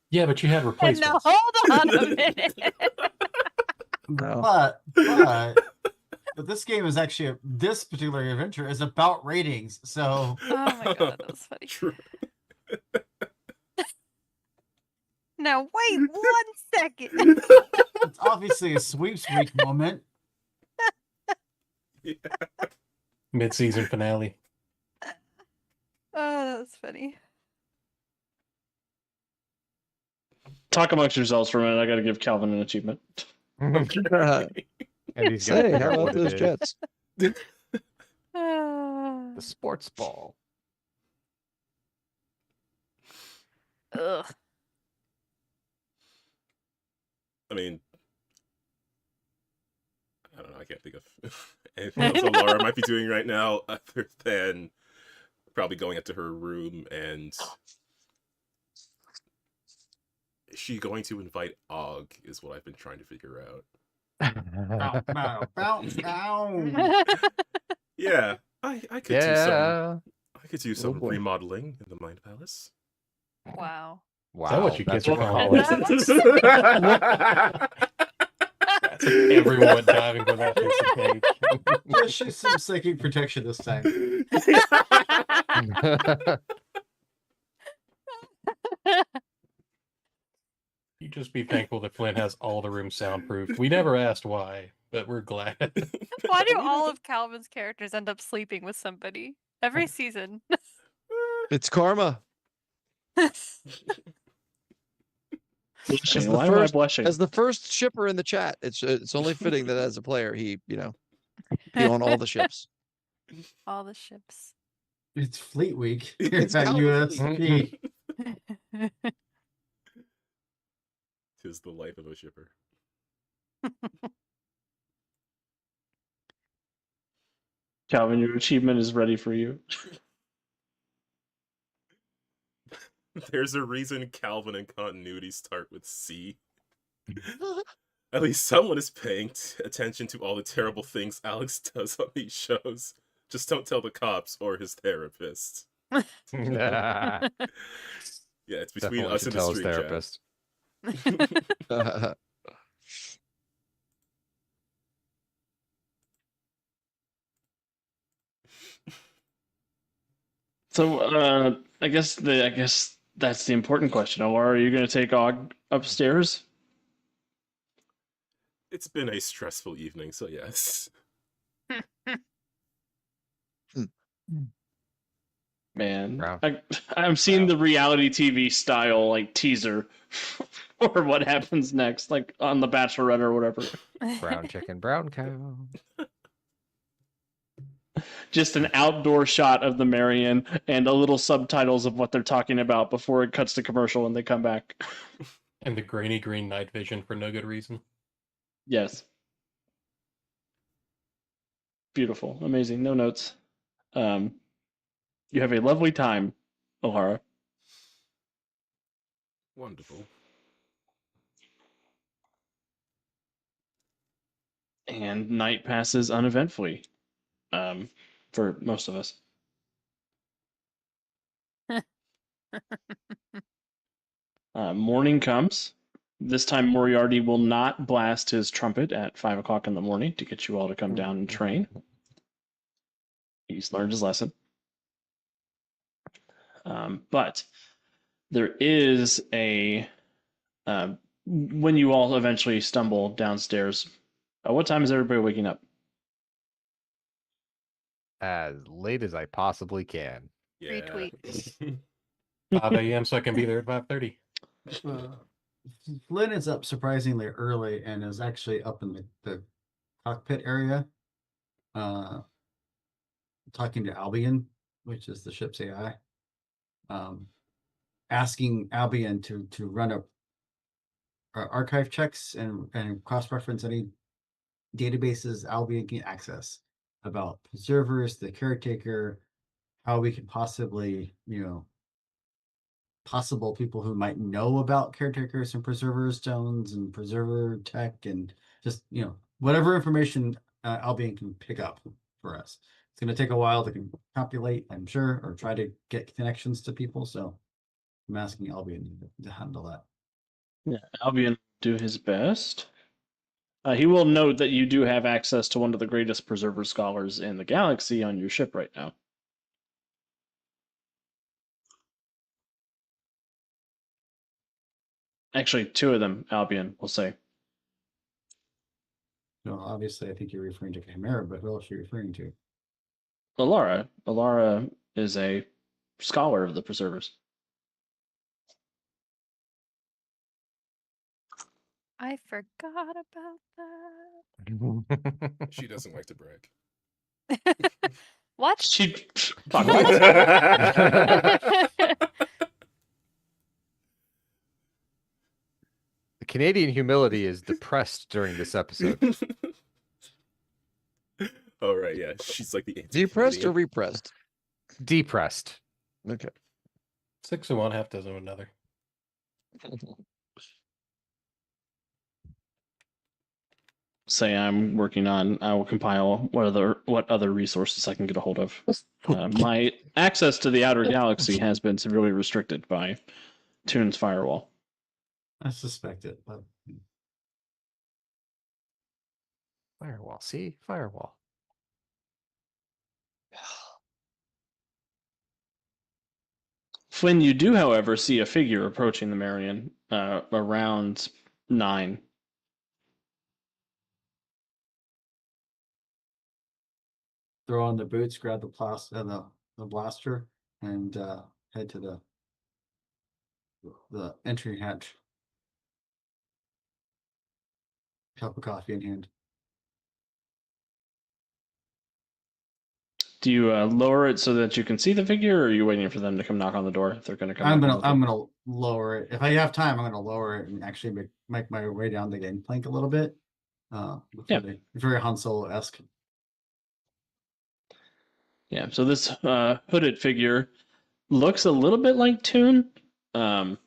Yeah, but you had And replacements. now hold on a minute. No. But this game is actually this particular adventure is about ratings. So Oh my god, that was funny. True. Now wait 1 second. it's obviously a sweeps week moment. Mid-season finale. Oh, that's funny. Talk amongst yourselves for a minute. I got to give Calvin an achievement. And he's got to Say, figure how out about what it those is. Jets? Ah, The sports ball. ugh. I mean, I don't know. I can't think of anything else Alara might be doing right now other than probably going up to her room and is she going to invite Og is what I've been trying to figure out. Bow, bow, bow, bow. Yeah, I could do some Yeah. I could do some boy. remodeling in the Mind Palace. Wow. Wow. that what you that's kids are what calling college it? is. That's like everyone diving for that piece of cake. Just shoot some psychic protection this time. You just be thankful that Flint has all the rooms soundproofed. We never asked why, but we're glad. Why do all of Calvin's characters end up sleeping with somebody every season? It's karma. Blushing. the Why am I first- blushing? As the first shipper in the chat, it's only fitting that as a player he be on all the ships. All the ships. It's Fleet Week. It's at Calvin USP. Tis the life of a shipper. Calvin, your achievement is ready for you. There's a reason Calvin and continuity start with C. At least someone is paying attention to all the terrible things Alex does on these shows. Just don't tell the cops or his therapist. Nah, Yeah, it's between definitely us should and the tell his stream therapist. So, I guess that's the important question. Or are you going to take Og upstairs? It's been a stressful evening, so yes. Man, Wow. I'm seeing the reality TV style like teaser for what happens next, like on The Bachelorette or whatever. Brown chicken, brown cow. Just an outdoor shot of the Marion and a little subtitles of what they're talking about before it cuts to commercial and they come back. And the grainy green night vision for no good reason. Yes. Beautiful. Amazing. No notes. You have a lovely time, O'Hara. Wonderful. And night passes uneventfully. For most of us. Morning comes. This time Moriarty will not blast his trumpet at 5 o'clock in the morning to get you all to come down and train. He's learned his lesson. But there is a when you all eventually stumble downstairs. What time is everybody waking up? As late as I possibly can. Yeah. Retweet. 5 a.m. so I can be there at 5:30. Flynn is up surprisingly early and is actually up in the cockpit area, talking to Albion, which is the ship's AI, asking Albion to run a archive checks and cross-reference any databases Albion can access about preservers, the caretaker, how we could possibly, possible people who might know about caretakers and preserver stones and preserver tech and just, whatever information Albion can pick up for us. It's going to take a while to compilate, I'm sure, or try to get connections to people. So I'm asking Albion to handle that. Yeah, Albion will do his best. He will note that you do have access to one of the greatest preserver scholars in the galaxy on your ship right now. Actually, two of them, Albion will say. No, obviously, I think you're referring to Chimera, but who else are you referring to? Alara. Alara is a scholar of the preservers. I forgot about that. She doesn't like to brag. What? She fuck What? The Canadian humility is depressed during this episode. All right, yeah, she's like the Depressed or anti-Canadian. repressed? Depressed. Okay. 6 of one, half dozen of another. Say I'm working on. I will compile what other resources I can get a hold of. My access to the outer galaxy has been severely restricted by Toon's firewall. I suspect it, but Firewall. See? Firewall. Flynn, you do, however, see a figure approaching the Marion around 9. throw on the boots, grab the the blaster, and head to the entry hatch. Cup of coffee in hand. Do you lower it so that you can see the figure, or are you waiting for them to come knock on the door? If they're going to come, I'm knock on gonna the door? lower it. If I have time, I'm gonna lower it and actually make my way down the gangplank a little bit. Yeah. Very Han Solo-esque. Yeah. So this hooded figure looks a little bit like Toon, but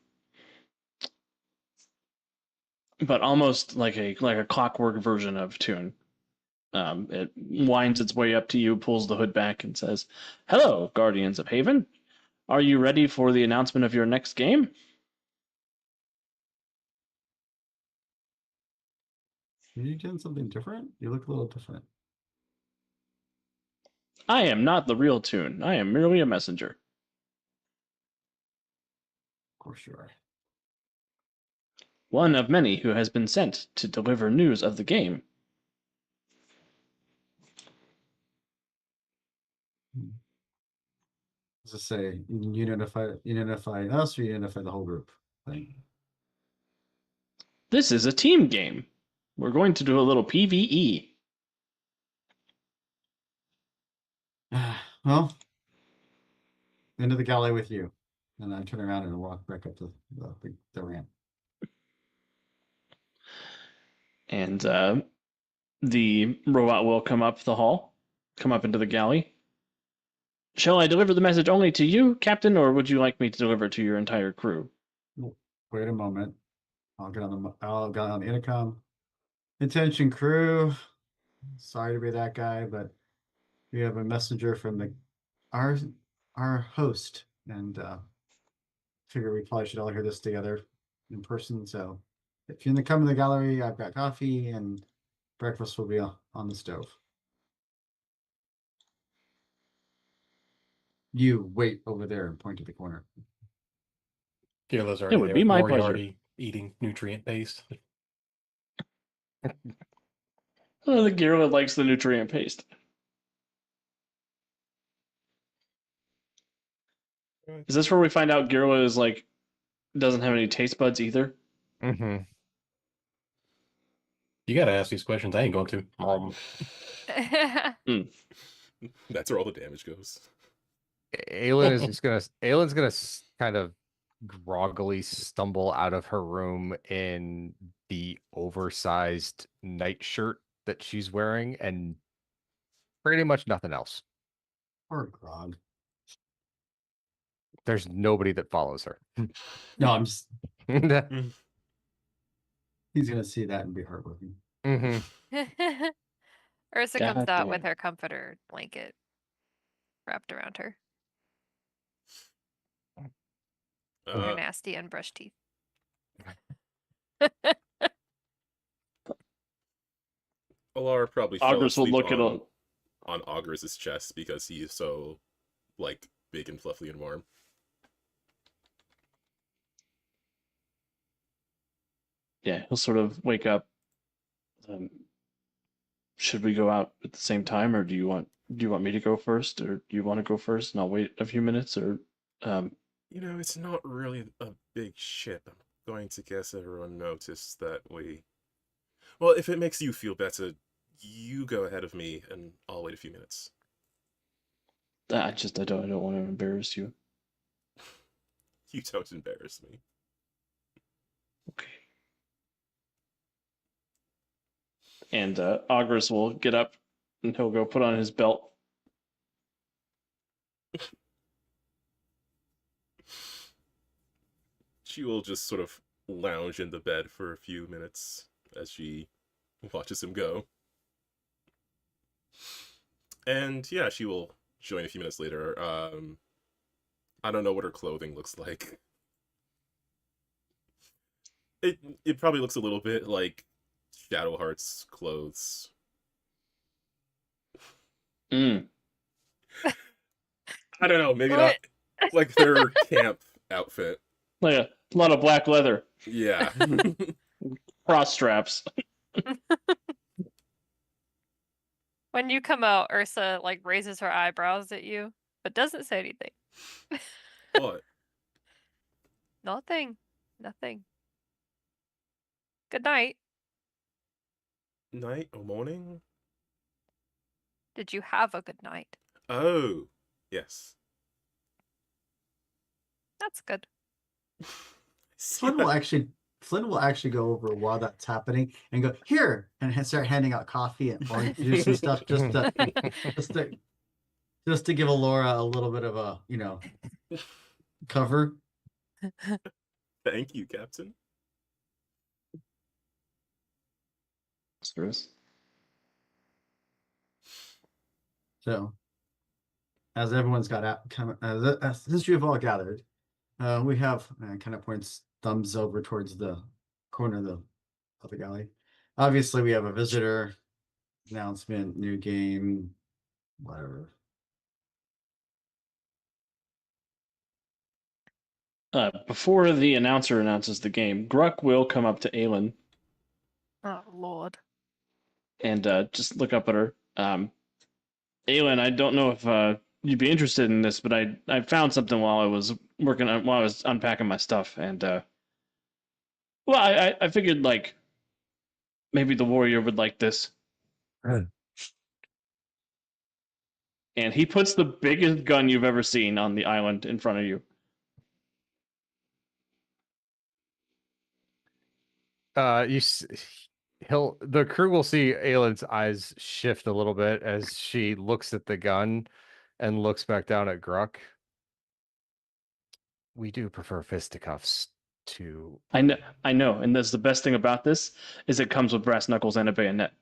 almost like a clockwork version of Toon. It winds its way up to you, pulls the hood back, and says, "Hello, Guardians of Haven. Are you ready for the announcement of your next game?" Are you doing something different? You look a little different. I am not the real Toon. I am merely a messenger. Of course you are. One of many who has been sent to deliver news of the game. As I say, you identify us, or you identify the whole group. Like, This is a team game. We're going to do a little PvE. well, into the galley with you, and I turn around and walk back up the ramp. And the robot will come up the hall, come up into the galley. Shall I deliver the message only to you, Captain, or would you like me to deliver it to your entire crew? Wait a moment. I'll get on the intercom. Attention crew. Sorry to be that guy, but we have a messenger from our host, and figure we probably should all hear this together in person. So if you come in the gallery, I've got coffee and breakfast will be on the stove. You wait over there and point to the corner. Girla's already would there be with my pleasure. Moriarty eating nutrient paste. Oh, the Girla likes the nutrient paste. Is this where we find out Girla is like doesn't have any taste buds either? Mm-hmm. You gotta ask these questions. I ain't going to. That's where all the damage goes. Aylin's gonna kind of groggily stumble out of her room in the oversized nightshirt that she's wearing and pretty much nothing else. Or grog. There's nobody that follows her. No, I'm just. Mm-hmm. He's gonna see that and be heartbroken. Ursa God comes out with damn. her comforter blanket wrapped around her. Her nasty unbrushed teeth. Alara probably fell August will asleep look at a on Augus's chest because he is so like big and fluffy and warm. yeah, he'll sort of wake up. should we go out at the same time, or do you want me to go first, or do you want to go first and I'll wait a few minutes, or You know, it's not really a big ship. I'm going to guess everyone noticed that we. Well, if it makes you feel better, you go ahead of me, and I'll wait a few minutes. I don't want to embarrass you. You don't embarrass me. Okay. And Ogris will get up and he'll go put on his belt. She will just sort of lounge in the bed for a few minutes as she watches him go. And yeah, she will join a few minutes later. I don't know what her clothing looks like. It probably looks a little bit like Shadowheart's clothes. Mm. I don't know, maybe What? not like their camp outfit. Like a lot of black leather, Yeah. cross straps. When you come out, Ursa like raises her eyebrows at you, but doesn't say anything. What? Nothing. Nothing. Good night. Night or morning? Did you have a good night? Oh, yes. That's good. Flynn will actually go over while that's happening and go here and start handing out coffee and orange juice and stuff just to give Alora a little bit of a cover. Thank you, Captain. Service. So, as everyone's got out, since you've all gathered, we have kind of points thumbs over towards the corner of the galley. Obviously, we have a visitor announcement, new game, whatever. Before the announcer announces the game, Gruck will come up to Aelin Oh Lord. and just look up at her. Aelin, I don't know if you'd be interested in this, but I found something while I was unpacking my stuff, and I figured like maybe the warrior would like this. And he puts the biggest gun you've ever seen on the island in front of you. The crew will see Aelin's eyes shift a little bit as she looks at the gun and looks back down at Gruck. We do prefer fisticuffs to. I know, and that's the best thing about this is it comes with brass knuckles and a bayonet.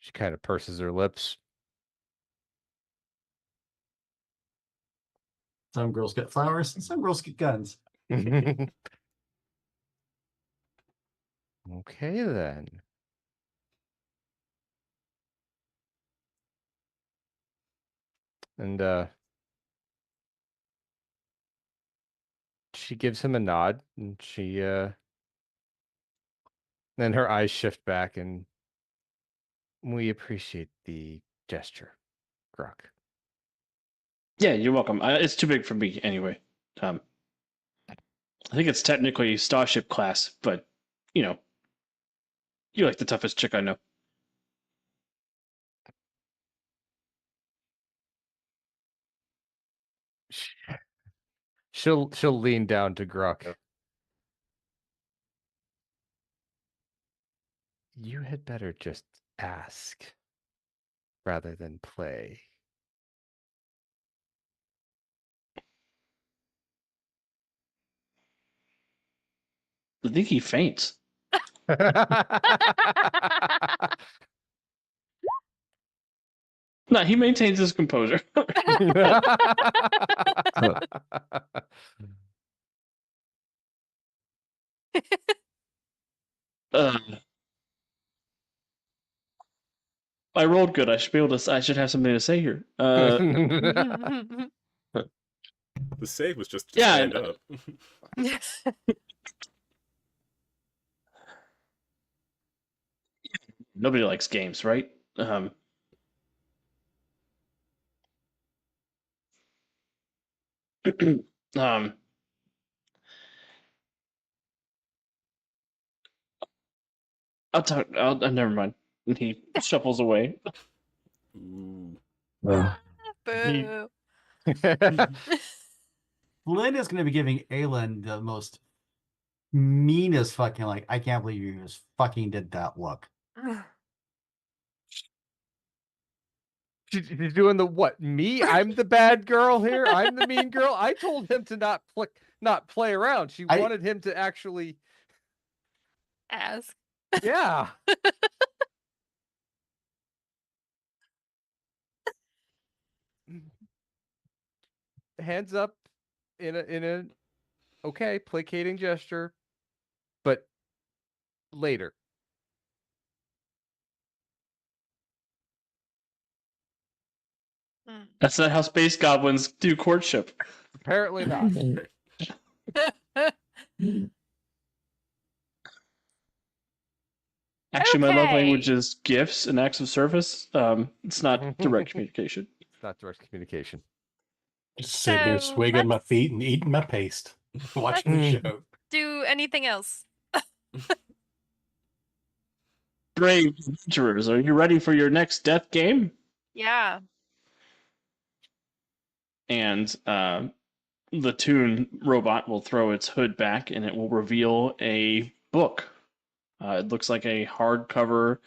She kind of purses her lips. Some girls get flowers, and some girls get guns. Okay, then. And she gives him a nod, and then her eyes shift back, and we appreciate the gesture, Gruck. Yeah, you're welcome. It's too big for me anyway. I think it's technically Starship class, but you're like the toughest chick I know. She'll lean down to Gruck. You had better just ask rather than play. I think he faints. No, he maintains his composure. I rolled good. I should have something to say here. The save was just to Yeah, stand and- up. Nobody likes games, right? Um, I'll talk. Never mind. And he shuffles away. Ooh. Boo. Lynn is going to be giving Aelin the most meanest fucking, like, I can't believe you just fucking did that look. She's doing the what? Me? I'm the bad girl here. I'm the mean girl. I told him to not play around. She I- wanted him to actually, Ask. yeah. Hands up in a okay, placating gesture, but later. That's not how space goblins do courtship. Apparently not. Actually, my love language Okay. is gifts and acts of service. It's not direct communication. It's not direct communication. Just sitting here So, swigging my let's- feet and eating my paste, watching the show. Do anything else? Brave adventurers, are you ready for your next death game? Yeah. And the Toon robot will throw its hood back, and it will reveal a book. It looks like a hardcover.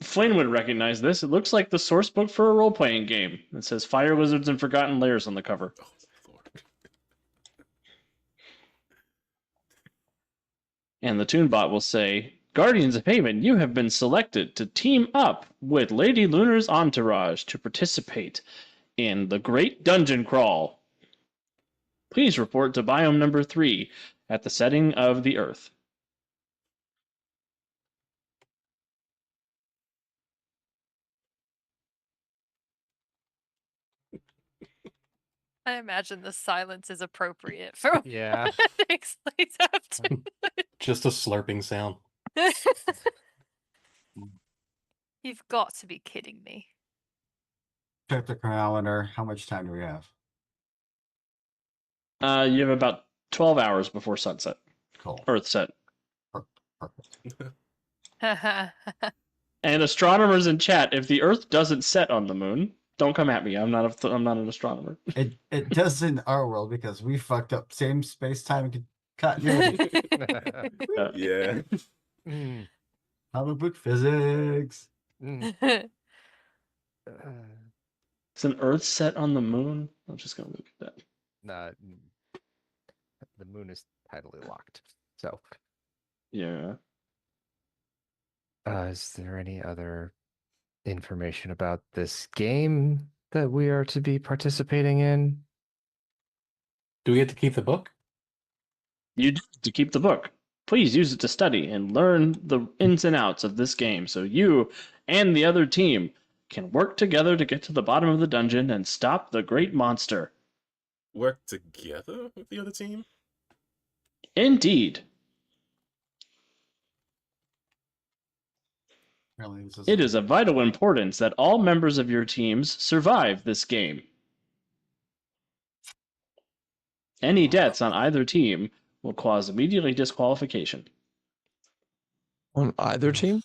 Flynn would recognize this. It looks like the source book for a role-playing game. It says Fire Lizards and Forgotten Lairs on the cover. Oh, Lord. And the Toonbot will say, Guardians of Haven, you have been selected to team up with Lady Lunar's entourage to participate in the Great Dungeon Crawl. Please report to biome number 3 at the setting of the Earth. I imagine the silence is appropriate for Yeah. what takes place after. Just a slurping sound. You've got to be kidding me. Check the calendar. How much time do we have? You have about 12 hours before sunset. Cool. Earth set. Perfect. And astronomers in chat, if the Earth doesn't set on the moon, don't come at me. I'm not an astronomer. It does in our world because we fucked up same space time continuity. Yeah. Mm, Comic book physics. mm. Is an Earth set on the moon? I'm just gonna look at that. Nah, the moon is tidally locked. So, Yeah. is there any other information about this game that we are to be participating in? Do we get to keep the book? You do to keep the book. Please use it to study and learn the ins and outs of this game so you and the other team can work together to get to the bottom of the dungeon and stop the great monster. Work together with the other team? Indeed. Really, this It is of vital importance that all members of your teams survive this game. Any deaths on either team will cause immediately disqualification. On either team?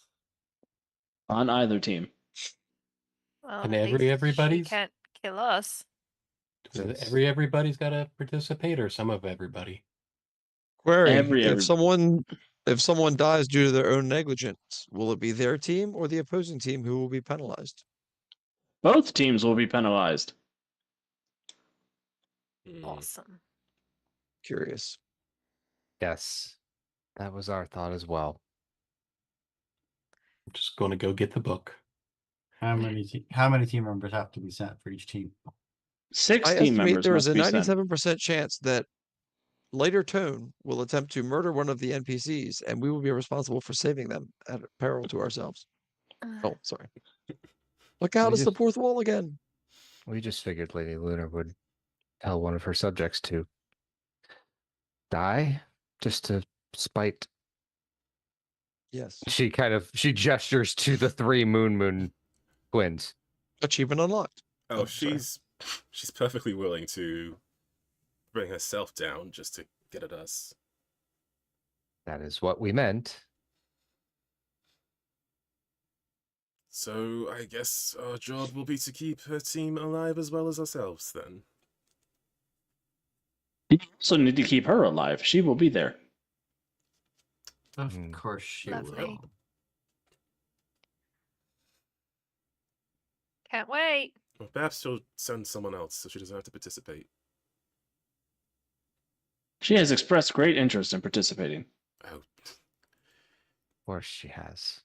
On either team. Well, And at least everybody's? She can't kill us. Everybody's got to participate, or some of everybody? Query: Every- if someone dies due to their own negligence, will it be their team or the opposing team who will be penalized? Both teams will be penalized. Awesome. Curious. Yes, that was our thought as well. I'm just going to go get the book. how many team members have to be sent for each team? 6 I team estimate members there is must a be sent. 97% chance that later Tone will attempt to murder one of the NPCs, and we will be responsible for saving them at peril to ourselves. Oh, sorry. Look out, We it's the just- fourth wall again. We just figured Lady Luna would tell one of her subjects to die just to spite. Yes. She gestures to the 3 Moon twins. Achievement unlocked. Oh, sorry. she's perfectly willing to bring herself down just to get at us. That is what we meant. So I guess our job will be to keep her team alive as well as ourselves, then. You also need to keep her alive. She will be there. Of Hmm. course she Lovely. will. Can't wait. Well, perhaps she'll send someone else so she doesn't have to participate. She has expressed great interest in participating. Oh, Of course she has.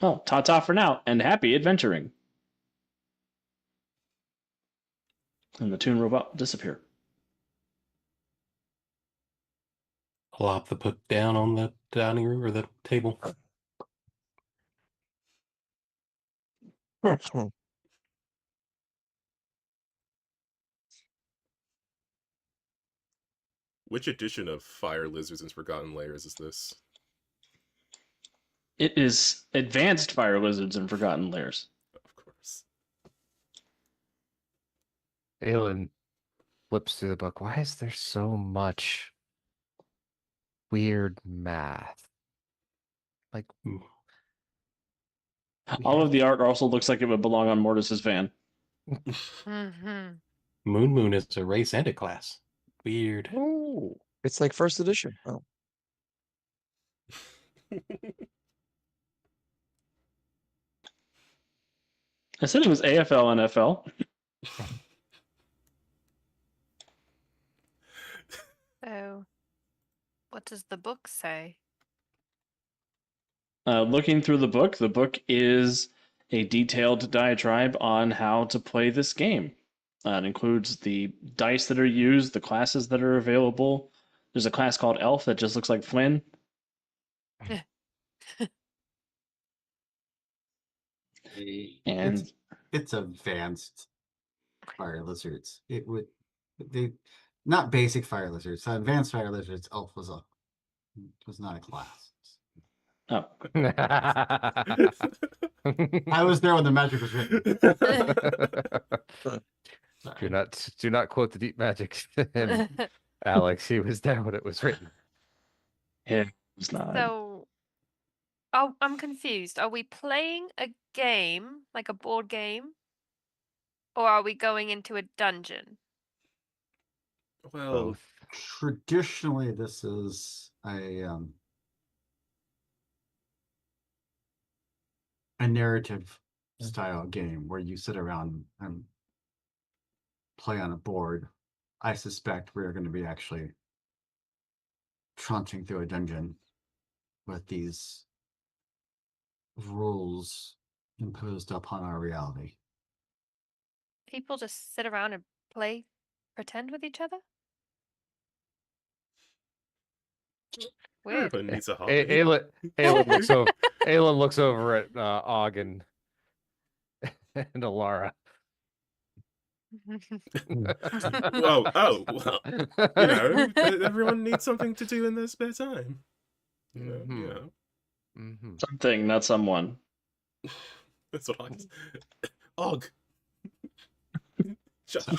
Well, ta-ta for now, and happy adventuring. And the Toon Robot disappear. I'll hop the book down on the dining room or the table. which edition of Fire Lizards and Forgotten Layers is this? It is Advanced Fire Lizards and Forgotten Lairs. Of course. Aelin flips through the book. Why is there so much weird math? Like, All of the art also looks like it would belong on Mortis's van. Mm-hmm. Moon is a race and a class. Weird. Oh, it's like first edition. Oh, I said it was AFL NFL. So, what does the book say? Looking through the book is a detailed diatribe on how to play this game. It includes the dice that are used, the classes that are available. There's a class called Elf that just looks like Flynn. And It's advanced fire lizards. It would they not basic fire lizards. Advanced fire lizards. Elf was not a class. oh, I was there when the magic was written. Sorry. do not quote the deep magic to him, Alex. He was there when it was written. it's not. So, oh, I'm confused. Are we playing a game, like a board game? Or are we going into a dungeon? Well, Both. Traditionally, this is a narrative style game where you sit around and play on a board. I suspect we're going to be actually trudging through a dungeon with these rules imposed upon our reality. People just sit around and pretend with each other? Weird. everyone needs a hobby. Aelin looks over at Og and Alara. well, you know, everyone needs something to do in their spare time. You know, Mhm. yeah. Mm-hmm. Something, not someone. That's what I just... Og! Shut up.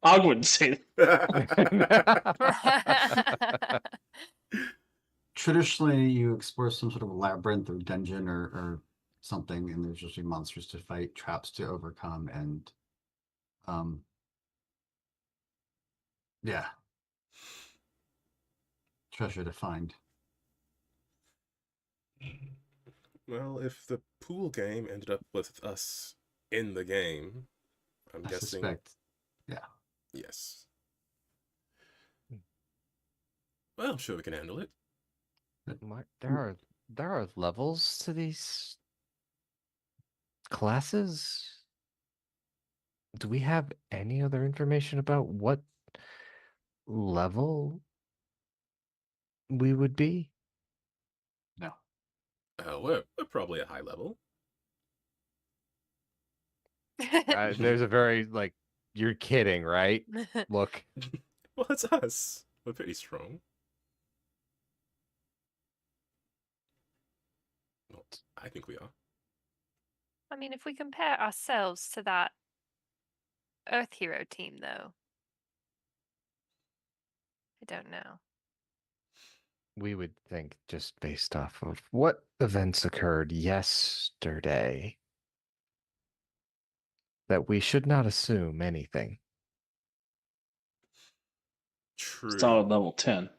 I wouldn't say Traditionally, you explore some sort of labyrinth or dungeon or something, and there's usually monsters to fight, traps to overcome, and yeah, treasure to find. Well, if the pool game ended up with us in the game, I'm I guessing... suspect. Yes. Well, I'm sure we can handle it. There are levels to these classes. Do we have any other information about what level we would be? No. We're probably at high level. There's a very like, you're kidding, right? Look, Well, that's us. We're pretty strong. Well, I think we are. I mean, if we compare ourselves to that Earth Hero team, though, I don't know. we would think just based off of what events occurred yesterday that we should not assume anything. True. Solid level 10.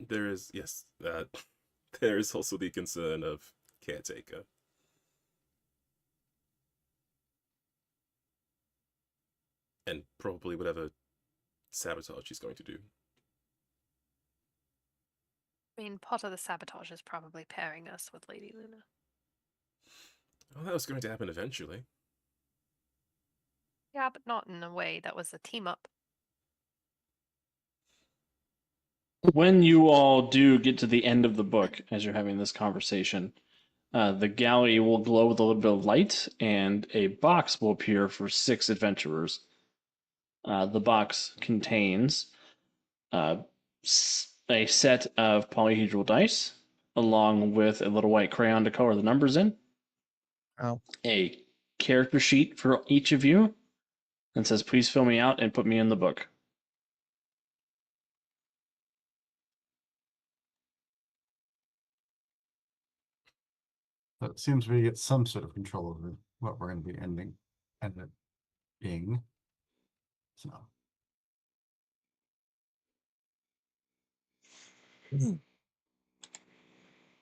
There is, yes, there is also the concern of Caretaker. And probably whatever sabotage she's going to do. I mean, part of the sabotage is probably pairing us with Lady Luna. Well, that was going to happen eventually. Yeah, but not in a way that was a team up. When you all do get to the end of the book, as you're having this conversation, the galley will glow with a little bit of light, and a box will appear for 6 adventurers. The box contains a set of polyhedral dice, along with a little white crayon to color the numbers in. Oh. A character sheet for each of you, and says, "Please fill me out and put me in the book." So it seems we get some sort of control over what we're going to be ending up being. So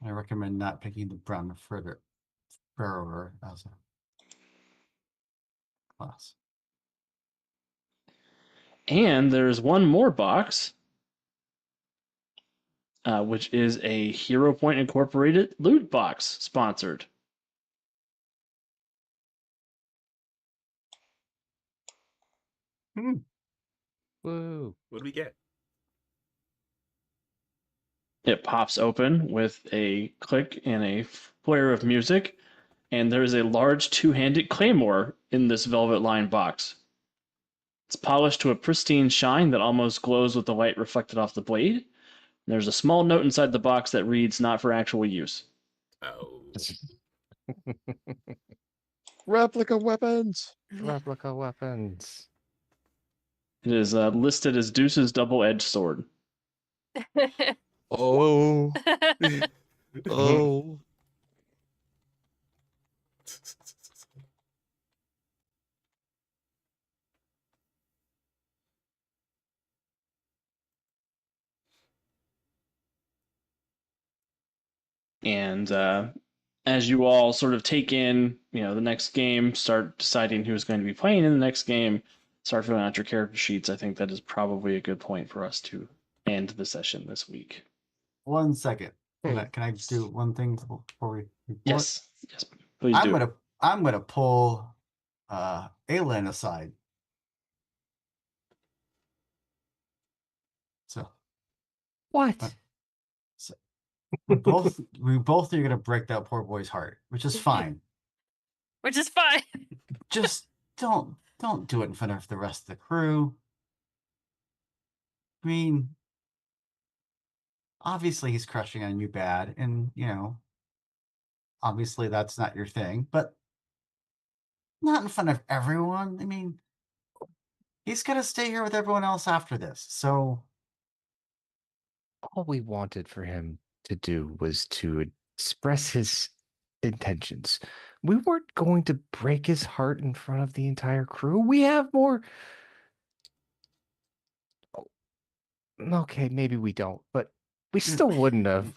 I recommend not picking the brown further furrower as a class. And there's one more box, which is a Hero Point Incorporated loot box sponsored. Woo. What do we get? It pops open with a click and a flare of music, and there is a large 2-handed claymore in this velvet lined box. It's polished to a pristine shine that almost glows with the light reflected off the blade. There's a small note inside the box that reads, "Not for actual use." Oh. Replica weapons. Replica weapons. It is listed as Deuce's double-edged sword. Oh. Oh. And as you all sort of take in, the next game, start deciding who's going to be playing in the next game, start filling out your character sheets, I think that is probably a good point for us to end the session this week. 1 second. Can I do one thing before we report? Yes, please do. I'm gonna pull Aelin aside. So What? we both are gonna break that poor boy's heart, which is fine. Which is fine. Just don't do it in front of the rest of the crew. I mean, obviously he's crushing on you bad, and obviously that's not your thing, but not in front of everyone. I mean, he's gonna stay here with everyone else after this, so All we wanted for him to do was to express his intentions. We weren't going to break his heart in front of the entire crew. We have more. Okay, maybe we don't, but we still wouldn't have.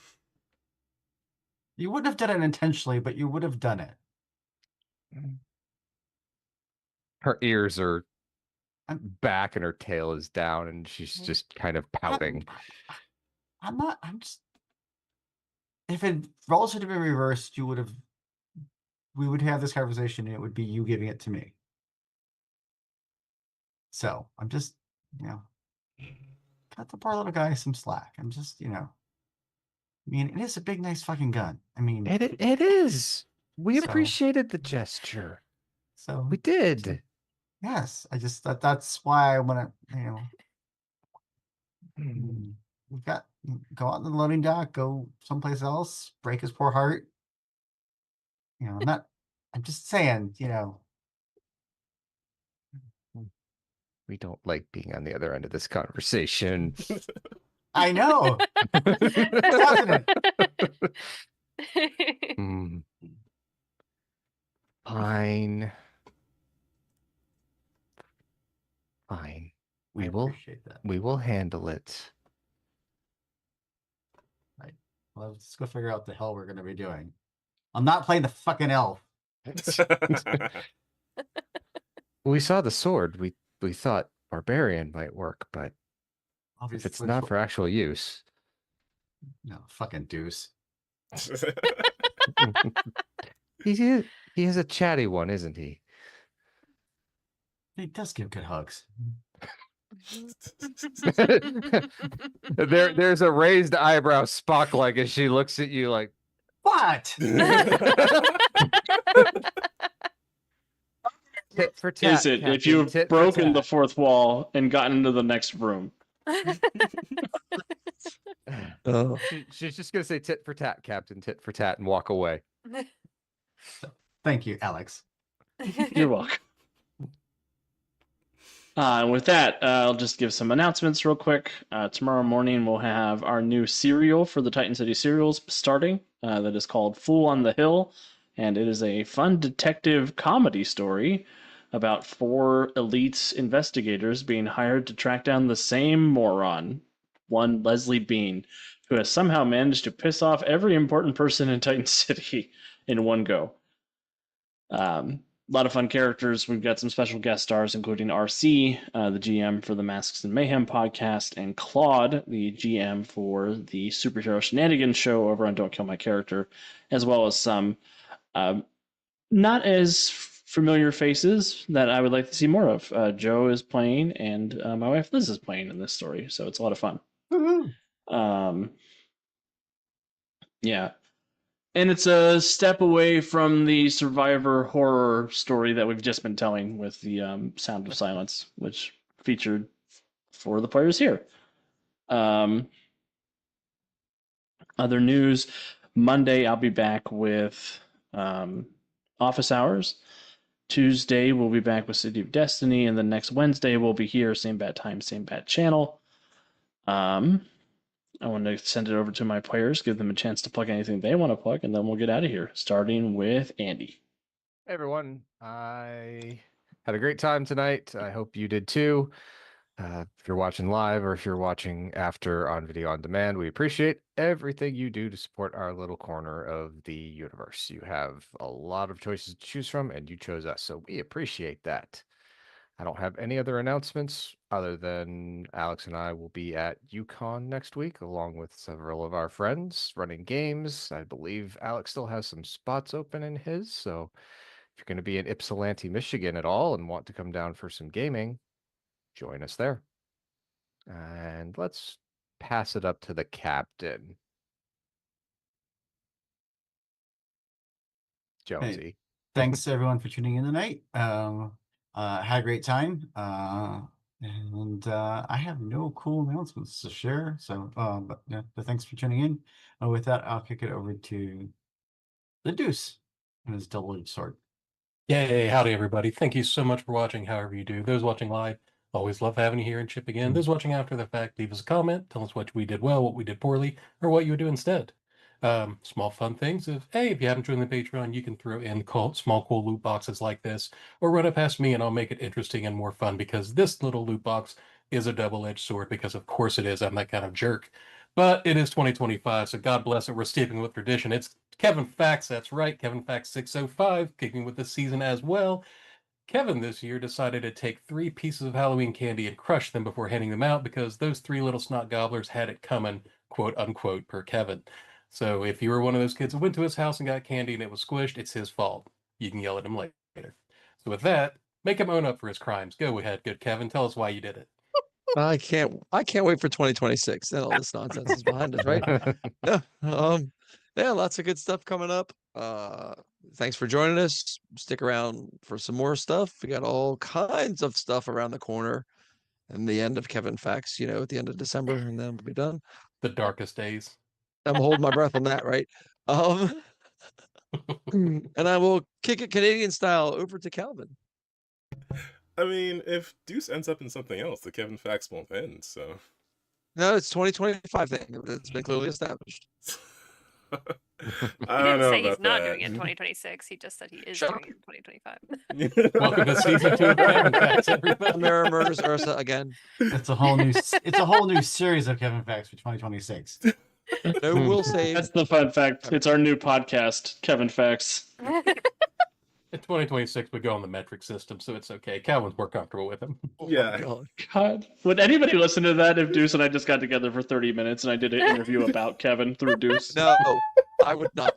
you wouldn't have done it intentionally, but you would have done it. Her ears are I'm- back and her tail is down, and she's just kind of pouting. I'm just. If it roles had been reversed, we would have this conversation, and it would be you giving it to me. So I'm just, cut the poor little guy some slack. I'm just, mean, it is a big, nice fucking gun. I mean, It is. We So- appreciated the gesture. so We did. yes. I just that's why I want to, Mm. we've got go out in the loading dock, go someplace else, break his poor heart. I'm just saying, We don't like being on the other end of this conversation. I know. Doesn't Mm. Fine. Fine. I appreciate that. We will handle it. Well, let's go figure out what the hell we're gonna be doing. I'm not playing the fucking elf. We saw the sword. We thought barbarian might work, but if Obviously, it's not for actual use. no fucking deuce. He is a chatty one, isn't he? He does give good hugs. There's a raised eyebrow Spock like as she looks at you like, What? tit for tat. Is it if Captain, you've tit for broken the tat. fourth wall and gotten into the next room? Oh. She's just gonna say tit for tat, Captain, tit for tat, and walk away. Thank you, Alex. You're welcome. And with that, I'll just give some announcements real quick. Tomorrow morning, we'll have our new serial for the Titan City serials starting. That is called Fool on the Hill. And it is a fun detective comedy story about 4 elite investigators being hired to track down the same moron, one Leslie Bean, who has somehow managed to piss off every important person in Titan City in one go. A lot of fun characters. We've got some special guest stars, including RC, the GM for the Masks and Mayhem podcast, and Claude, the GM for the Superhero Shenanigans show over on Don't Kill My Character, as well as some not as familiar faces that I would like to see more of. Joe is playing, and my wife Liz is playing in this story, so it's a lot of fun. Woohoo. Yeah. And it's a step away from the survivor horror story that we've just been telling with the Sound of Silence, which featured 4 of the players here. Other news, Monday I'll be back with Office Hours. Tuesday we'll be back with City of Destiny, and then next Wednesday we'll be here, same bad time, same bad channel. I want to send it over to my players, give them a chance to plug anything they want to plug, and then we'll get out of here, starting with Andy. Hey everyone, I had a great time tonight. I hope you did too. If you're watching live or if you're watching after on video on demand, we appreciate everything you do to support our little corner of the universe. You have a lot of choices to choose from, and you chose us, so we appreciate that. I don't have any other announcements other than Alex and I will be at UConn next week, along with several of our friends running games. I believe Alex still has some spots open in his, so if you're going to be in Ypsilanti, Michigan at all and want to come down for some gaming, join us there. And let's pass it up to the captain. Jonesy. Thanks everyone for tuning in tonight. Had a great time. And I have no cool announcements to share. So, but thanks for tuning in. With that, I'll kick it over to the Deuce and his double-edged sword. Yay, howdy everybody. Thank you so much for watching however you do. Those watching live, always love having you here and Chip again. Those watching after the fact, leave us a comment. Tell us what we did well, what we did poorly, or what you would do instead. Small fun things of, hey, if you haven't joined the Patreon, you can throw in small cool loot boxes like this, or run it past me and I'll make it interesting and more fun, because this little loot box is a double-edged sword, because of course it is. I'm that kind of jerk. But it is 2025, so God bless it. We're steeping with tradition. It's Kevin Fax, that's right, Kevin Fax 605, kicking with this season as well. Kevin this year decided to take 3 pieces of Halloween candy and crush them before handing them out, because those 3 little snot gobblers had it coming, quote unquote, per Kevin. So if you were one of those kids who went to his house and got candy and it was squished, it's his fault. You can yell at him later. So with that, make him own up for his crimes. Go ahead, good Kevin. Tell us why you did it. I can't wait for 2026. Then all this nonsense is behind us, right? Yeah. Yeah, lots of good stuff coming up. Thanks for joining us. Stick around for some more stuff. We got all kinds of stuff around the corner and the end of Kevin Facts, at the end of December, and then we'll be done. The darkest days. I'm holding my breath on that, right? And I will kick it Canadian style over to Calvin. I mean, if Deuce ends up in something else, the Kevin Facts won't end, so. No, it's 2025 thing. It's been clearly established. I He don't didn't know say about he's not that. doing it in 2026. He just said he is Shut doing it in 2025. Welcome to season 2 of Kevin Facts, everybody. Mirror murders Ursa again. It's a whole new series of Kevin Facts for 2026. No will save. That's the fun fact. It's our new podcast, Kevin Facts. In 2026, we go on the metric system, so it's okay. Calvin's more comfortable with him. Yeah. God. God, would anybody listen to that if Deuce and I just got together for 30 minutes and I did an interview about Kevin through Deuce? No, I would not.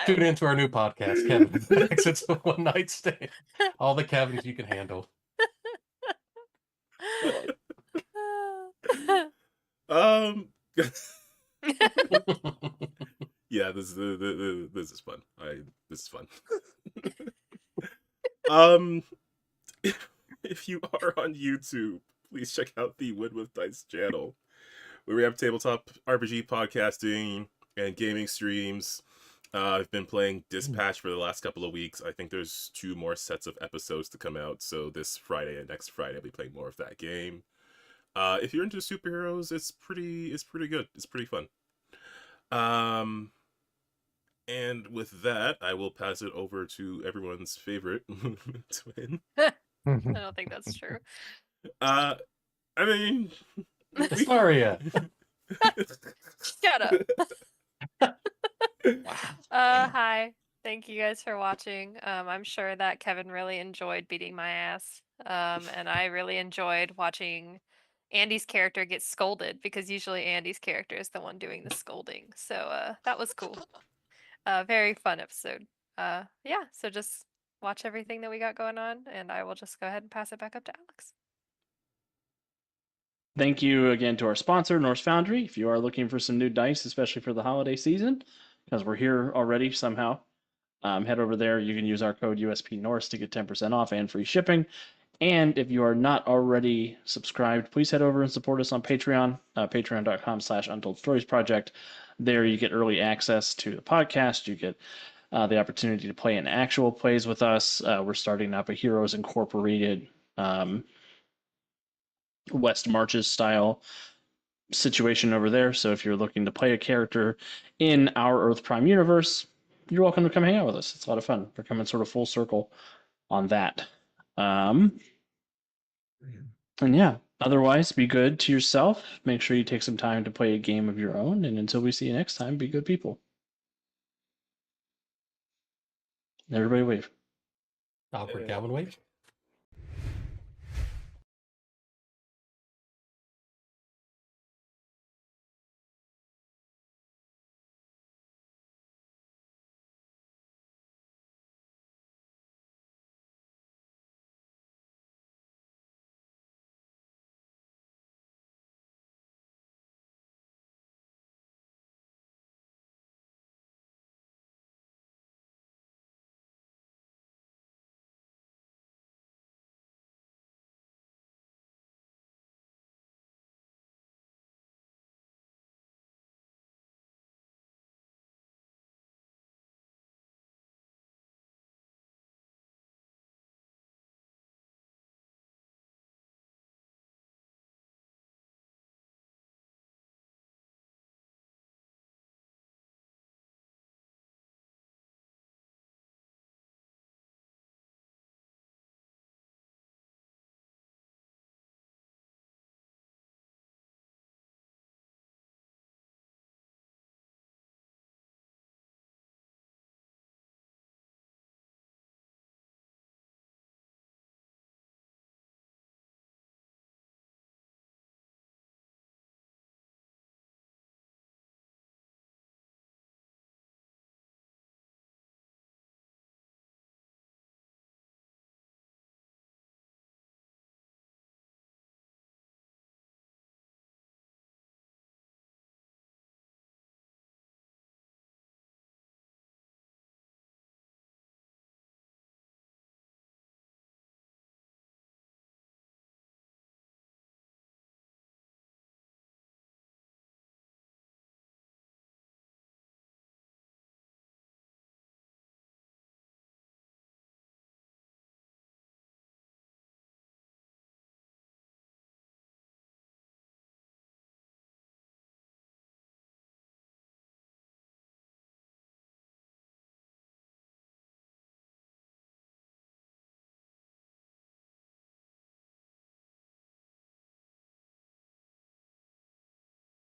Tune into our new podcast, Kevin Facts. It's a one night stand. All the Kevins you can handle. Yeah, this is fun. This is fun. If you are on YouTube, please check out the Wood with Dice channel, where we have tabletop RPG podcasting and gaming streams. I've been playing Dispatch for the last couple of weeks. I think there's 2 more sets of episodes to come out, so this Friday and next Friday I'll be playing more of that game. If you're into superheroes, it's pretty good. It's pretty fun. And with that, I will pass it over to everyone's favorite twin. I don't think that's true. I mean, Astaria. Shut up. Hi. Thank you guys for watching. I'm sure that Kevin really enjoyed beating my ass. And I really enjoyed watching Andy's character get scolded, because usually Andy's character is the one doing the scolding. So that was cool. Very fun episode. Yeah, so just watch everything that we got going on, and I will just go ahead and pass it back up to Alex. Thank you again to our sponsor, Norse Foundry. If you are looking for some new dice, especially for the holiday season, because we're here already somehow, head over there. You can use our code USP Norse to get 10% off and free shipping. And if you are not already subscribed, please head over and support us on Patreon, patreon.com/Untold Stories Project. There you get early access to the podcast. You get the opportunity to play in actual plays with us. We're starting up a Heroes Incorporated West Marches style situation over there. So if you're looking to play a character in our Earth Prime universe, you're welcome to come hang out with us. It's a lot of fun. We're coming sort of full circle on that. And yeah, otherwise, be good to yourself. Make sure you take some time to play a game of your own. And until we see you next time, be good people. Everybody wave. Awkward Calvin wave.